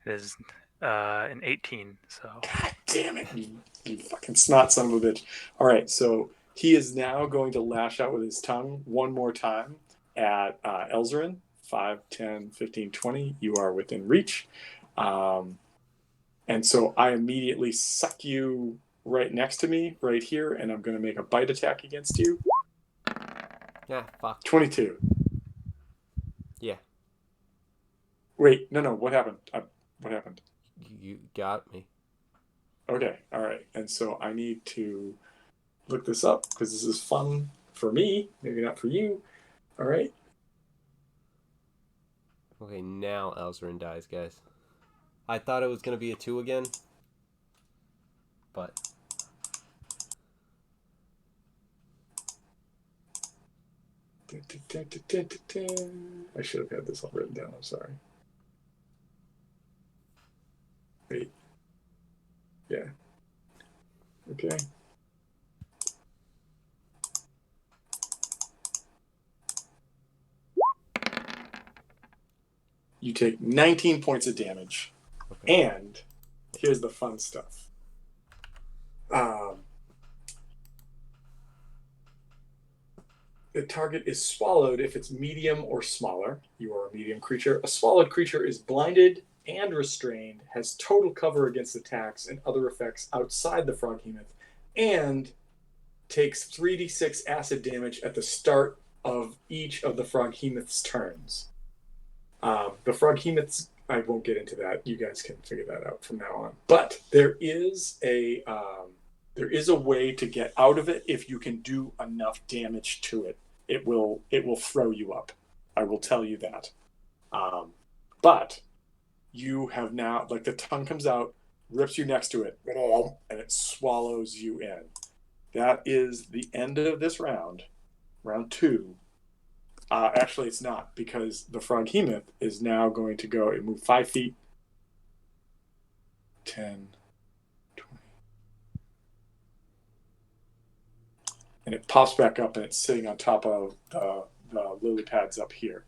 It is an 18, so. God damn it. You fucking snot son of a bitch. All right, so he is now going to lash out with his tongue one more time at Elzarin. 5, 10, 15, 20. You are within reach. And so I immediately suck you right next to me, right here, and I'm going to make a bite attack against you. Yeah, fuck. 22. Yeah. Wait, no. What happened? What happened? You got me. Okay, all right. And so I need to look this up because this is fun for me, maybe not for you. All right. Okay, now Elzarin dies, guys. I thought it was going to be a 2 again, but... I should have had this all written down. I'm sorry. Wait. Yeah. Okay. You take 19 points of damage. Okay. And here's the fun stuff. The target is swallowed if it's medium or smaller. You are a medium creature. A swallowed creature is blinded and restrained, has total cover against attacks and other effects outside the Froghemoth, and takes 3d6 acid damage at the start of each of the Froghemoth's turns. The Froghemoths, I won't get into that. You guys can figure that out from now on. But there is a way to get out of it if you can do enough damage to it. It will throw you up. I will tell you that. But you have now, like, the tongue comes out, rips you next to it, and it swallows you in. That is the end of this round. Round 2. Actually, it's not, because the Froghemoth is now going to go and move 5 feet. 10, 20. And it pops back up, and it's sitting on top of the lily pads up here.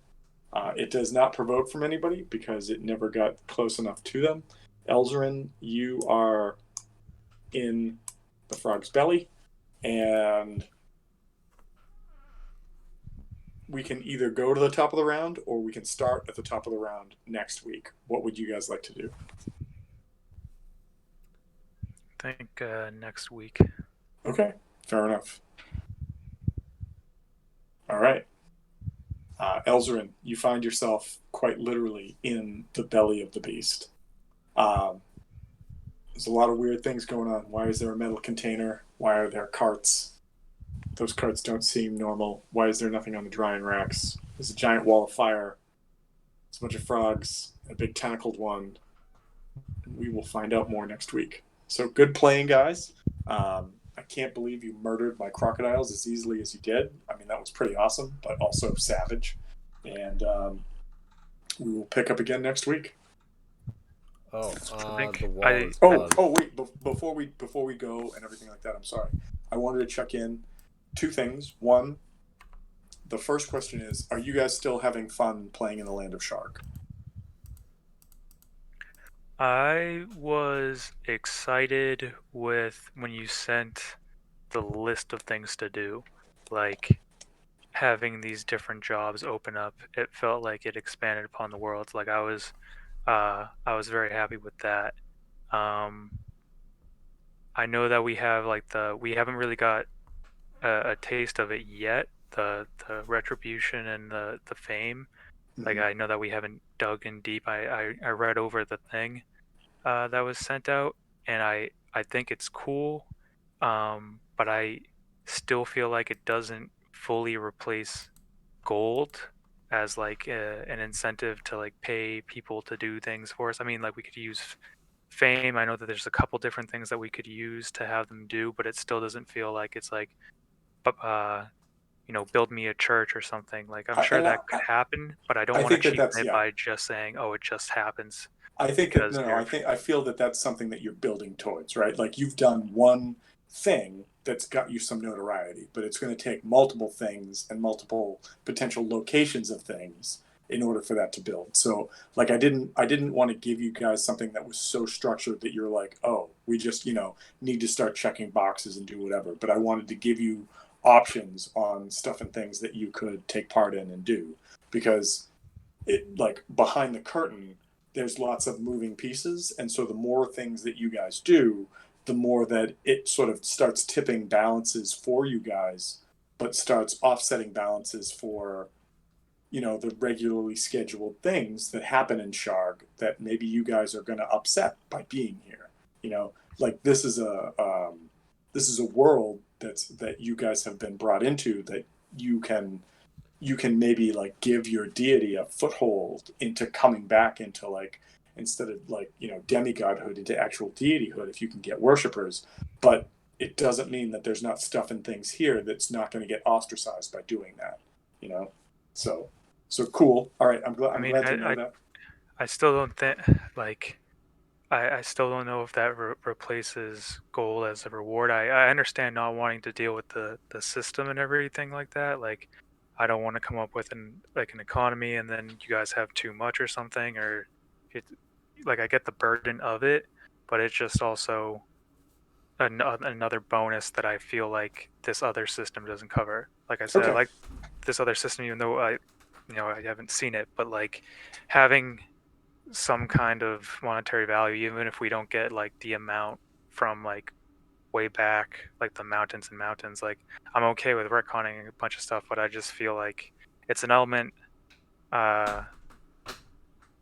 It does not provoke from anybody because it never got close enough to them. Elzarin, you are in the frog's belly, and we can either go to the top of the round or we can start at the top of the round next week. What would you guys like to do? I think next week. Okay, fair enough. All right. Elzarin, you find yourself quite literally in the belly of the beast. There's a lot of weird things going on. Why is there a metal container? Why are there carts? Those carts don't seem normal. Why is there nothing on the drying racks? There's a giant wall of fire. There's a bunch of frogs, a big tentacled one. We will find out more next week. So good playing, guys. I can't believe you murdered my crocodiles as easily as you did. I mean, that was pretty awesome, but also savage. And we will pick up again next week. Oh, I think the wall I is Oh, bugged. oh, wait! Before we go and everything like that, I'm sorry. I wanted to check in two things. One, the first question is: are you guys still having fun playing in the Land of Shark? I was excited with when you sent the list of things to do, like having these different jobs open up. It felt like it expanded upon the world. Like I was very happy with that. Um, I know that we haven't really got a taste of it yet. The retribution and the fame. Like Mm-hmm. I know that we haven't dug in deep. I read over the thing that was sent out, and I think it's cool, but I still feel like it doesn't fully replace gold as like an incentive to like pay people to do things for us. I mean, like we could use fame. I know that there's a couple different things that we could use to have them do, but it still doesn't feel like it's like, uh, build me a church or something. Like I'm sure And that could happen, but I don't I want to think that cheapen that's it yeah. by just saying, oh, it just happens I think that because no, no. you're. I feel that that's something that you're building towards, right? Like you've done one thing that's got you some notoriety, but it's going to take multiple things and multiple potential locations of things in order for that to build. So, like I didn't want to give you guys something that was so structured that you're like, oh, we just need to start checking boxes and do whatever. But I wanted to give you options on stuff and things that you could take part in and do because it like behind the curtain there's lots of moving pieces, and so the more things that you guys do, the more that it sort of starts tipping balances for you guys, but starts offsetting balances for the regularly scheduled things that happen in Sharg that maybe you guys are going to upset by being here. Like this is a world that you guys have been brought into that you can maybe like give your deity a foothold into coming back into like instead of like demigodhood into actual deityhood if you can get worshippers. But it doesn't mean that there's not stuff and things here that's not going to get ostracized by doing that you know so cool. All right, I I'm mean, glad to know that. I still don't think like I still don't know if that replaces gold as a reward. I understand not wanting to deal with the system and everything like that. Like, I don't want to come up with an economy and then you guys have too much or something, or it like I get the burden of it, but it's just also another bonus that I feel like this other system doesn't cover. Like I said, I Okay. like this other system even though I haven't seen it, but like having some kind of monetary value, even if we don't get like the amount from like way back, like the mountains and mountains. Like I'm okay with retconning a bunch of stuff, but I just feel like it's an element. Uh,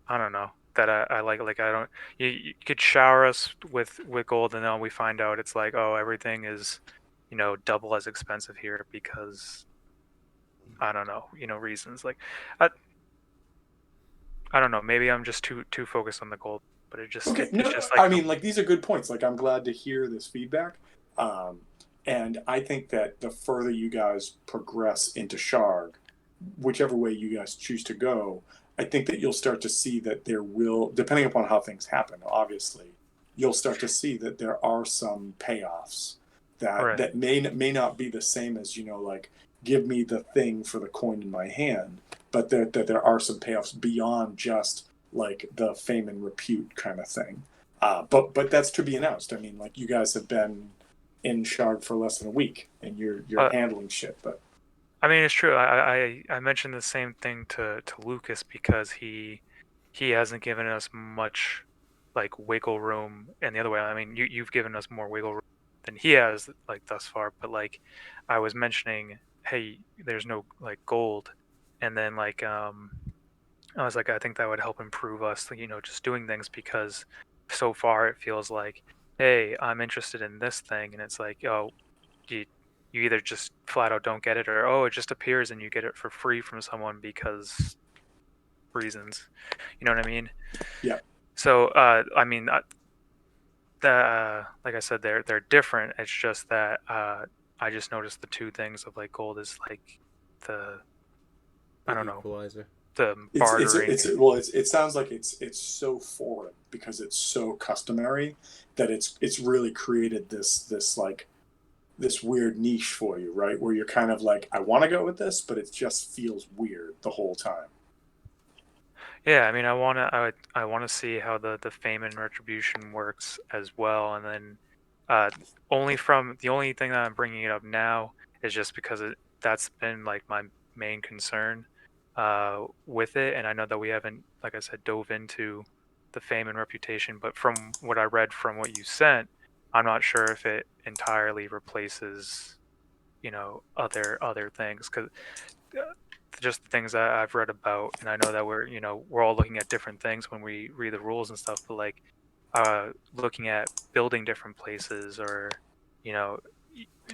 I don't know that I like. Like I don't. You could shower us with gold, and then we find out it's like, oh, everything is, double as expensive here because I don't know, reasons. Like I I don't know. Maybe I'm just too focused on the gold, but Okay, it's no, no, just like I mean, like these are good points. Like, I'm glad to hear this feedback, um, and I think that the further you guys progress into Sharg, whichever way you guys choose to go, I think that you'll start to see that there will, depending upon how things happen, obviously, you'll start to see that there are some payoffs that right. may not be the same as like give me the thing for the coin in my hand, but that there are some payoffs beyond just like the fame and repute kind of thing. But that's to be announced. I mean, like you guys have been in Shard for less than a week, and you're Uh, handling shit. But I mean, it's true. I mentioned the same thing to Lucas because he hasn't given us much like wiggle room, and the other way. I mean, you've given us more wiggle room than he has like thus far. But like, I was mentioning, hey, there's no like gold, and then like I was like, I think that would help improve us, just doing things because so far it feels like, hey, I'm interested in this thing, and it's like, oh, you you either just flat out don't get it, or oh, it just appears and you get it for free from someone because reasons. You know what I mean? yeah, So, I mean, like I said, they're different. It's just that I just noticed the two things of like gold is like the I The don't know equalizer. the It's bartering. it's well, it sounds like it's so foreign because it's so customary that it's really created this like this weird niche for you, right? Where you're kind of like, I want to go with this, but it just feels weird the whole time. Yeah, I mean, I want to see how the fame and retribution works as well, and then uh, only from the only thing that I'm bringing it up now is just because that's been like my main concern with it, and I know that we haven't, like I said, dove into the fame and reputation, but from what I read from what you sent, I'm not sure if it entirely replaces, other things because just the things that I've read about, and I know that we're all looking at different things when we read the rules and stuff, but like looking at building different places or you know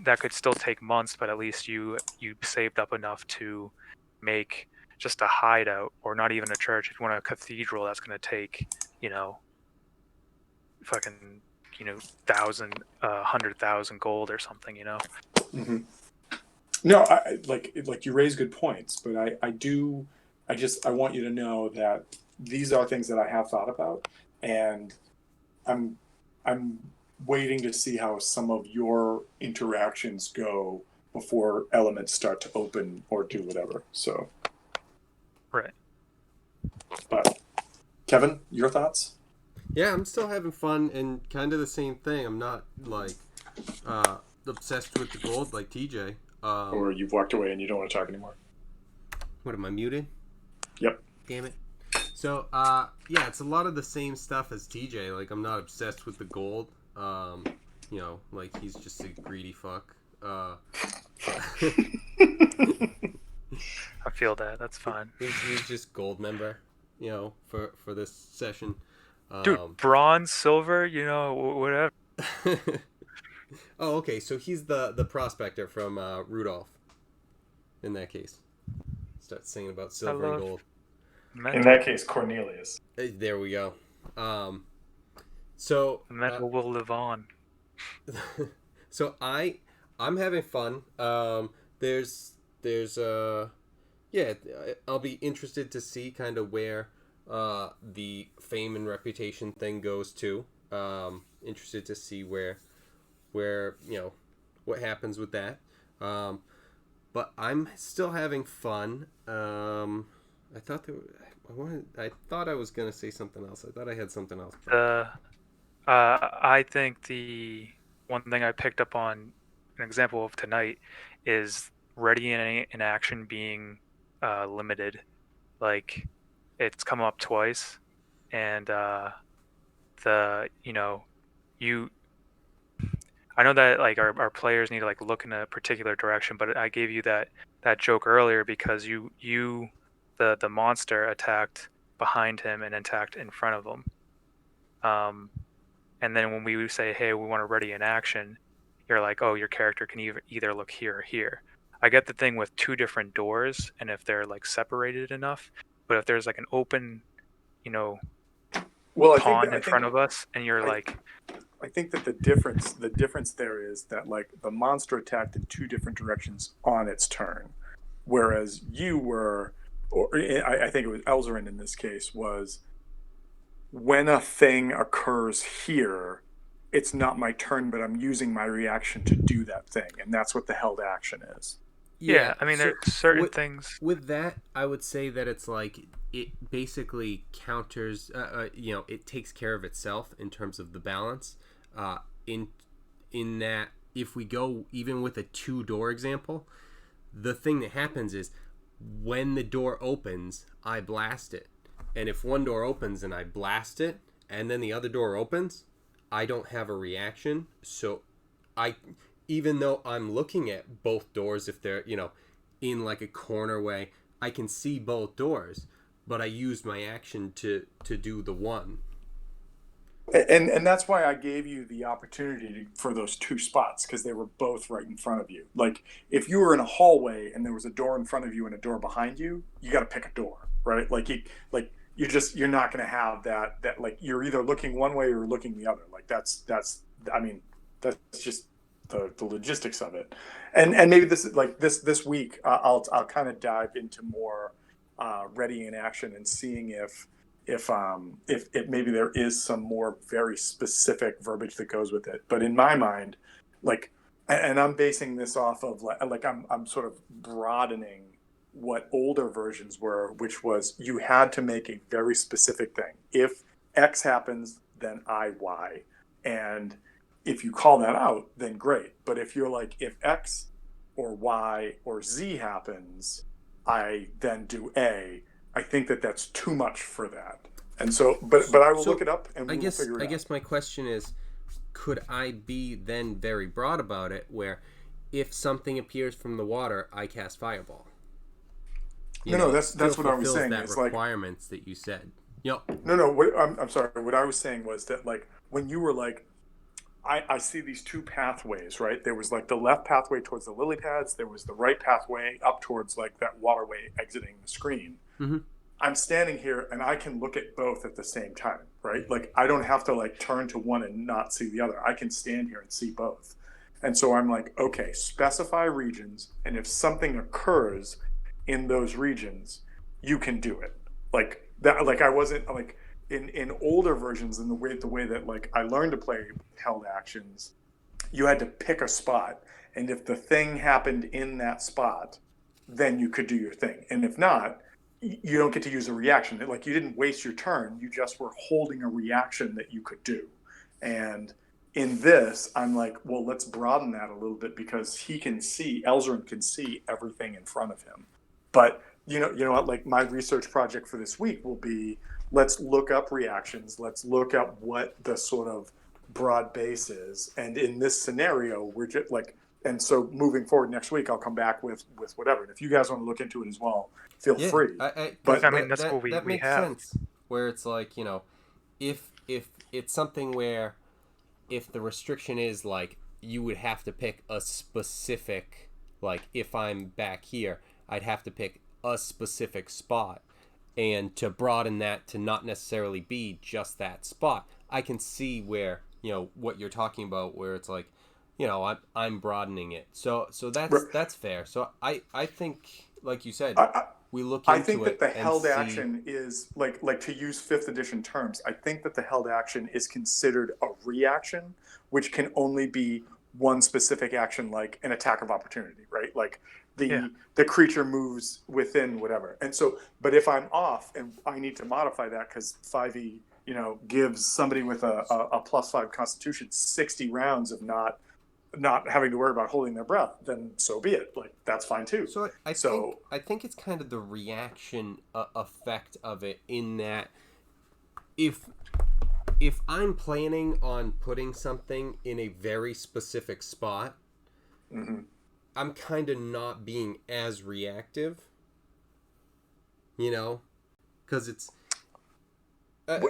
that could still take months, but at least you saved up enough to make just a hideout or not even a church. If you want a cathedral, that's going to take you know fucking thousand 100,000 gold or something. Mm-hmm. No, like you raise good points, but I want you to know that these are things that I have thought about, and I'm I'm waiting to see how some of your interactions go before elements start to open or do whatever. So, Right. but Kevin, your thoughts? Yeah, I'm still having fun and kind of the same thing. I'm not like obsessed with the gold like TJ. Or you've walked away and you don't want to talk anymore? What am I muted? Yep. Damn it. So yeah, it's a lot of the same stuff as TJ. Like I'm not obsessed with the gold. Like he's just a greedy fuck. I feel that. That's fine. He's just gold member. For this session. Dude, bronze, silver, whatever. Oh, okay. So he's the prospector from Rudolph. In that case, start singing about silver and gold. In that case, Cornelius. There we go. So the metal will live on. So I'm having fun. There's yeah, I'll be interested to see kind of where the fame and reputation thing goes to. Interested to see where what happens with that. But I'm still having fun. I thought I was gonna say something else. I thought I had something else. I think the one thing I picked up on an example of tonight is ready in action being limited. Like it's come up twice, and you. I know that like our players need to like look in a particular direction, but I gave you that joke earlier because the monster attacked behind him and attacked in front of him. And then when we say, hey, we want to ready in action, you're like, oh, your character can either look here or here. I get the thing with two different doors, and if they're like separated enough, but if there's like an open, pond in front of us, and you're like, I think that the difference there is that like the monster attacked in two different directions on its turn, whereas you were, or I think it was Elzerin in this case, was when a thing occurs here, it's not my turn, but I'm using my reaction to do that thing, and that's what the held action is. Yeah, I mean, there's certain things. With that, I would say that it's like it basically counters, it takes care of itself in terms of the balance. In that, if we go even with a 2-door example, the thing that happens is when the door opens, I blast it. And if one door opens and I blast it, and then the other door opens, I don't have a reaction. So even though I'm looking at both doors, if they're, in like a corner way, I can see both doors, but I used my action to do the one. And that's why I gave you the opportunity for those two spots, because they were both right in front of you. Like if you were in a hallway and there was a door in front of you and a door behind you, you got to pick a door, right? Like you're not going to have that like you're either looking one way or looking the other. Like that's I mean that's just the logistics of it. And maybe this is like this week I'll kind of dive into more ready in action and seeing if maybe there is some more very specific verbiage that goes with it. But in my mind, like, and I'm basing this off of like I'm sort of broadening what older versions were, which was you had to make a very specific thing. If X happens, then I Y. And if you call that out, then great. But if you're like, if X or Y or Z happens, I then do A, I think that that's too much for that. And so, but I will look it up and we'll figure it out. I guess my question is, could I be then very broad about it, where if something appears from the water, I cast Fireball? No, that's what I was saying. That it's requirements that you said. Yep. No. I'm sorry. What I was saying was that like when you were like, I see these two pathways, right? There was like the left pathway towards the lily pads. There was the right pathway up towards like that waterway exiting the screen. Mm-hmm. I'm standing here and I can look at both at the same time, right? Like I don't have to like turn to one and not see the other. I can stand here and see both. And so I'm like, okay, specify regions, and if something occurs in those regions, you can do it. Like that. Like I wasn't like in older versions, in the way that like I learned to play held actions, you had to pick a spot, and if the thing happened in that spot, then you could do your thing. And if not, you don't get to use a reaction. Like you didn't waste your turn, you just were holding a reaction that you could do. And in this, I'm like, well, let's broaden that a little bit, because Elzrin can see everything in front of him. But you know what, like my research project for this week will be, let's look up reactions, let's look up what the sort of broad base is. And in this scenario, we're just like, and so moving forward next week, I'll come back with whatever. And if you guys want to look into it as well, feel free. But I mean, that's what we makes have. Sense. Where it's like, if it's something where, if the restriction is like you would have to pick a specific, like if I'm back here, I'd have to pick a specific spot, and to broaden that to not necessarily be just that spot, I can see where what you're talking about, where it's like, I'm broadening it. So that's fair. So I think, like you said, we look into it. I think that the held action is like to use 5th edition terms. I think that the held action is considered a reaction, which can only be one specific action, like an attack of opportunity, right? Like the creature moves within whatever. And so, but if I'm off and I need to modify that because 5e, gives somebody with a +5 Constitution 60 rounds of not having to worry about holding their breath, then so be it. Like that's fine too. So I think it's kind of the reaction effect of it, in that if I'm planning on putting something in a very specific spot, mm-hmm. I'm kind of not being as reactive, because it's.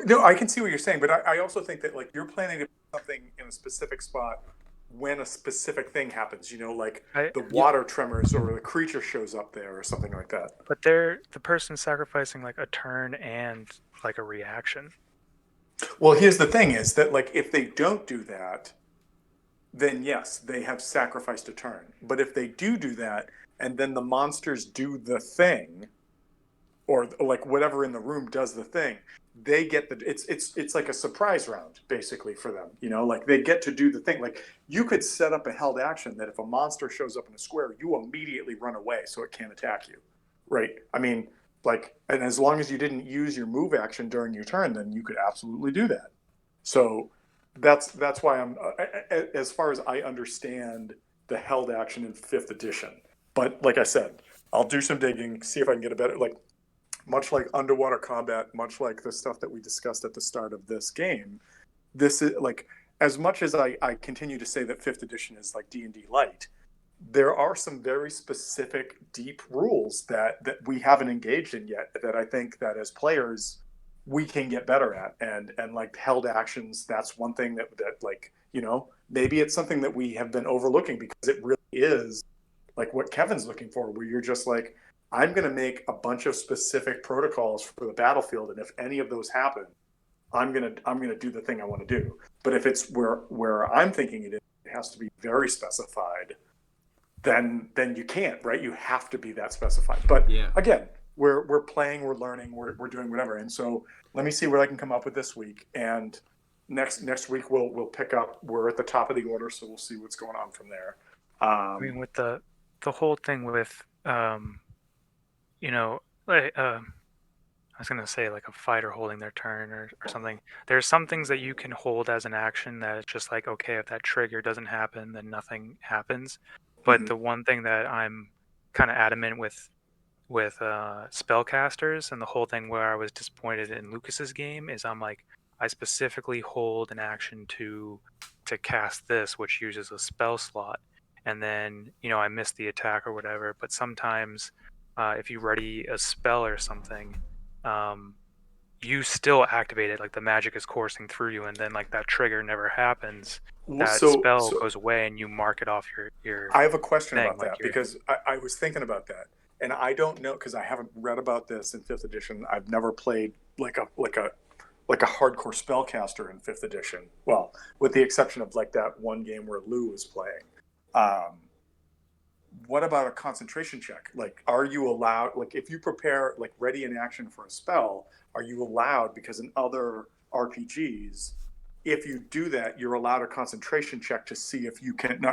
No, I can see what you're saying, but I also think that like you're planning to put something in a specific spot when a specific thing happens, like the water tremors or the creature shows up there or something like that. But the person's sacrificing like a turn and like a reaction. Well, here's the thing is that like if they don't do that, then yes, they have sacrificed a turn. But if they do that, and then the monsters do the thing, or like whatever in the room does the thing, they get it's like a surprise round basically for them, like they get to do the thing. Like you could set up a held action that if a monster shows up in a square, you immediately run away so it can't attack you, right? I mean, like, and as long as you didn't use your move action during your turn, then you could absolutely do that. So that's why I'm as far as I understand the held action in 5th edition. But like I said, I'll do some digging, see if I can get a better, like much like underwater combat, much like the stuff that we discussed at the start of this game, this is like, as much as I continue to say that 5th edition is like D&D light, there are some very specific deep rules that we haven't engaged in yet, that I think that as players we can get better at. And like held actions, that's one thing that like, maybe it's something that we have been overlooking, because it really is like what Kevin's looking for, where you're just like, I'm going to make a bunch of specific protocols for the battlefield, and if any of those happen, I'm gonna do the thing I want to do. But if it's where I'm thinking it has to be very specified, then you can't, right? You have to be that specified. But Yeah. again, we're playing, we're learning, we're doing whatever. And so let me see what I can come up with this week. And next week we'll pick up. We're at the top of the order, so we'll see what's going on from there. I mean, with the whole thing with like I was gonna say like a fighter holding their turn or something. There's some things that you can hold as an action that it's just like, okay, if that trigger doesn't happen, then nothing happens. But the one thing that I'm kind of adamant with spellcasters and the whole thing where I was disappointed in Lucas's game is I'm like, I specifically hold an action to cast this, which uses a spell slot, and then I miss the attack or whatever. But sometimes if you ready a spell or something, you still activate it, like the magic is coursing through you, and then like that trigger never happens. That spell goes away, and you mark it off your. I have a question thing, about like that because I was thinking about that, and I don't know because I haven't read about this in 5th edition. I've never played like a hardcore spellcaster in 5th edition. Well, with the exception of like that one game where Lou was playing. What about a concentration check? Like, are you allowed, like if you prepare, like ready in action for a spell, are you allowed, because in other RPGs, if you do that, you're allowed a concentration check to see if you can,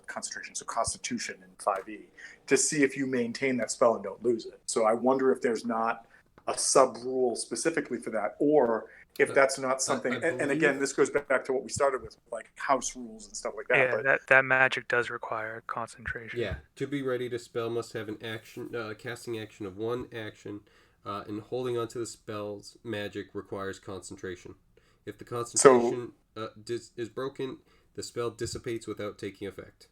concentration, so constitution in 5e, to see if you maintain that spell and don't lose it. So I wonder if there's not a sub rule specifically for that, or if that's not something, and again, this goes back to what we started with, like house rules and stuff like that. Yeah, but that magic does require concentration. Yeah, to be ready to spell must have an action, casting action of one action, and holding onto the spell's magic requires concentration. If the concentration is broken, the spell dissipates without taking effect.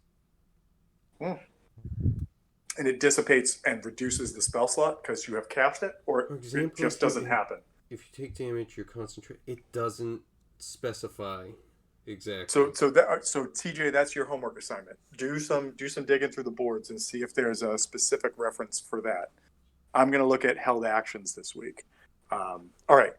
And it dissipates and reduces the spell slot because you have cast it, or it just doesn't happen? If you take damage, you're concentrated. It doesn't specify exactly. So TJ, that's your homework assignment. Do some digging through the boards and see if there's a specific reference for that. I'm going to look at held actions this week. All right.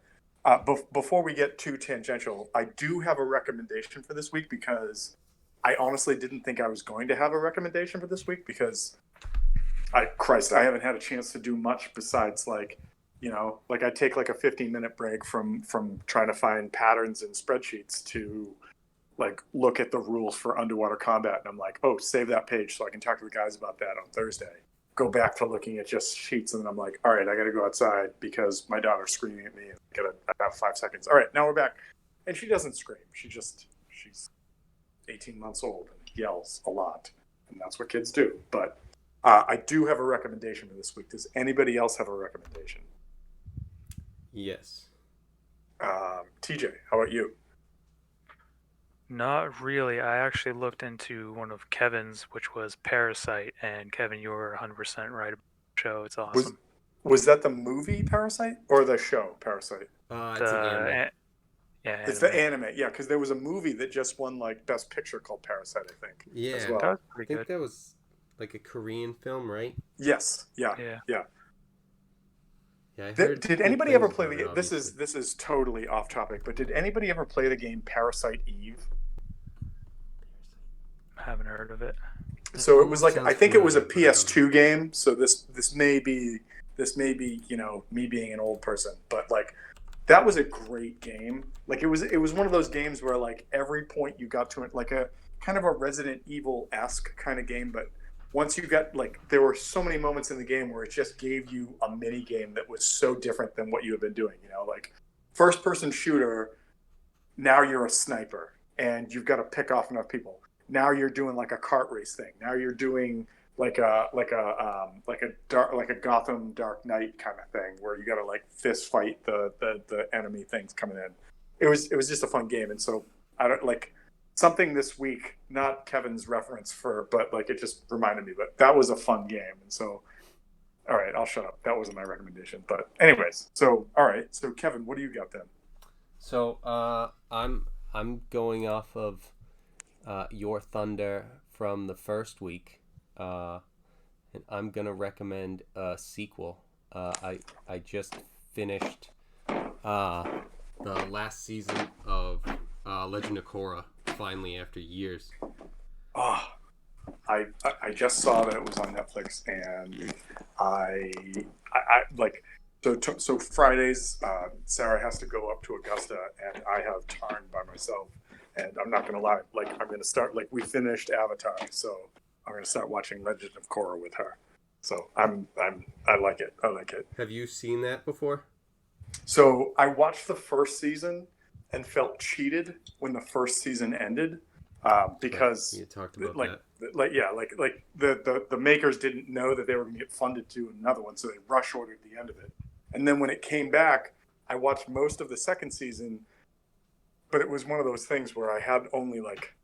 Before we get too tangential, I do have a recommendation for this week because I honestly didn't think I was going to have a recommendation for this week because I haven't had a chance to do much besides like I take like a 15-minute break from trying to find patterns in spreadsheets to like look at the rules for underwater combat. And I'm like, oh, save that page so I can talk to the guys about that on Thursday. Go back to looking at just sheets. And then I'm like, all right, I got to go outside because my daughter's screaming at me. I have 5 seconds. All right, now we're back. And she doesn't scream. She's 18 months old and yells a lot. And that's what kids do. But I do have a recommendation for this week. Does anybody else have a recommendation? Yes. TJ, how about you? Not really. I actually looked into one of Kevin's, which was Parasite, and Kevin, you were 100% right about the show. It's awesome. Was that the movie Parasite or the show Parasite? It's an anime. Yeah, it's the anime. Yeah, because there was a movie that just won like Best Picture called Parasite, I think. Yeah, as well. That was I pretty think good. that was like a Korean film, right? Yes. Yeah. Yeah, I heard Did cool anybody ever things play about the it, game? This is totally off topic, but did anybody ever play the game Parasite Eve? I haven't heard of it. So it was like, I think it was a familiar, but PS2 game. So this may be me being an old person, but like that was a great game. Like it was one of those games where like every point you got to it, like a kind of a Resident Evil-esque kind of game, but once you got like, there were so many moments in the game where it just gave you a mini game that was so different than what you have been doing. Like first person shooter. Now you're a sniper and you've got to pick off enough people. Now you're doing like a kart race thing. Now you're doing like a Gotham Dark Knight kind of thing where you got to like fist fight the enemy things coming in. It was just a fun game, and so I don't like something this week. Not Kevin's reference but like it just reminded me. But that was a fun game, and so all right, I'll shut up. That wasn't my recommendation, but anyways. So all right, so Kevin, what do you got then? So I'm going off of your thunder from the first week, and I'm gonna recommend a sequel. I just finished the last season of Legend of Korra finally after years. Oh, I just saw that it was on Netflix, and I like so Fridays. Sarah has to go up to Augusta, and I have Tarn by myself. And I'm not gonna lie, like I'm gonna start like we finished Avatar, so I'm gonna start watching Legend of Korra with her. So I like it. I like it. Have you seen that before? So I watched the first season and felt cheated when the first season ended, because You talked about like that. like the makers didn't know that they were going to get funded to do another one, so they rush ordered the end of it. And then when it came back, I watched most of the second season, but it was one of those things where I had only like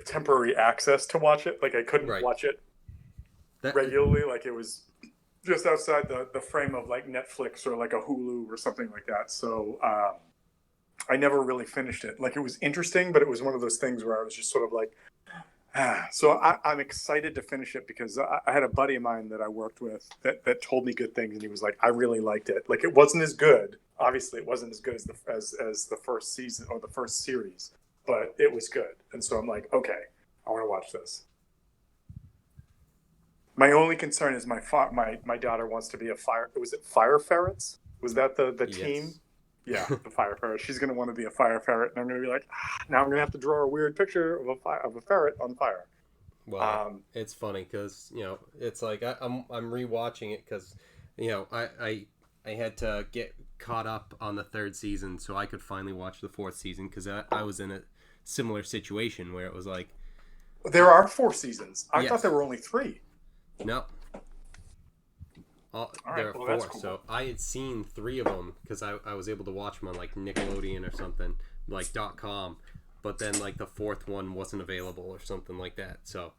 temporary access to watch it. Like I couldn't Right. watch it That regularly. Like it was just outside the frame of like Netflix or like a Hulu or something like that. So I never really finished it. Like it was interesting, but it was one of those things where I was just sort of like, ah. So I'm excited to finish it because I had a buddy of mine that I worked with that told me good things, and he was like, I really liked it. Like it wasn't as good. Obviously, it wasn't as good as the first season or the first series, but it was good. And so I'm like, okay, I want to watch this. My only concern is my daughter wants to be a fire. Was it Fire Ferrets? Was that the team? yes. Yeah, the Fire Ferret. She's gonna want to be a Fire Ferret, and I'm gonna be like, now I'm gonna have to draw a weird picture of a ferret on fire. Well, Um, it's funny because it's like I'm rewatching it because I had to get caught up on the third season so I could finally watch the fourth season because I was in a similar situation where it was like there are 4 seasons. I thought yes, there were only 3. no, All there right, are well four. that's cool. So I had seen 3 of them because I was able to watch them on like Nickelodeon or something like .com, but then like the fourth one wasn't available or something like that. So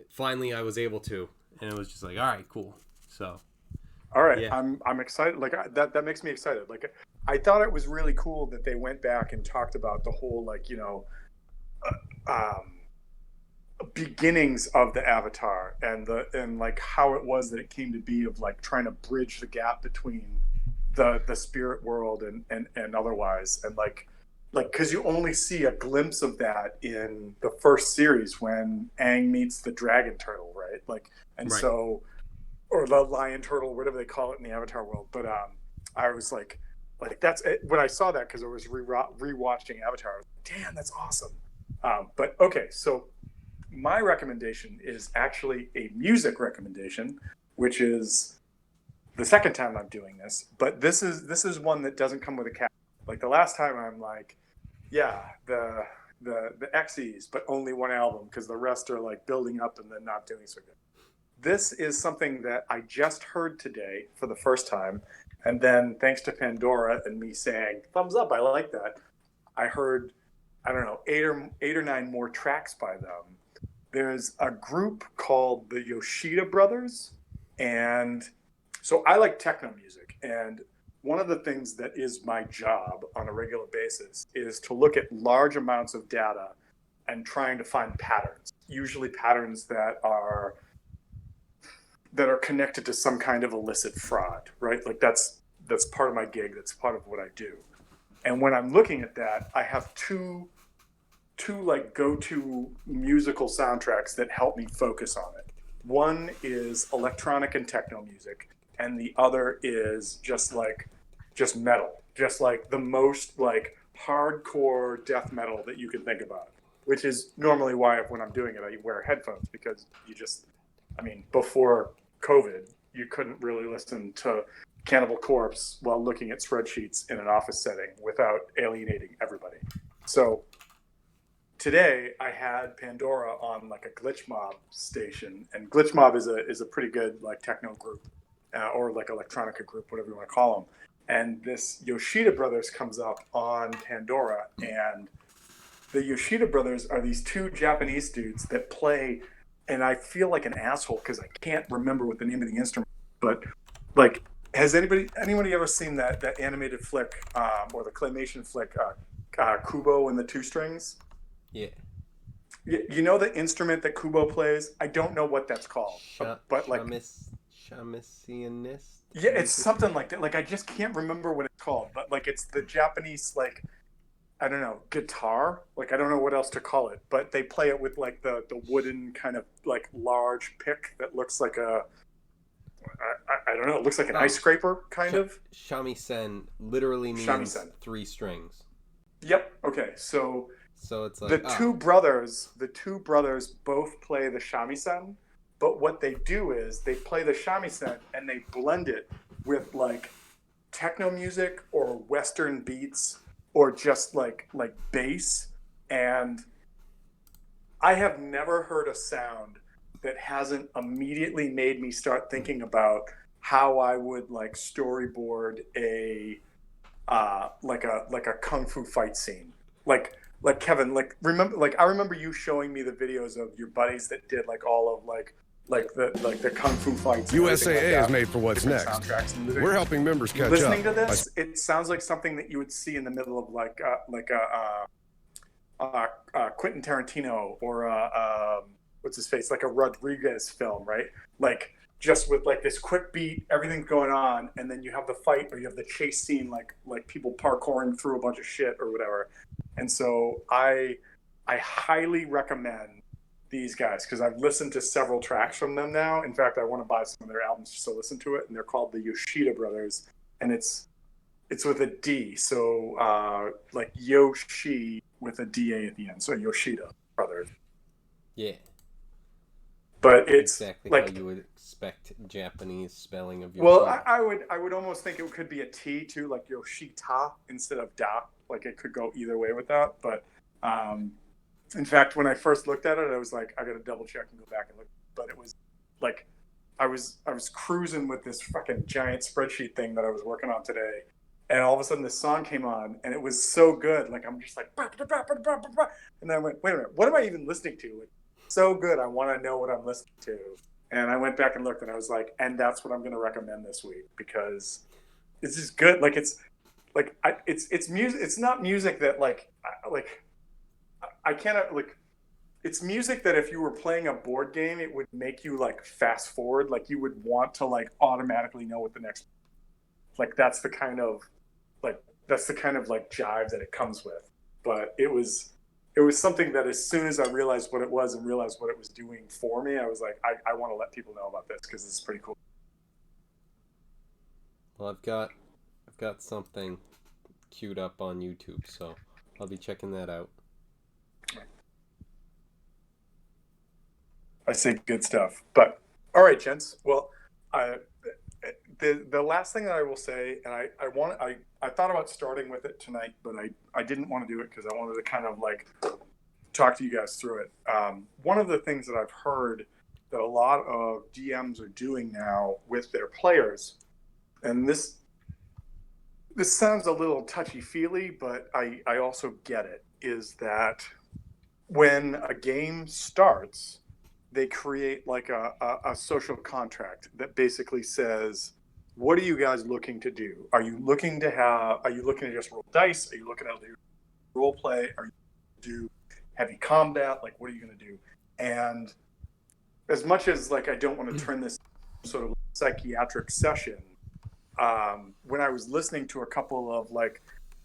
finally I was able to, and it was just like all right, cool. So All right, yeah, I'm excited. Like that makes me excited. Like I thought it was really cool that they went back and talked about the whole like um, beginnings of the Avatar and like how it was that it came to be of like trying to bridge the gap between the spirit world and otherwise, and like because you only see a glimpse of that in the first series when Aang meets the dragon turtle, right? Like and right. so or the lion turtle, whatever they call it in the Avatar world. But I was like that's it. When I saw that because I was rewatching Avatar. I was like, damn, that's awesome. But okay, so my recommendation is actually a music recommendation, which is the second time I'm doing this. But this is one that doesn't come with a cap. Like the last time, I'm like, yeah, the X's, but only one album because the rest are like building up and then not doing so good. This is something that I just heard today for the first time, and then thanks to Pandora and me saying thumbs up, I like that. I heard, I don't know, eight or nine more tracks by them. There's a group called the Yoshida Brothers, and so I like techno music, and one of the things that is my job on a regular basis is to look at large amounts of data and trying to find patterns, usually patterns that are connected to some kind of illicit fraud, right? Like that's part of my gig. That's part of what I do. And when I'm looking at that, I have two like go-to musical soundtracks that help me focus on it. One is electronic and techno music, and the other is just metal, just like the most like hardcore death metal that you can think about. Which is normally why when I'm doing it, I wear headphones because I mean, before COVID, you couldn't really listen to Cannibal Corpse while looking at spreadsheets in an office setting without alienating everybody. So today I had Pandora on like a Glitch Mob station, and Glitch Mob is a pretty good like techno group or like electronica group, whatever you want to call them. And this Yoshida Brothers comes up on Pandora, and the Yoshida Brothers are these 2 Japanese dudes that play, and I feel like an asshole because I can't remember what the name of the instrument, but like, has anybody ever seen that animated flick or the claymation flick, Kubo and the Two Strings? Yeah. You know the instrument that Kubo plays? I don't know what that's called, but like, Shamisianist yeah, it's musician. something like that. Like I just can't remember what it's called, but like it's the Japanese like I don't know guitar. Like I don't know what else to call it, but they play it with like the wooden kind of like large pick that looks like a I don't know. It looks like an ice Oh, scraper kind of shamisen literally means shamisen. three strings. Yep. Okay. So So it's like the two brothers both play the shamisen, but what they do is they play the shamisen and they blend it with like techno music or western beats or just like bass, and I have never heard a sound that hasn't immediately made me start thinking about how I would like storyboard a like a kung fu fight scene. Like Kevin, like I remember you showing me the videos of your buddies that did like all of like the kung fu fights and everything like USAA is that, made for what's different next. soundtracks and everything. We're helping members catch Listening to up. this, it sounds like something that you would see in the middle of like a Quentin Tarantino or what's his face, like a Rodriguez film, right? Like just with like this quick beat, everything's going on, and then you have the fight or you have the chase scene, like people parkouring through a bunch of shit or whatever. And so I highly recommend these guys because I've listened to several tracks from them now. In fact, I want to buy some of their albums just to listen to it, and they're called the Yoshida Brothers, and it's with a D, so like Yoshi with a DA at the end, so Yoshida Brothers. yeah, But it's exactly how like, you would expect Japanese spelling of well, Yoshida. I would almost think it could be a T too, like Yoshita instead of Da. Like it could go either way with that. But in fact, when I first looked at it, I was like, I got to double check and go back and look. But it was like I was cruising with this fucking giant spreadsheet thing that I was working on today, and all of a sudden this song came on, and it was so good. Like I'm just like, and I went, wait a minute, what am I even listening to? Like, so good, I want to know what I'm listening to. And I went back and looked, and I was like, and that's what I'm going to recommend this week because it's just good. Like it's like it's music. It's not music that like I cannot like. It's music that if you were playing a board game, it would make you like fast forward. Like you would want to like automatically know what the next. Like that's the kind of like jive that it comes with. But it was something that as soon as I realized what it was and realized what it was doing for me, I was like, I want to let people know about this because it's pretty cool. Well, I've got something queued up on YouTube, so I'll be checking that out. I say good stuff. But all right, gents. Well, the last thing that I will say, and I thought about starting with it tonight, but I didn't want to do it because I wanted to kind of like talk to you guys through it. One of the things that I've heard that a lot of DMs are doing now with their players, and this sounds a little touchy-feely, but I also get it, is that when a game starts, they create like a social contract that basically says, what are you guys looking to do? Are you looking to just roll dice? Are you looking to do role play? Are you going to do heavy combat? Like, what are you going to do? And as much as like I don't want to turn this sort of psychiatric session, when I was listening to a couple of like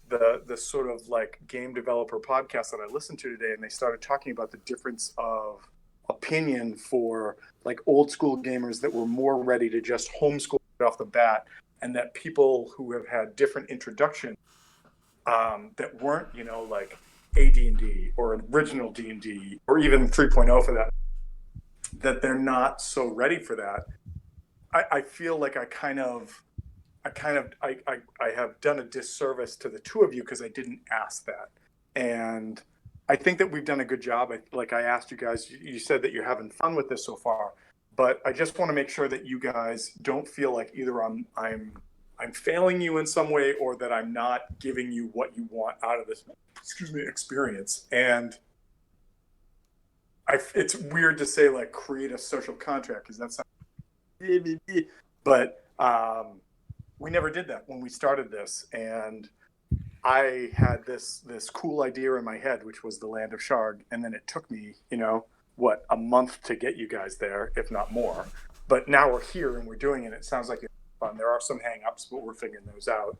the sort of like game developer podcasts that I listened to today, and they started talking about the difference of opinion for like old school gamers that were more ready to just homeschool off the bat, and that people who have had different introductions that weren't, you know, like AD&D or original D&D or even 3.0 for that they're not so ready for that. I feel like I have done a disservice to the two of you because I didn't ask that. And I think that we've done a good job. Like I asked you guys, you said that you're having fun with this so far, but I just want to make sure that you guys don't feel like either I'm failing you in some way or that I'm not giving you what you want out of this, experience. And it's weird to say like create a social contract because that's not, but we never did that when we started this. And I had this cool idea in my head, which was the land of Sharg, and then it took me, a month to get you guys there, if not more. But now we're here and we're doing it. It sounds like it's fun. There are some hang-ups, but we're figuring those out.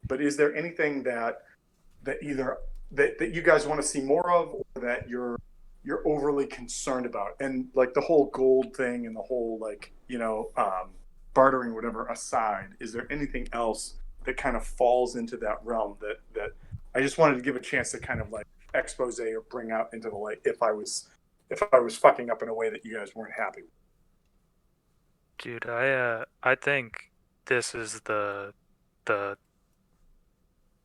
But is there anything that either that you guys want to see more of, or that you're overly concerned about? And like the whole gold thing and the whole bartering whatever aside, is there anything else that kind of falls into that realm that I just wanted to give a chance to kind of like expose or bring out into the light if I was fucking up in a way that you guys weren't happy with? Dude, I think this is the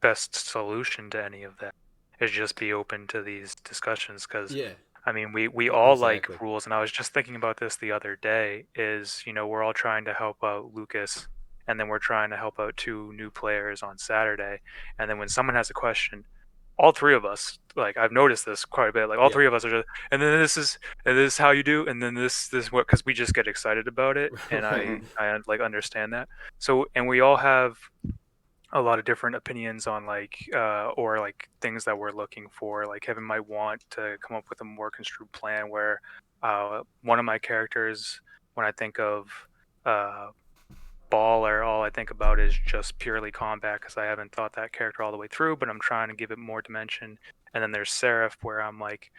best solution to any of that. Is just be open to these discussions, because Yeah. I mean, we all Exactly. like rules, and I was just thinking about this the other day. Is we're all trying to help out Lucas, and then we're trying to help out 2 new players on Saturday, and then when someone has a question, all 3 of us, like I've noticed this quite a bit, like all Yeah. 3 of us are just, and then this is how you do, and then this what, because we just get excited about it, and Right. I like understand that. So, and we all have a lot of different opinions on or like things that we're looking for. Like Kevin might want to come up with a more construed plan where one of my characters, when I think of Baller, all I think about is just purely combat, because I haven't thought that character all the way through, but I'm trying to give it more dimension. And then there's Seraph, where I'm like,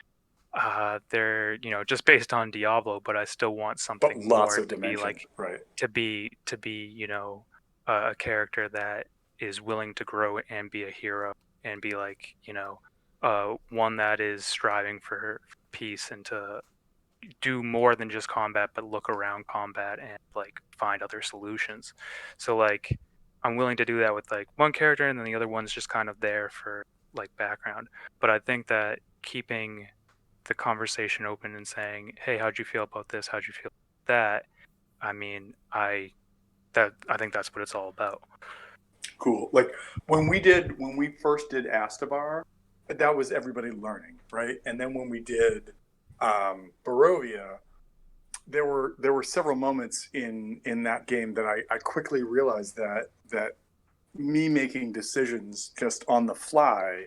they're just based on Diablo, but I still want But something lots more of to be dimension, like right? to be a character that is willing to grow and be a hero, and be like one that is striving for peace and to do more than just combat, but look around combat and like find other solutions. So like I'm willing to do that with like one character, and then the other one's just kind of there for like background. But I think that keeping the conversation open and saying, hey, how'd you feel about this, how'd you feel about that, I mean, I think that's what it's all about. Cool. Like when we first did Astabar, that was everybody learning, right? And then when we did Barovia, there were several moments in that game that I quickly realized that me making decisions just on the fly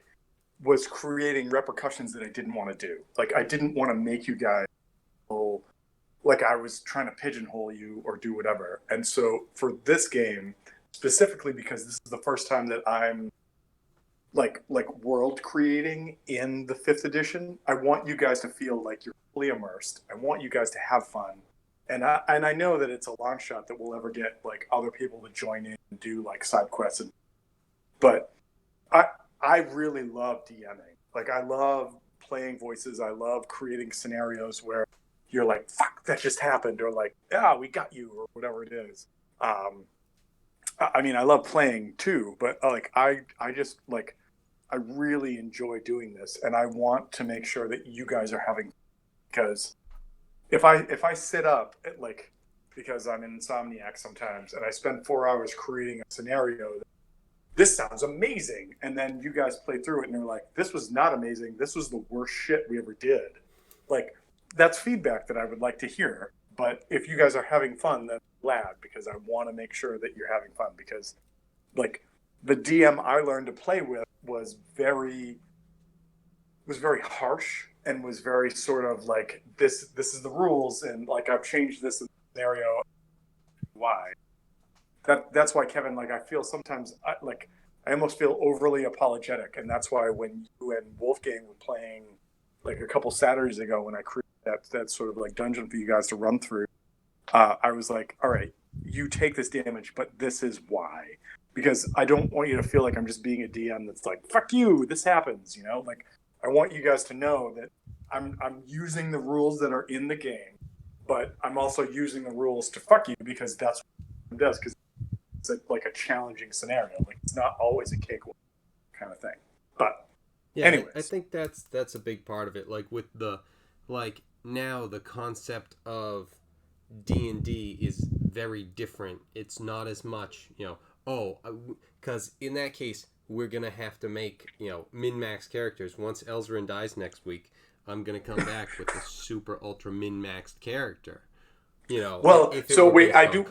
was creating repercussions that I didn't want to do. Like I didn't want to make you guys feel like I was trying to pigeonhole you or do whatever. And so for this game, specifically because this is the first time that I'm like world creating in the 5th edition, I want you guys to feel like you're fully immersed. I want you guys to have fun. And I know that it's a long shot that we'll ever get like other people to join in and do like side quests, but I really love DMing. Like I love playing voices. I love creating scenarios where you're like, fuck, that just happened, or like, yeah, we got you, or whatever it is. I mean, I love playing too, but like I just like I really enjoy doing this, and I want to make sure that you guys are having, because if I sit up at like, because I'm an insomniac sometimes, and I spend 4 hours creating a scenario that, this sounds amazing, and then you guys play through it and you're like, this was not amazing, this was the worst shit we ever did. Like that's feedback that I would like to hear. But if you guys are having fun, then I'm glad, because I want to make sure that you're having fun, because like the DM I learned to play with was very harsh, and was very sort of like, this is the rules, and like I've changed this scenario. Why? That's why, Kevin, like I feel sometimes I almost feel overly apologetic, and that's why when you and Wolfgang were playing like a couple Saturdays ago, when I created that sort of like dungeon for you guys to run through, I was like, all right, you take this damage, but this is why. Because I don't want you to feel like I'm just being a DM that's like, fuck you, this happens, like I want you guys to know that I'm using the rules that are in the game, but I'm also using the rules to fuck you, because that's what it does, because it's like a challenging scenario. Like it's not always a cakewalk kind of thing. But yeah, anyways, I think that's a big part of it. Like with the now the concept of D&D is very different. It's not as much, because in that case we're gonna have to make min-max characters. Once Elzerin dies next week, I'm gonna come back with a super ultra min-maxed character. Well, so wait, I do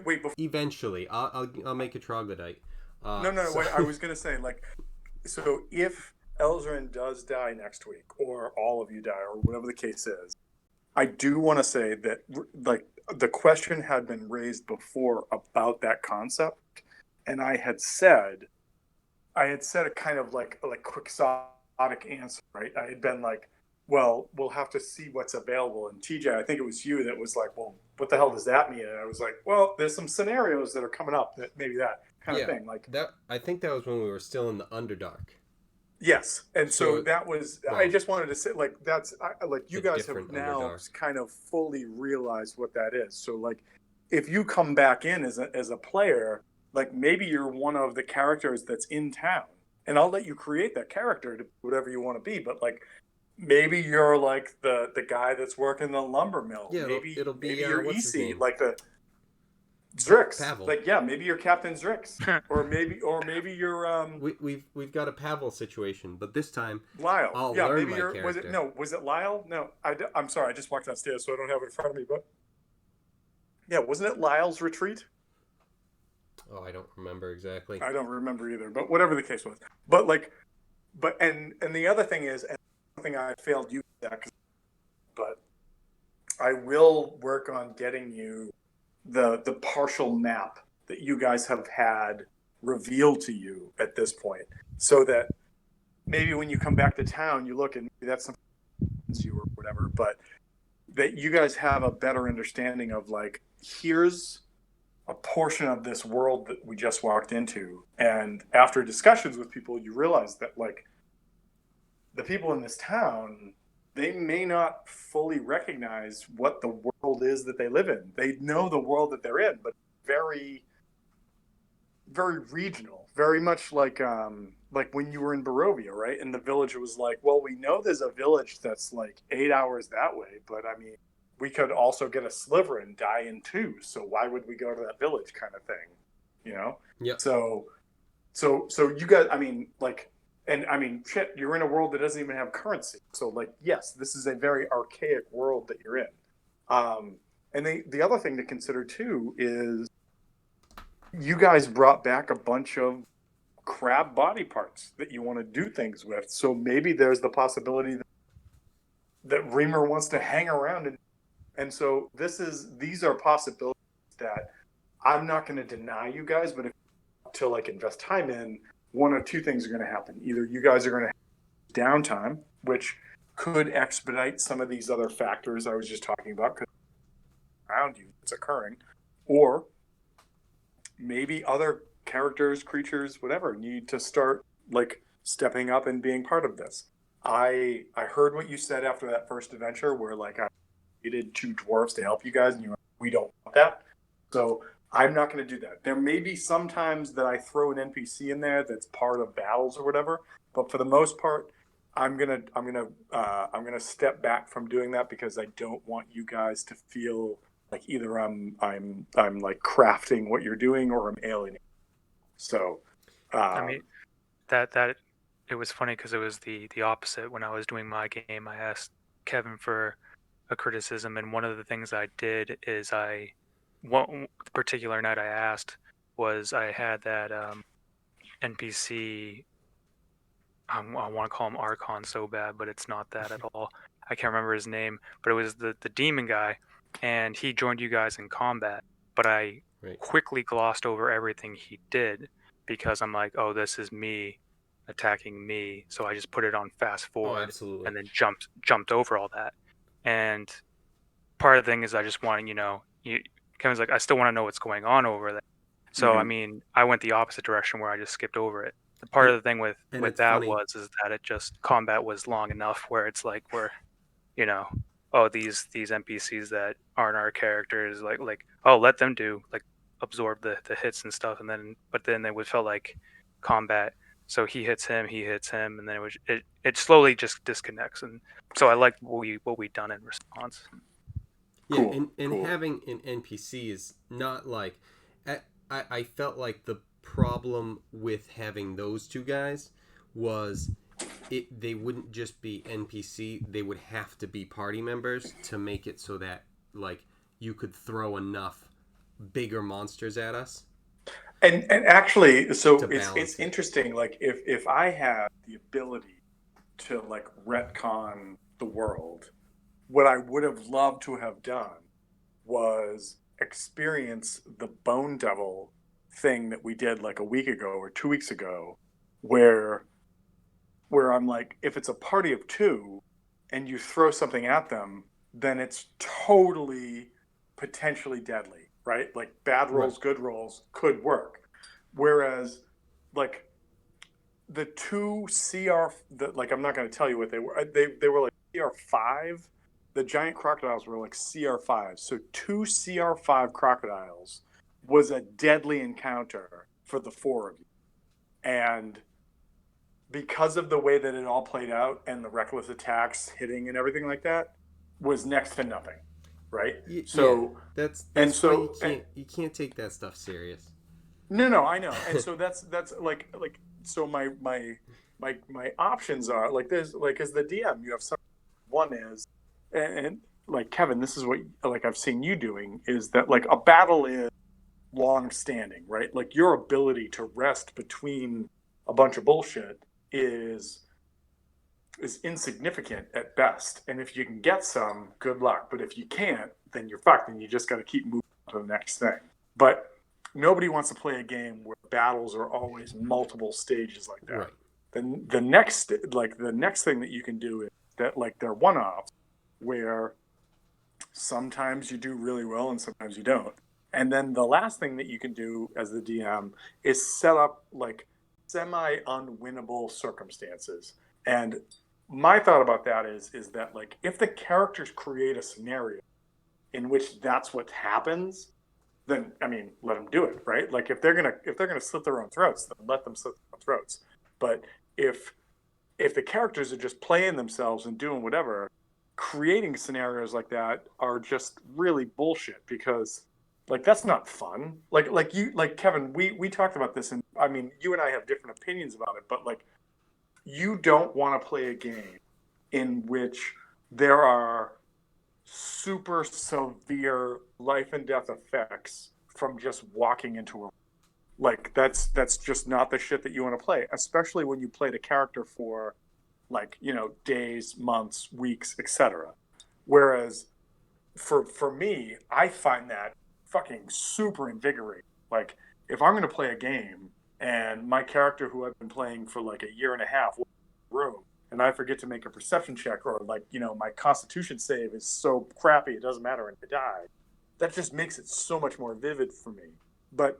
wait before. Eventually, I'll make a troglodyte. No. Wait, I was gonna say like, so if Elzrin does die next week, or all of you die, or whatever the case is, I do want to say that like the question had been raised before about that concept, and I had said a kind of like a quixotic answer, right? I had been like, well, we'll have to see what's available. And TJ, I think it was you that was like, well, what the hell does that mean? And I was like, well, there's some scenarios that are coming up that maybe that kind of Yeah, thing. Like, that I think that was when we were still in the Underdark. yes. And so So, that was, I well, just wanted to say, like, like you the guys have different now Underdark. kind of fully realized what that is. So, like, if you come back in as a player, like maybe you're one of the characters that's in town, and I'll let you create that character to whatever you want to be. But like, maybe you're like the guy that's working the lumber mill. Yeah, Maybe it'll be maybe you're what's his EC, name? like the Zrix. Pavel. Like, yeah, maybe you're Captain Zrix, or maybe you're We've got a Pavel situation, but this time Lyle. I'll Yeah, learn maybe my you're. character. Was it Lyle? No, I'm sorry. I just walked downstairs, so I don't have it in front of me. But yeah, wasn't it Lyle's retreat? Oh, I don't remember exactly. I don't remember either. But whatever the case was. But like, and the other thing is, and something I failed you at, but I will work on getting you the partial map that you guys have had revealed to you at this point, so that maybe when you come back to town, you look and maybe that's something you or whatever, but that you guys have a better understanding of like, here's a portion of this world that we just walked into, and after discussions with people, you realize that like the people in this town, they may not fully recognize what the world is that they live in. They know the world that they're in, but very, very regional, very much like when you were in Barovia, right? And the village was like, well, we know there's a village that's like 8 hours that way, but I mean, we could also get a sliver and die in two. So why would we go to that village, kind of thing, you know? Yep. So you guys, I mean, like, and I mean, shit, you're in a world that doesn't even have currency. So like, yes, this is a very archaic world that you're in. And the other thing to consider too is you guys brought back a bunch of crab body parts that you want to do things with. So maybe there's the possibility that Reamer wants to hang around, and so these are possibilities that I'm not going to deny you guys, but if to like invest time in, one or two things are going to happen. Either you guys are going to have downtime, which could expedite some of these other factors I was just talking about because around you it's occurring, or maybe other characters, creatures, whatever, need to start like stepping up and being part of this. I heard what you said after that first adventure where like I needed two dwarves to help you guys and you were like, we don't want that. So I'm not going to do that. There may be sometimes that I throw an NPC in there that's part of battles or whatever, but for the most part, I'm gonna step back from doing that because I don't want you guys to feel like either I'm like crafting what you're doing or I'm alienating. So, I mean, that it was funny because it was the opposite. When I was doing my game, I asked Kevin for a criticism, and one of the things I did is one particular night I asked was I had that NPC. I want to call him Archon so bad, but it's not that at all. I can't remember his name, but it was the demon guy, and he joined you guys in combat. But I Right. quickly glossed over everything he did because I'm like, oh, this is me attacking me, so I just put it on fast Oh, forward absolutely. and then jumped over all that. And part of the thing is I just want Kevin's like, I still want to know what's going on over there. So I Mhm. mean, I went the opposite direction where I just skipped over it. The part of the thing with And it's that funny. is that it just combat was long enough where it's like you know, oh these NPCs that aren't our characters like oh let them do like absorb the hits and stuff and then but then they would felt like combat. So he hits him, and then it slowly just disconnects. And so I liked what we done in response. Yeah, Cool, and cool. having an NPC is not like I felt like the problem with having those two guys was they wouldn't just be NPC, they would have to be party members to make it so that like you could throw enough bigger monsters at us. And actually, so to it's balance it. interesting. Like if I had the ability to like retcon the world, what I would have loved to have done was experience the Bone Devil thing that we did like a week ago or 2 weeks ago, where I'm like, if it's a party of two and you throw something at them, then it's totally potentially deadly, right? Like bad Right. rolls, good rolls could work. Whereas, like the two CR, like I'm not going to tell you what they were. They were like CR5. The giant crocodiles were like CR5. So two CR5 crocodiles was a deadly encounter for the four of you. And because of the way that it all played out and the reckless attacks hitting and everything like that was next to nothing, right? Yeah, So and that's why so you can't take that stuff serious. no, I know. And so that's like so my options are like this, like as the DM you have some, one is, and like Kevin, this is what like I've seen you doing, is that like a battle is long standing, right? Like your ability to rest between a bunch of bullshit is insignificant at best. And if you can get some, good luck. But if you can't, then you're fucked and you just got to keep moving on to the next thing. But nobody wants to play a game where battles are always multiple stages like that. Right. Then the next thing that you can do is that like they're one-offs where sometimes you do really well and sometimes you don't. And then the last thing that you can do as the DM is set up like semi unwinnable circumstances. And my thought about that is that like if the characters create a scenario in which that's what happens, then I mean let them do it, right? Like if they're gonna slit their own throats, then let them slit their own throats. But if the characters are just playing themselves and doing whatever, creating scenarios like that are just really bullshit because like that's not fun. Like Kevin, we talked about this, and I mean you and I have different opinions about it, but like you don't want to play a game in which there are super severe life and death effects from just walking into a, like that's just not the shit that you want to play, especially when you played a character for like days, months, weeks, etc. Whereas for me, I find that fucking super invigorating. Like if I'm going to play a game and my character who I've been playing for like a year and a half walks in the room and I forget to make a perception check, or like my constitution save is so crappy it doesn't matter and I die, that just makes it so much more vivid for me. But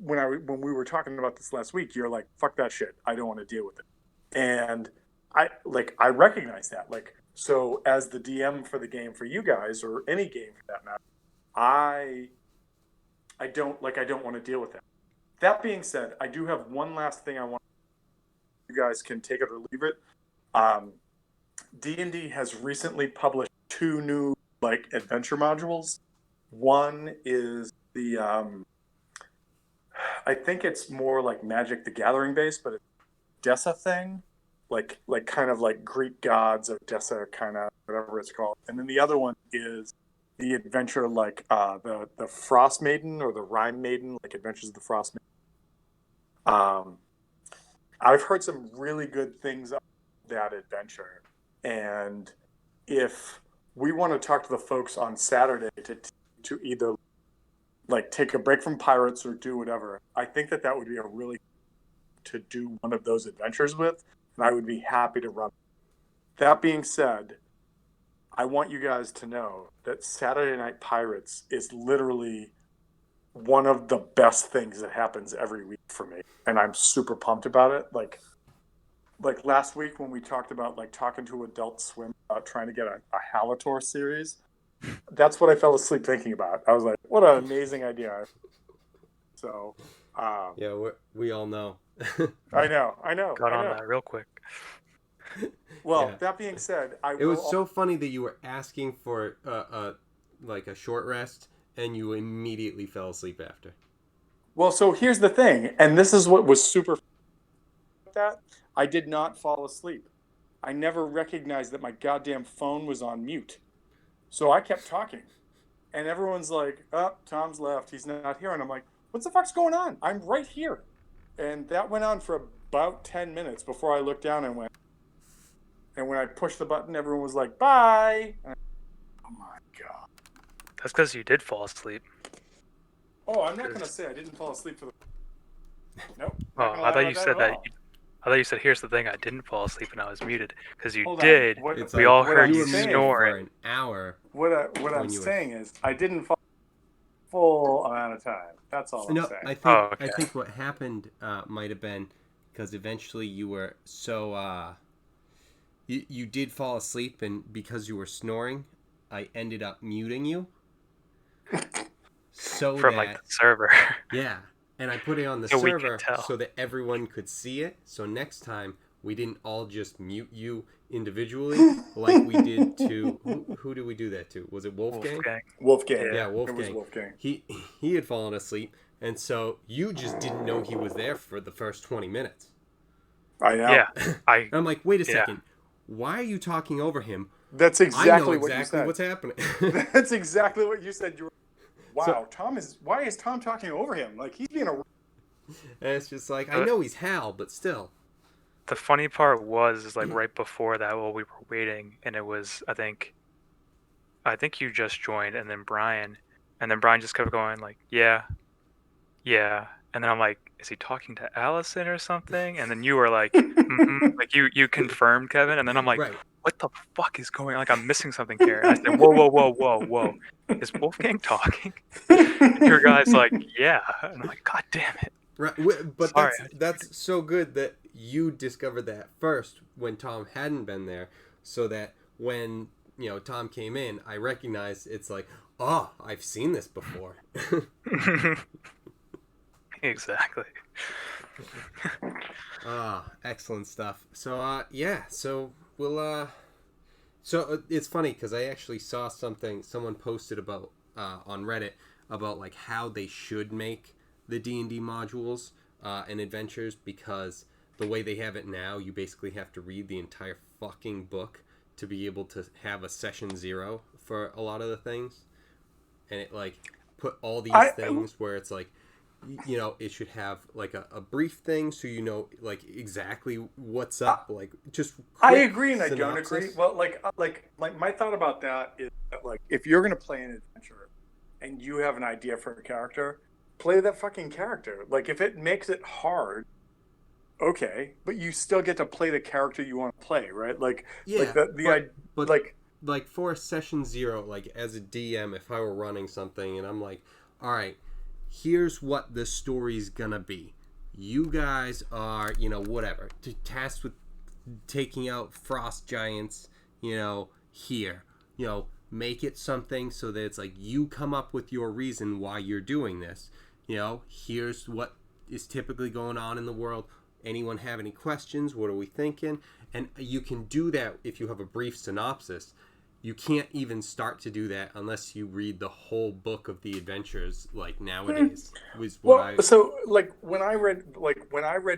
when we were talking about this last week, you're like, fuck that shit, I don't want to deal with it. And I recognize that. Like, so as the DM for the game for you guys, or any game for that matter, I don't want to deal with that. That being said, I do have one last thing I want. You guys can take it or leave it. D&D has recently published two new like adventure modules. One is the I think it's more like Magic the Gathering based, but it's Dessa thing, like kind of like Greek gods of Dessa, kind of whatever it's called. And then the other one is the adventure like the Frost Maiden or the Rime Maiden, like Adventures of the Frost Maiden. I've heard some really good things about that adventure, and if we want to talk to the folks on Saturday to either like take a break from pirates or do whatever, I think that would be a really to do one of those adventures with, and I would be happy to run. That being said, I want you guys to know that Saturday Night Pirates is literally one of the best things that happens every week for me, and I'm super pumped about it. Like last week when we talked about like talking to Adult Swim about trying to get a Halator series, that's what I fell asleep thinking about. I was like, what an amazing idea. So Yeah, we all know. I know. Got on that real quick. Well, Yeah. that being said, It was so funny that you were asking for like a short rest and you immediately fell asleep after. Well, so here's the thing, and this is what was super that I did not fall asleep. I never recognized that my goddamn phone was on mute. So I kept talking. And everyone's like, "Oh, Tom's left. He's not here." And I'm like, what the fuck's going on? I'm right here. And that went on for about 10 minutes before I looked down and went. And when I pushed the button, everyone was like, bye. And oh my God. That's because you did fall asleep. Oh, I'm not going to say I didn't fall asleep for the. Nope. Oh, I thought you said that. I thought you said, "Here's the thing: I didn't fall asleep and I was muted." Because you did. What, we all heard you you snoring for an hour. What I'm saying is, I didn't fall full amount of time. That's all I'm saying. I think what happened might have been because eventually you were so you did fall asleep, and because you were snoring, I ended up muting you. So from like the server. Yeah. And I put it on the so server so that everyone could see it. So next time we didn't all just mute you individually like we did to who did we do that to? Was it Wolfgang? Wolfgang. Yeah, Wolfgang. It was Wolfgang. He had fallen asleep, and so you just didn't know he was there for the first 20 minutes. I know. Yeah. I'm like, wait a second. Why are you talking over him? That's exactly what you said. What's happening. That's exactly what you said. You were, wow, why is Tom talking over him? Like, he's being a... And it's just like, I know he's Hal, but still. The funny part was like right before that while we were waiting, and it was, I think you just joined, and then Brian just kept going like, yeah. And then I'm like, is he talking to Allison or something? And then you were like, like you confirmed, Kevin. And then I'm like, what the fuck is going on? Like, I'm missing something here. And I said, whoa. Is Wolfgang talking? And your guy's like, yeah. And I'm like, God damn it. Right, but that's so good that you discovered that first when Tom hadn't been there, so that when Tom came in, I recognized it's like, oh, I've seen this before. Exactly. Excellent stuff. So so we'll so it's funny because I actually saw something someone posted about on Reddit about like how they should make the D&D modules and adventures, because the way they have it now, you basically have to read the entire fucking book to be able to have a session 0 for a lot of the things, and it like put all these things where it's like, it should have like a brief thing so like exactly what's up, like just I agree and synopsis. I don't agree. Well, like my thought about that is that, like, if you're gonna play an adventure and you have an idea for a character, play that fucking character. Like, if it makes it hard, okay, but you still get to play the character you want to play, right? Like, like for session 0, like as a DM, if I were running something and I'm like, all right, here's what the story's gonna be. You guys are, whatever, tasked with taking out frost giants, here. Make it something so that it's like you come up with your reason why you're doing this. Here's what is typically going on in the world. Anyone have any questions? What are we thinking? And you can do that if you have a brief synopsis. You can't even start to do that unless you read the whole book of the adventures, like nowadays. So like when I read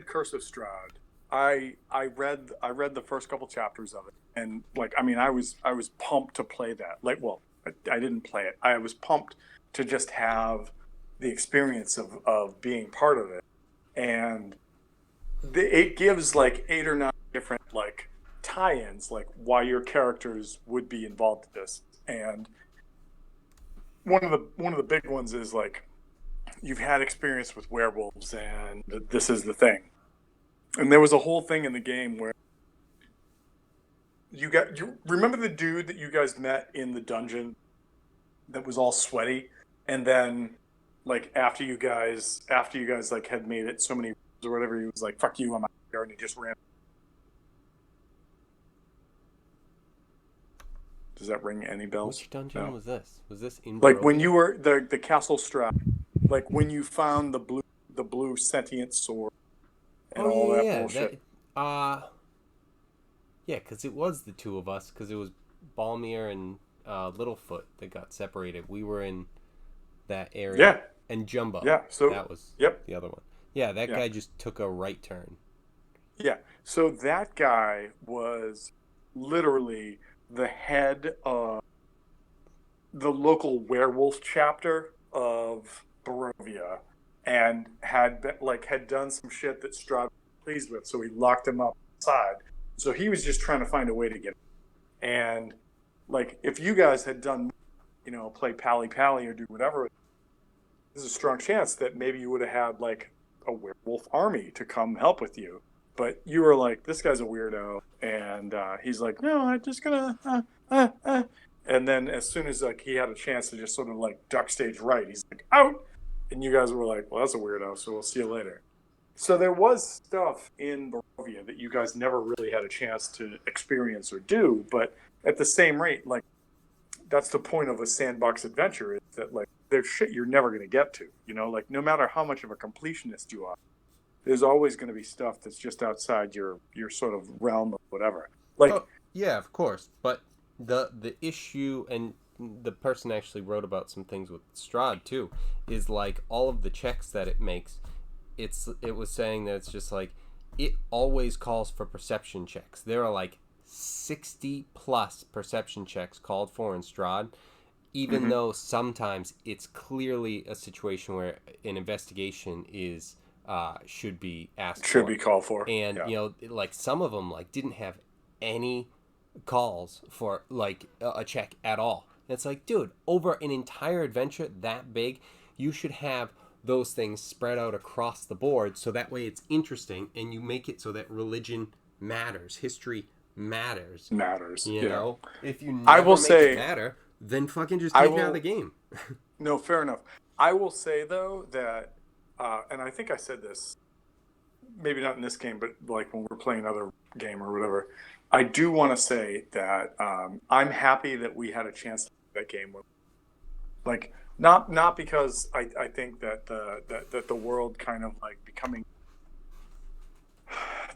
Curse of Strahd, I read the first couple chapters of it, and like, I mean, I was pumped to play that. Like, well, I didn't play it. I was pumped to just have the experience of being part of it, and it gives like 8 or 9 different like tie-ins, like why your characters would be involved in this. And one of the big ones is like, you've had experience with werewolves and this is the thing. And there was a whole thing in the game where you remember the dude that you guys met in the dungeon that was all sweaty, and then like after you guys like had made it so many or whatever, he was like, fuck you, I'm out here, and he just ran. Does that ring any bells? Which dungeon was this? Was this in like Barovia? When you were the Castle Strahd, like when you found the blue sentient sword and all that bullshit? Yeah, because it was the two of us, because it was Balmir and Littlefoot that got separated. We were in that area. Yeah. And Jumbo. Yeah, so that was the other one. Yeah, that guy just took a right turn. Yeah, so that guy was literally the head of the local werewolf chapter of Barovia, and had done some shit that Strahd was pleased with, so he locked him up inside. So he was just trying to find a way to get him. And like, if you guys had done, play pally pally or do whatever, there's a strong chance that maybe you would have had like a werewolf army to come help with you. But you were like, this guy's a weirdo, and he's like, no, I'm just gonna. And then as soon as like he had a chance to just sort of like duck stage right, he's like out, and you guys were like, well, that's a weirdo, so we'll see you later. So there was stuff in Barovia that you guys never really had a chance to experience or do, but at the same rate, like, that's the point of a sandbox adventure, is that like there's shit you're never going to get to, like no matter how much of a completionist you are, there's always going to be stuff that's just outside your sort of realm of whatever. Like, yeah, of course, but the issue, and the person actually wrote about some things with Strahd too, is like all of the checks that it makes. It was saying that it's just like it always calls for perception checks. There are like 60 plus perception checks called for in Strahd, even though sometimes it's clearly a situation where an investigation is should be asked should for. be called for. And like some of them like didn't have any calls for like a check at all. And it's like, dude, over an entire adventure that big, you should have those things spread out across the board, so that way it's interesting, and you make it so that religion matters, history matters. You know, if you never it matter, then fucking just take it out of the game. No, fair enough. I will say though that, and I think I said this, maybe not in this game, but like when we're playing another game or whatever, I do want to say that I'm happy that we had a chance to play that game. Like, not because I think that the world kind of like becoming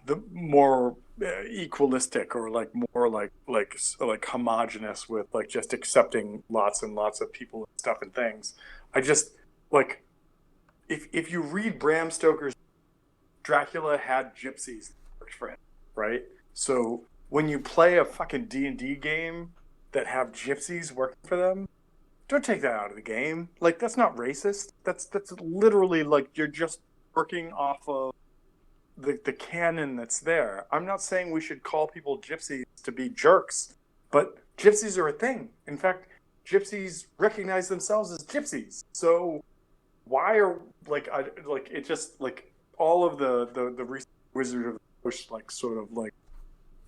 the more equalistic or like more like homogenous with like just accepting lots and lots of people and stuff and things. I just like, if you read Bram Stoker's Dracula had gypsies for him, right? So when you play a fucking D&D game that have gypsies working for them, don't take that out of the game. Like, that's not racist. That's literally like you're just working off of the canon that's there. I'm not saying we should call people gypsies to be jerks, but gypsies are a thing. In fact, gypsies recognize themselves as gypsies. So why are it just like all of the recent Wizard of the Coast like sort of like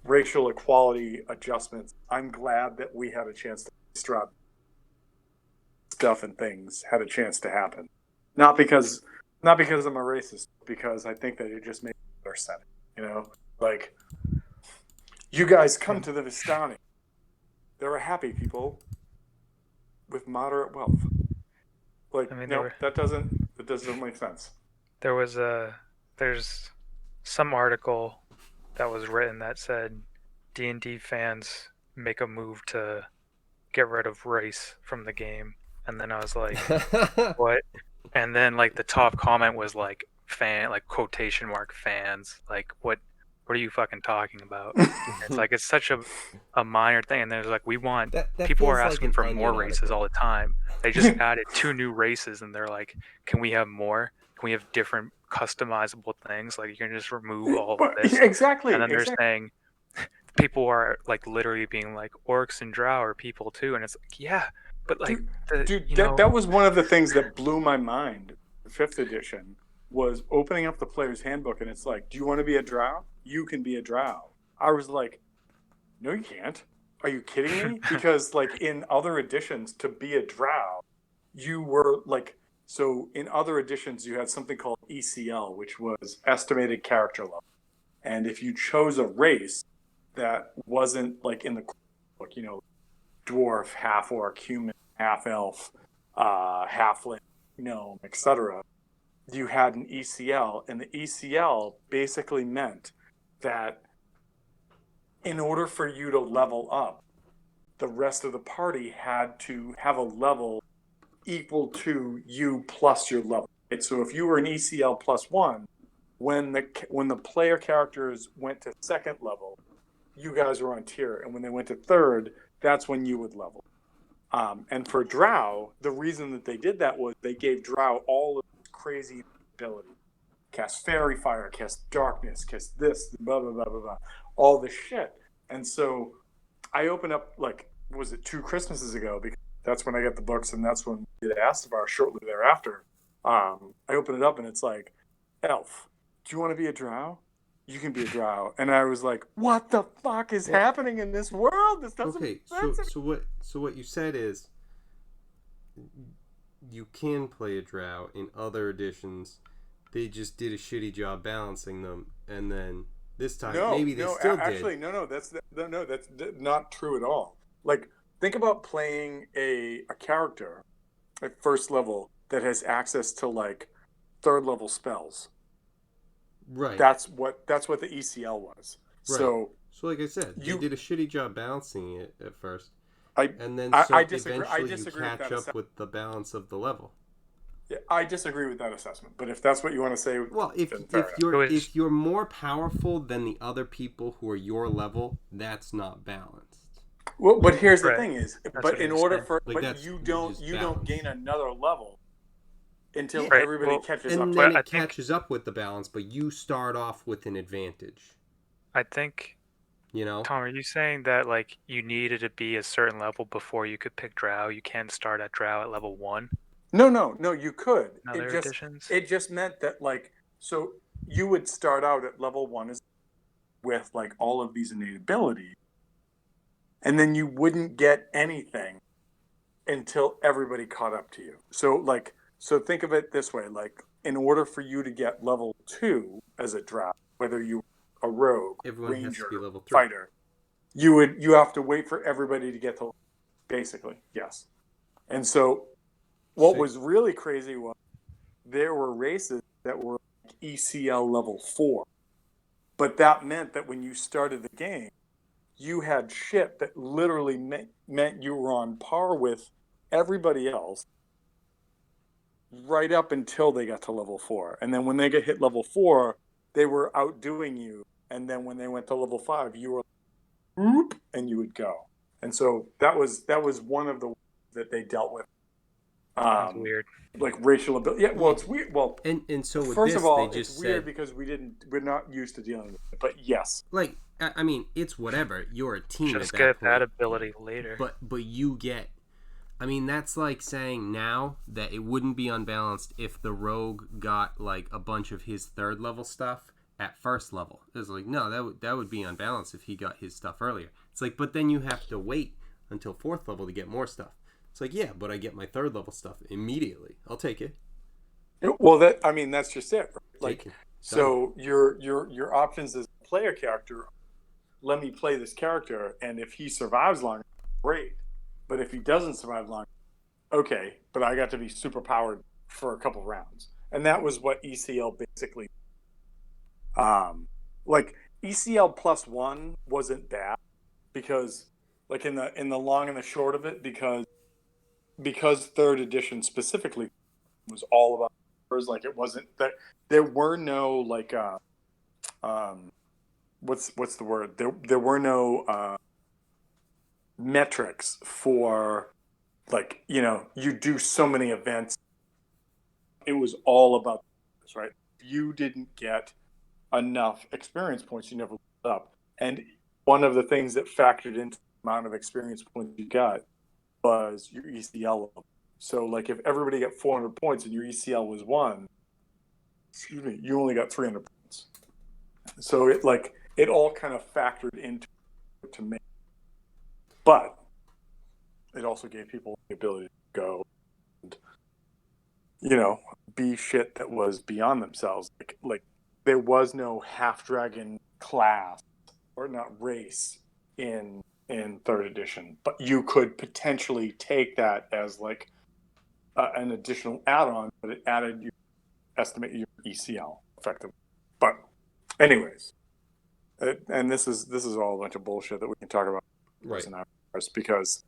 racial equality adjustments. I'm glad that we had a chance to Strahd stuff and things had a chance to happen. Not because I'm a racist, because I think that it just makes better sense. Like, you guys come to the Vistani. They're a happy people with moderate wealth. Like, that doesn't make sense. There's some article that was written that said D&D fans make a move to get rid of race from the game. And then I was like, what? And then like the top comment was like quotation mark fans. Like, what are you fucking talking about? It's like, it's such a minor thing. And there's like, we want, that people are asking like for more races all the time. They just added 2 new races and they're like, can we have more? Can we have different customizable things? Like, you can just remove all of this. Exactly. And then they're saying people are like literally being like, orcs and drow are people too. And it's like, yeah. But like, that was one of the things that blew my mind. The 5th edition was opening up the player's handbook, and it's like, do you want to be a drow? You can be a drow. I was like, no, you can't. Are you kidding me? Because like in other editions, to be a drow, you were like, so in other editions, you had something called ECL, which was estimated character level. And if you chose a race that wasn't like in the book, dwarf, half orc, human, half elf, halfling, gnome, etc., you had an ECL, and the ECL basically meant that in order for you to level up, the rest of the party had to have a level equal to you plus your level. Right? So if you were an ECL +1, when the player characters went to 2nd level, you guys were on tier, and when they went to 3rd, that's when you would level. And for drow, the reason that they did that was they gave drow all of these crazy ability. Cast fairy fire, cast darkness, cast this, blah, blah, blah, blah, blah. All this shit. And so I opened up, like, was it 2 Christmases ago? Because that's when I got the books, and that's when we did Astabar shortly thereafter. I opened it up, and it's like, Elf, do you want to be a drow? You can be a drow. And I was like, what the fuck is happening in this world? This doesn't make sense. So what you said is you can play a drow in other editions. They just did a shitty job balancing them, and then this time maybe they still did. Actually, that's not true at all. Like, think about playing a character at first level that has access to like 3rd level spells. Right. That's what the ECL was. Right. So like I said, they did a shitty job balancing it at first, and then I disagree. eventually you catch up with the balance of the level. Yeah, I disagree with that assessment. But if that's what you want to say, well, if you're more powerful than the other people who are your level, that's not balanced. Well, but here's the thing is, That's but in order for, like, but you don't balanced. gain another level until Right. everybody catches up. And to then it. it catches up with the balance, but you start off with an advantage. I think, You know, Tom, are you saying that like you needed to be a certain level before you could pick drow? You can't start at drow at level 1? No, you could. In other editions? It just meant that, like, so you would start out at level 1 with like all of these innate abilities, and then you wouldn't get anything until everybody caught up to you. So think of it this way: like, in order for you to get level 2 as a drow, whether you a rogue, everyone ranger, has to be level 3. fighter, you have to wait for everybody to get to, basically, yes. And so what was really crazy was there were races that were ECL level 4, but that meant that when you started the game, you had shit that literally meant you were on par with everybody else right up until they got to level 4. And then when they get hit level 4, they were outdoing you. And then when they went to level 5, you were whoop, and you would go. And so that was one of the ways that they dealt with. That's weird. Like racial ability. Yeah, well, it's weird. Well, and so with first this, of all, they just it's weird because we're not used to dealing with it. But yes, like, I mean, it's whatever. You're a team Just at get that that point. ability later. But you get. I mean, that's like saying now that it wouldn't be unbalanced if the rogue got like a bunch of his 3rd level stuff at 1st level. It's like, no, that would be unbalanced if he got his stuff earlier. It's like, but then you have to wait until 4th level to get more stuff. It's like, yeah, but I get my 3rd level stuff immediately. I'll take it. well, that's just it. Right? Like, Take it. so your options as a player character. Let me play this character, and if he survives long, great. But if he doesn't survive long, okay. But I got to be super powered for a couple rounds, and that was what ECL basically. Like ECL +1 wasn't bad because, like, in the long and the short of it, because 3rd edition specifically was all about numbers. Like, it wasn't that there were no like what's the word? There were no metrics for, like, you do so many events. It was all about this, right? If you didn't get enough experience points, you never moved up. And one of the things that factored into the amount of experience points you got was your ECL level. So, like, if everybody got 400 points and your ECL was 1, you only got 300 points. So it all kind of factored into it to make. But it also gave people the ability to go and, be shit that was beyond themselves. Like there was no half dragon class or not race in 3rd edition, but you could potentially take that as like an additional add-on, but it added estimate your ECL effectively. But anyways, and this is all a bunch of bullshit that we can talk about Right. in hours because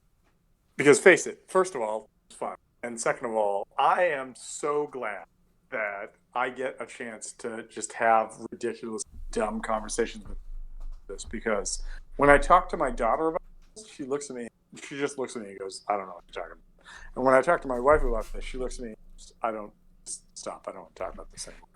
face it, first of all, it's fun, and second of all, I am so glad that I get a chance to just have ridiculous, dumb conversations with this, because when I talk to my daughter about this, she just looks at me and goes, I don't know what you're talking about. And when I talk to my wife about this, she looks at me and goes, I don't stop. I don't want to talk about this anymore.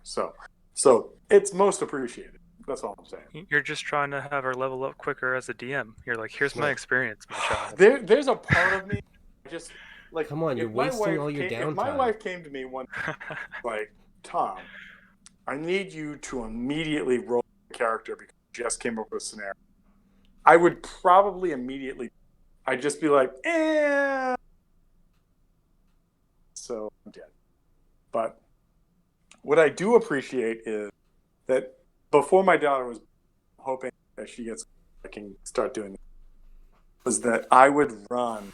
So it's most appreciated. That's all I'm saying. You're just trying to have her level up quicker as a DM. You're like, here's my experience, my child. There's a part of me just like, Come on, you're wasting all your if my downtime. wife came to me one like, Tom, I need you to immediately roll a character because you just came up with a scenario. I would probably immediately, I'd just be like, so I'm dead. But what I do appreciate is that before my daughter was hoping that she gets, I can start doing this, was that I would run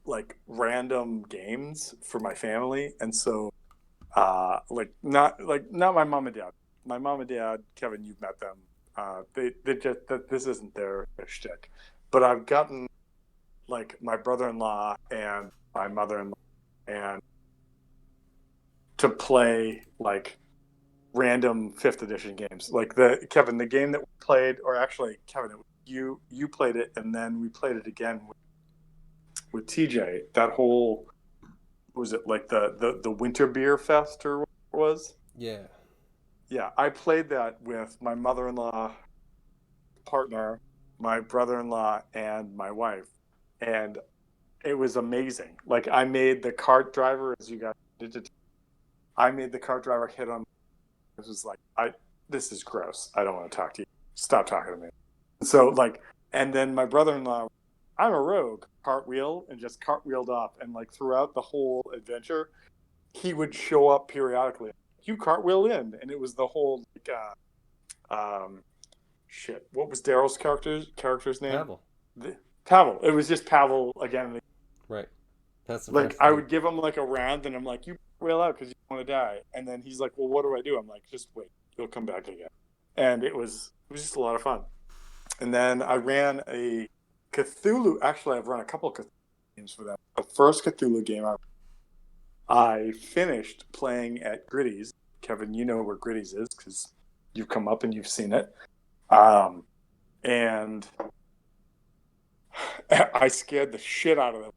like random games for my family. And so not my mom and dad. My mom and dad, Kevin, you've met them. They just, this isn't their shtick. But I've gotten like my brother-in-law and my mother-in-law and to play like random 5th edition games. Like Kevin, the game that we played, or actually Kevin, you played it and then we played it again with TJ. That whole, was it like the Winter Beer Fest or what it was? Yeah. Yeah, I played that with my mother-in-law partner, my brother-in-law, and my wife. And it was amazing. Like, I made the cart driver, as you guys did. I made the cart driver hit on. It was like, this is gross. I don't want to talk to you. Stop talking to me. So, like, and then my brother-in-law, I'm a rogue, cartwheel, and just cartwheeled up. And, like, throughout the whole adventure, he would show up periodically. You cartwheel in. And it was the whole, like, shit. What was Daryl's character's name? Pavel. It was just Pavel again. Right. That's the like, I would give him, like, a round, and I'm like, you wheel out because you want to die. And then he's like, well, what do I do? I'm like, just wait. You'll come back again. And it was just a lot of fun. And then I ran a Cthulhu. Actually, I've run a couple of Cthulhu games for them. The first Cthulhu game I finished playing at Gritty's. Kevin, you know where Gritty's is because you've come up and you've seen it. And I scared the shit out of them.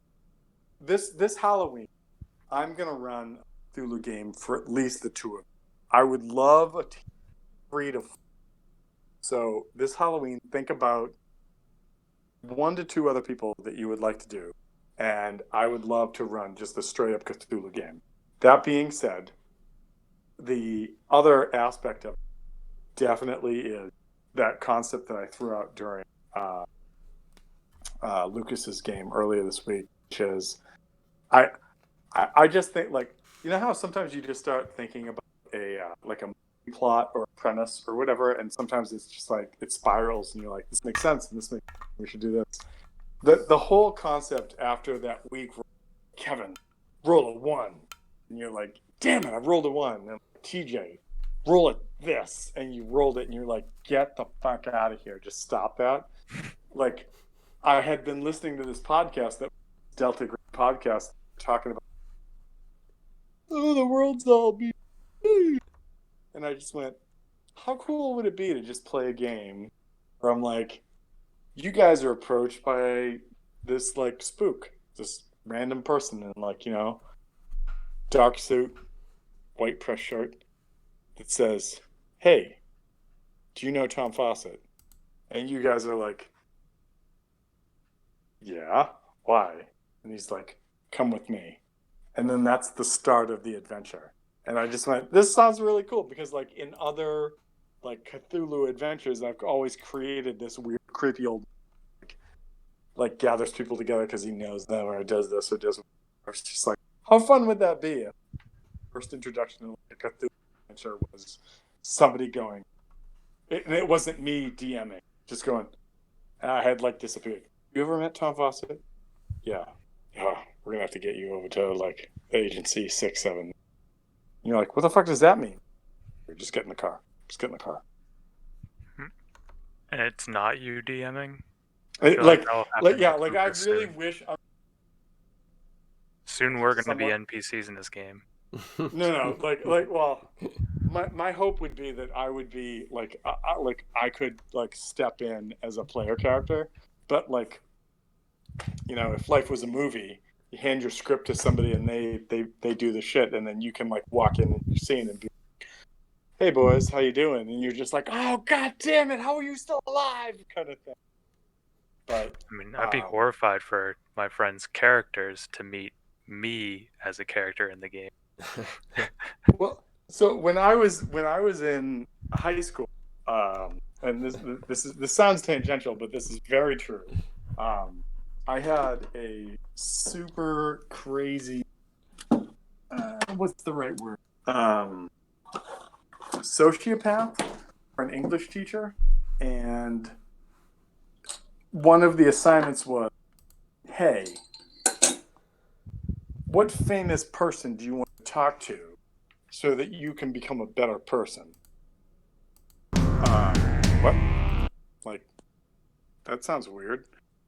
This Halloween, I'm going to run a Cthulhu game for at least the two of them. I would love a team 3 to 4. So this Halloween, think about 1 to 2 other people that you would like to do. And I would love to run just a straight up Cthulhu game. That being said, the other aspect of it definitely is that concept that I threw out during Lucas's game earlier this week, which is I just think, like, you know how sometimes you just start thinking about a plot or a premise or whatever, and sometimes it's just like it spirals and you're like, this makes sense and we should do this. The whole concept after that week, Kevin, roll a 1, and you're like, damn it, I rolled a 1. And TJ, roll it this, and you rolled it, and you're like, get the fuck out of here, just stop that. Like, I had been listening to this podcast, that Delta Green podcast, talking about, oh, the world's all be, and I just went, how cool would it be to just play a game where I'm like, you guys are approached by this, like, spook, this random person in, like, you know, dark suit, white press shirt that says, hey, do you know Tom Fawcett? And you guys are like, yeah, why? And he's like, come with me. And then that's the start of the adventure. And I just went, this sounds really cool, because, like, in other, like, Cthulhu adventures, I've always created this weird, creepy old, like gathers people together because he knows them, or does this or does. Or it's just like, how fun would that be? First introduction to, like, a Cthulhu adventure was somebody going, and it wasn't me DMing, just going, and I had, like, disappeared. You ever met Tom Fawcett? Yeah. Oh, we're gonna have to get you over to, like, agency 6-7. And you're like, what the fuck does that mean? Just get in the car. Just get in the car. And it's not you DMing? I I really wish. Soon we're going to be NPCs in this game. No. Well, my hope would be that I would be like I could, like, step in as a player character, but, like, you know, if life was a movie, you hand your script to somebody and they do the shit, and then you can like walk in your scene and be, hey boys, how you doing? And you're just like, oh god damn it, how are you still alive? Kind of thing. But I mean, I'd be horrified for my friends' characters to meet me as a character in the game. well, so when I was in high school, and this sounds tangential, but this is very true. I had a super crazy, what's the right word? Sociopath for an English teacher, and one of the assignments was, hey, what famous person do you want to talk to so that you can become a better person? What? Like, that sounds weird.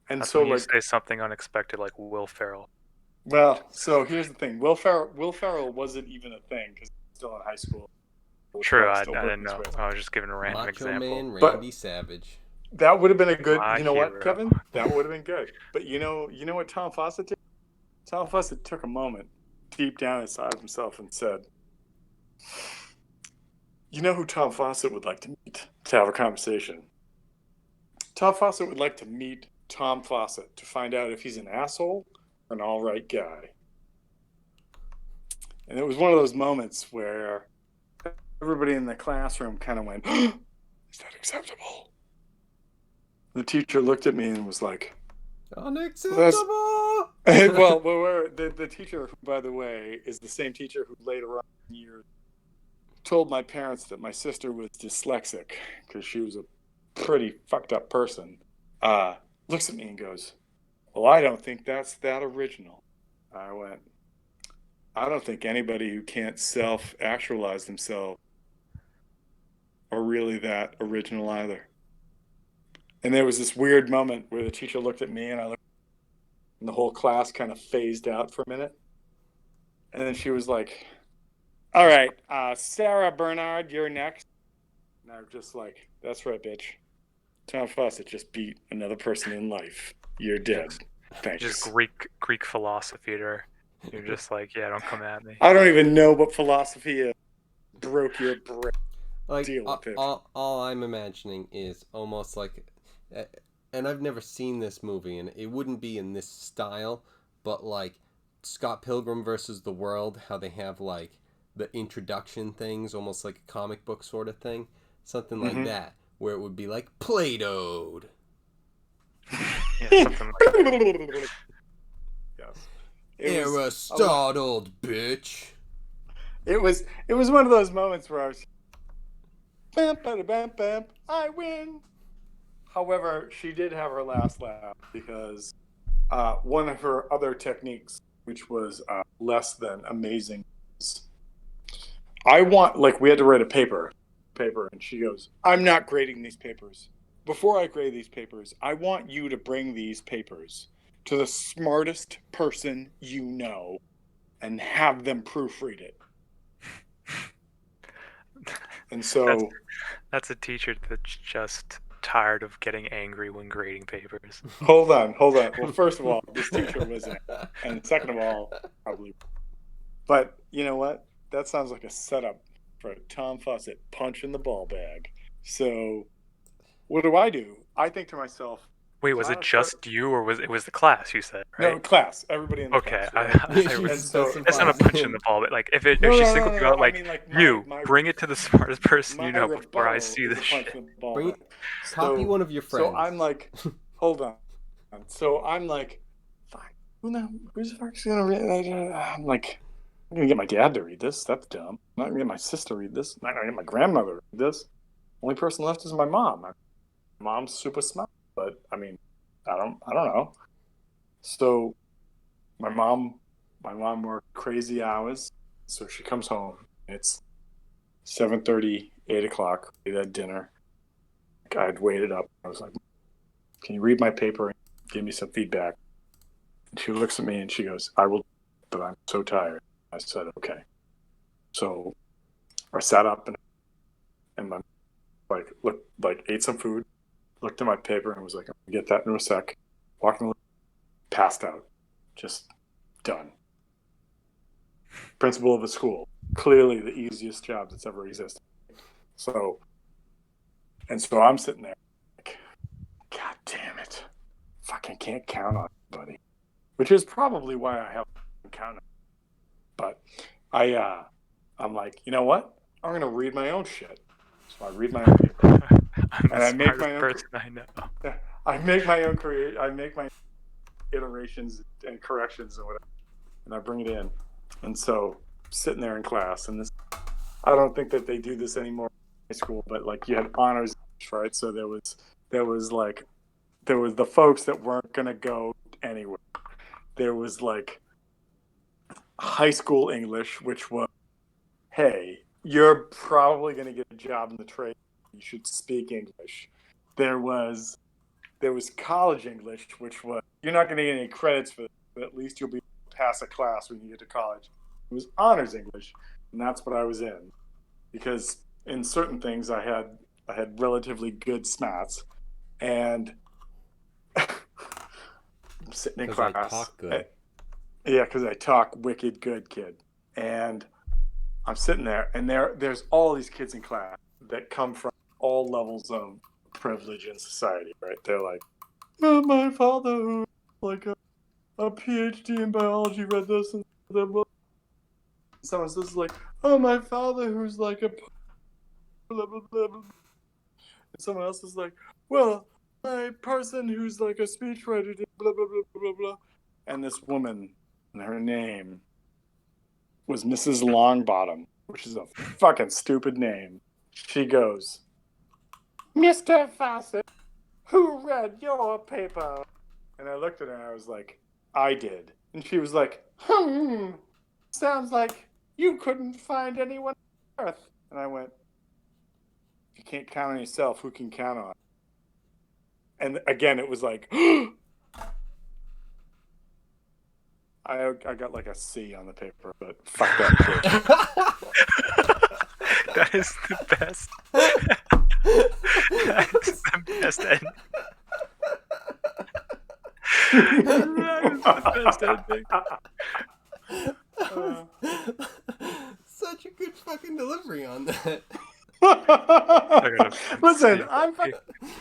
And That's so, when you like, say something unexpected, like Will Ferrell. well, so here's the thing: Will Ferrell wasn't even a thing because he's still in high school. True, I didn't know. I was just giving a random Macho example. Man But- Randy Savage. That would have been a good. My You know what, hero. Kevin? That would have been good. But you know what Tom Fawcett did? Tom Fawcett took a moment deep down inside of himself and said, "You know who Tom Fawcett would like to meet to have a conversation? Tom Fawcett would like to meet Tom Fawcett to find out if he's an asshole or an all right guy." And it was one of those moments where everybody in the classroom kind of went, "Is that acceptable?" The teacher looked at me and was like, Unacceptable! well, the teacher, who, by the way, is the same teacher who later on in years told my parents that my sister was dyslexic because she was a pretty fucked up person, looks at me and goes, well, I don't think that's that original. I went, I don't think anybody who can't self-actualize themselves are really that original either. And there was this weird moment where the teacher looked at me and I looked, and the whole class kind of phased out for a minute. And then she was like, all right, Sarah Bernard, you're next. And I was just like, that's right, bitch. Tom Fawcett just beat another person in life. You're dead. Thanks. Just Greek philosophy to her. You're just like, yeah, don't come at me. I don't even know what philosophy is. Broke your brain. Like, Deal with it. all I'm imagining is almost like, and I've never seen this movie, and it wouldn't be in this style, but like Scott Pilgrim versus the World, how they have like the introduction things, almost like a comic book sort of thing, something like that, where it would be like Play-Doh'd. Yeah, something like that. Yes. Aristotle, bitch. It was one of those moments where I was, bam, bam, bam, bam, I win. However, she did have her last laugh because one of her other techniques, which was less than amazing, we had to write a paper, and she goes, I'm not grading these papers. Before I grade these papers, I want you to bring these papers to the smartest person you know and have them proofread it. And so that's a teacher that's just tired of getting angry when grading papers. hold on. Well, first of all, this teacher wasn't, and second of all, probably. But you know what? That sounds like a setup for a Tom Fawcett punch in the ball bag. So, what do? I think to myself, Wait, was it just you, or was it the class? You said, right? no, class, everybody in the Okay, class. Right? And so- it's not a punch in the ball, but like if she singled you out, like, bring it to the smartest person you know before I see this shit. Bring it, copy one of your friends. So I'm like, hold on. So I'm like, fine. Who's the fuck's gonna read? I'm like, I'm gonna get my dad to read this. That's dumb. I'm not gonna get my sister to read this. I'm not gonna get my grandmother to read this. Only person left is my mom. My mom's super smart, but I mean, I don't know. So my mom worked crazy hours, so she comes home. It's 7:30, 8 o'clock. We had dinner. I'd waited up. I was like, can you read my paper and give me some feedback? And she looks at me and she goes, I will, but I'm so tired. I said, okay. So I sat up and my, ate some food, looked at my paper and was like, I'm going to get that in a sec. Walked in the passed out. Just Done. Principal of a school. Clearly the easiest job that's ever existed. So I'm sitting there like, God damn it. Fucking can't count on anybody. Which is probably why I haven't counted. But I'm like, you know what? I'm gonna read my own shit. So I read my own paper. I'm And the I make smartest my own person I know. I make my own iterations and corrections and whatever. And I bring it in. And so sitting there in class, and this, I don't think that they do this anymore in high school, but like you had honors, right? So there was the folks that weren't gonna go anywhere. There was like high school English, which was, hey, you're probably gonna get a job in the trade. You should speak English. There was college English, which was, you're not gonna get any credits for this, but at least you'll be able to pass a class when you get to college. It was honors English, and that's what I was in, because in certain things I had relatively good smats, and I'm sitting in 'Cause class. I talk good. Yeah, because I talk wicked good, kid. And I'm sitting there, and there's all these kids in class that come from all levels of privilege in society, right? They're like, oh, my father, who's like a PhD in biology, read this, and blah, blah. Someone says like, oh, my father, who's like a blah, blah, blah, blah. And someone else is like, well, my person who's like a speechwriter did blah, blah, blah, blah, blah. And this woman, and her name was Mrs. Longbottom, which is a fucking stupid name. She goes, Mr. Fawcett, who read your paper? And I looked at her and I was like, I did. And she was like, sounds like you couldn't find anyone on earth. And I went, if you can't count on yourself, who can count on? And again, it was like, I got like a C on the paper, but fuck that bitch. That is the best. That is the best ending. That is the best ending. Such a good fucking delivery on that. Listen, I'm fucking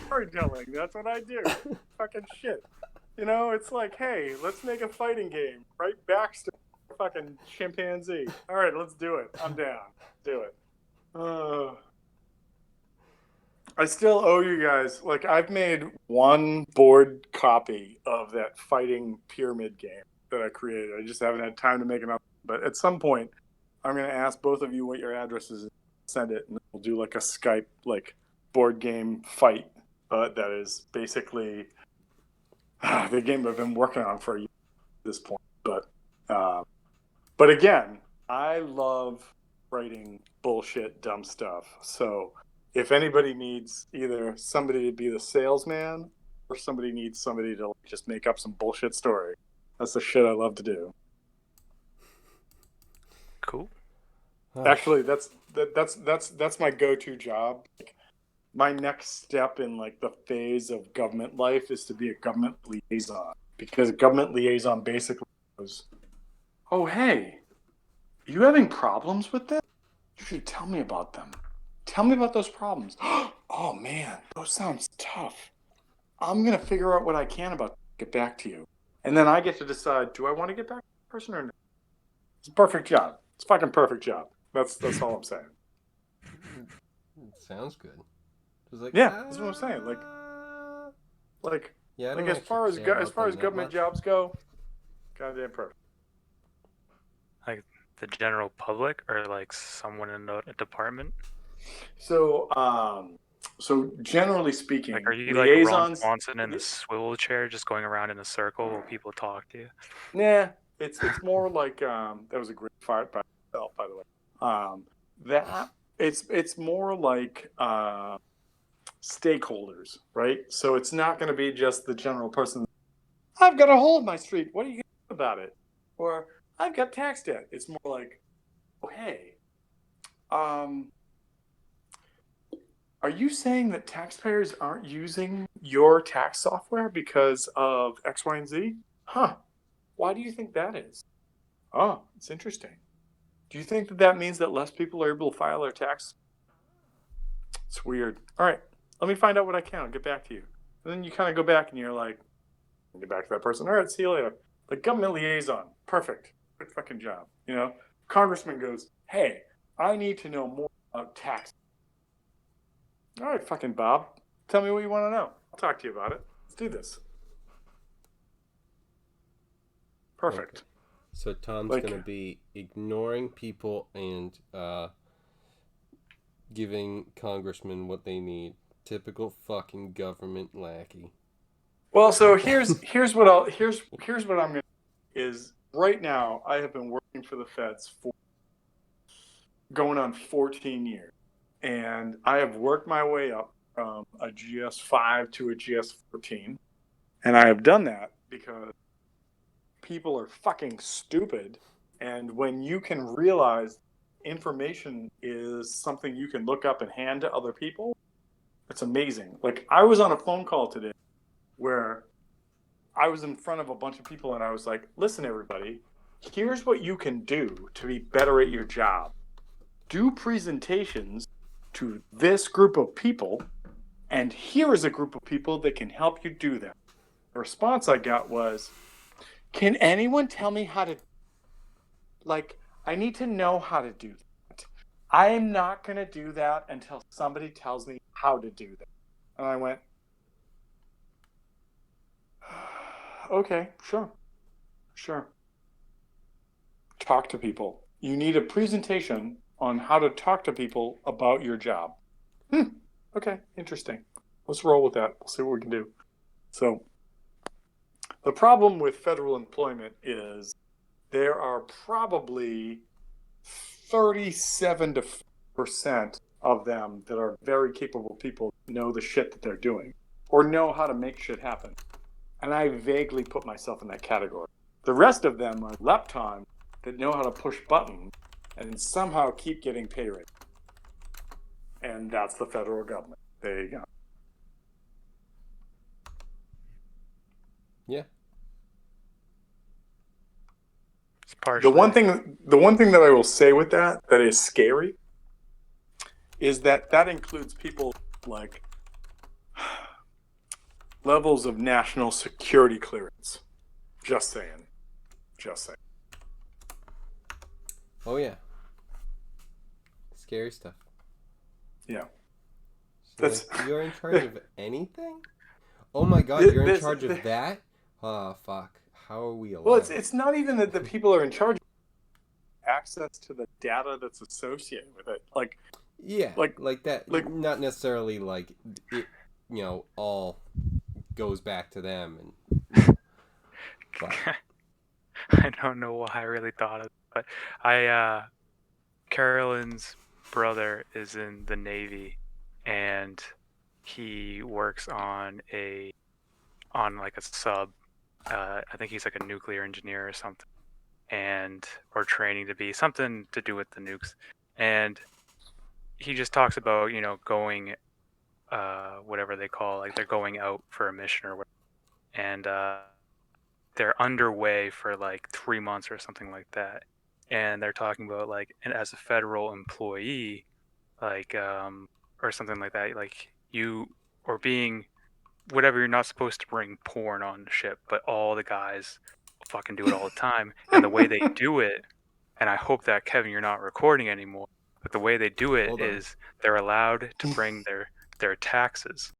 storytelling. That's what I do. Fucking shit. You know, it's like, hey, let's make a fighting game. Right? Baxter, fucking chimpanzee. All right, let's do it. I'm down. Do it. I still owe you guys. Like, I've made one board copy of that fighting pyramid game that I created. I just haven't had time to make another. But at some point, I'm going to ask both of you what your address is and send it, and we'll do like a Skype like board game fight. That is basically the game I've been working on for a year at this point. But again, I love writing bullshit, dumb stuff. So if anybody needs either somebody to be the salesman or somebody needs somebody to just make up some bullshit story, that's the shit I love to do. Cool. Actually, that's my go-to job. Like, my next step in like the phase of government life is to be a government liaison, because a government liaison basically goes, oh, hey, are you having problems with this? You should tell me about them. Tell me about those problems. Oh, man, those sounds tough. I'm going to figure out what I can about them, get back to you. And then I get to decide, do I want to get back to the person or not? It's a perfect job. It's a fucking perfect job. That's all I'm saying. Sounds good. Like, yeah, that's what I'm saying. Like as far as government jobs go, goddamn perfect. Like the general public, or like someone in a department. So generally speaking, like, are you liaisons, like Ron Swanson in the swivel chair, just going around in a circle while people talk to you? Nah, it's more like that was a great fight by itself, by the way. That it's more like stakeholders, right? So it's not going to be just the general person. I've got a hole in my street. What are you going to do about it? Or I've got tax debt. It's more like, oh, hey, are you saying that taxpayers aren't using your tax software because of X, Y, and Z? Huh. Why do you think that is? Oh, it's interesting. Do you think that that means that less people are able to file their tax? It's weird. All right, let me find out what I can. I'll get back to you. And then you kind of go back and you're like, get back to that person. All right, see you later. The government liaison, perfect. Good fucking job. You know, congressman goes, hey, I need to know more about tax. All right, fucking Bob, tell me what you want to know. I'll talk to you about it. Let's do this. Perfect. Okay. So Tom's Like- gonna be ignoring people and giving congressmen what they need. Typical fucking government lackey. Well, so here's what I'm gonna is right now I have been working for the feds for going on 14 years, and I have worked my way up from a GS5 to a GS14, and I have done that because people are fucking stupid, and when you can realize information is something you can look up and hand to other people, it's amazing. Like I was on a phone call today where I was in front of a bunch of people and I was like, listen, everybody, here's what you can do to be better at your job. Do presentations to this group of people, and here is a group of people that can help you do that. The response I got was, can anyone tell me how to, like, I need to know how to do that. I am not going to do that until somebody tells me how to do that. And I went, okay, sure. Talk to people. You need a presentation on how to talk to people about your job. Okay, interesting. Let's roll with that. We'll see what we can do. So, the problem with federal employment is there are probably 37 to 40% of them that are very capable people know the shit that they're doing or know how to make shit happen. And I vaguely put myself in that category. The rest of them are leptons that know how to push buttons and somehow keep getting pay raise. And that's the federal government. There you go. Yeah. It's partially. The one thing that I will say with that is scary is that includes people like levels of national security clearance. Just saying. Oh yeah. Scary stuff. Yeah. So, That's- like, you're in charge of anything? Oh my god, you're in charge of that? Oh fuck. How are we alive? Well, it's not even that the people are in charge of access to the data that's associated with it. Like, yeah, like- like that. like- Not necessarily like it. All goes back to them, but I don't know why I really thought of it, but Carolyn's brother is in the Navy, and he works on like a sub. I think he's like a nuclear engineer or something, or training to be something to do with the nukes. And he just talks about going, whatever they call, like they're going out for a mission or whatever, and they're underway for like 3 months or something like that. And they're talking about like, and as a federal employee, like or something like that, like you or being whatever, you're not supposed to bring porn on the ship, but all the guys fucking do it all the time. And the way they do it, and I hope that Kevin, you're not recording anymore, but the way they do it Hold on. is they're allowed to bring their taxes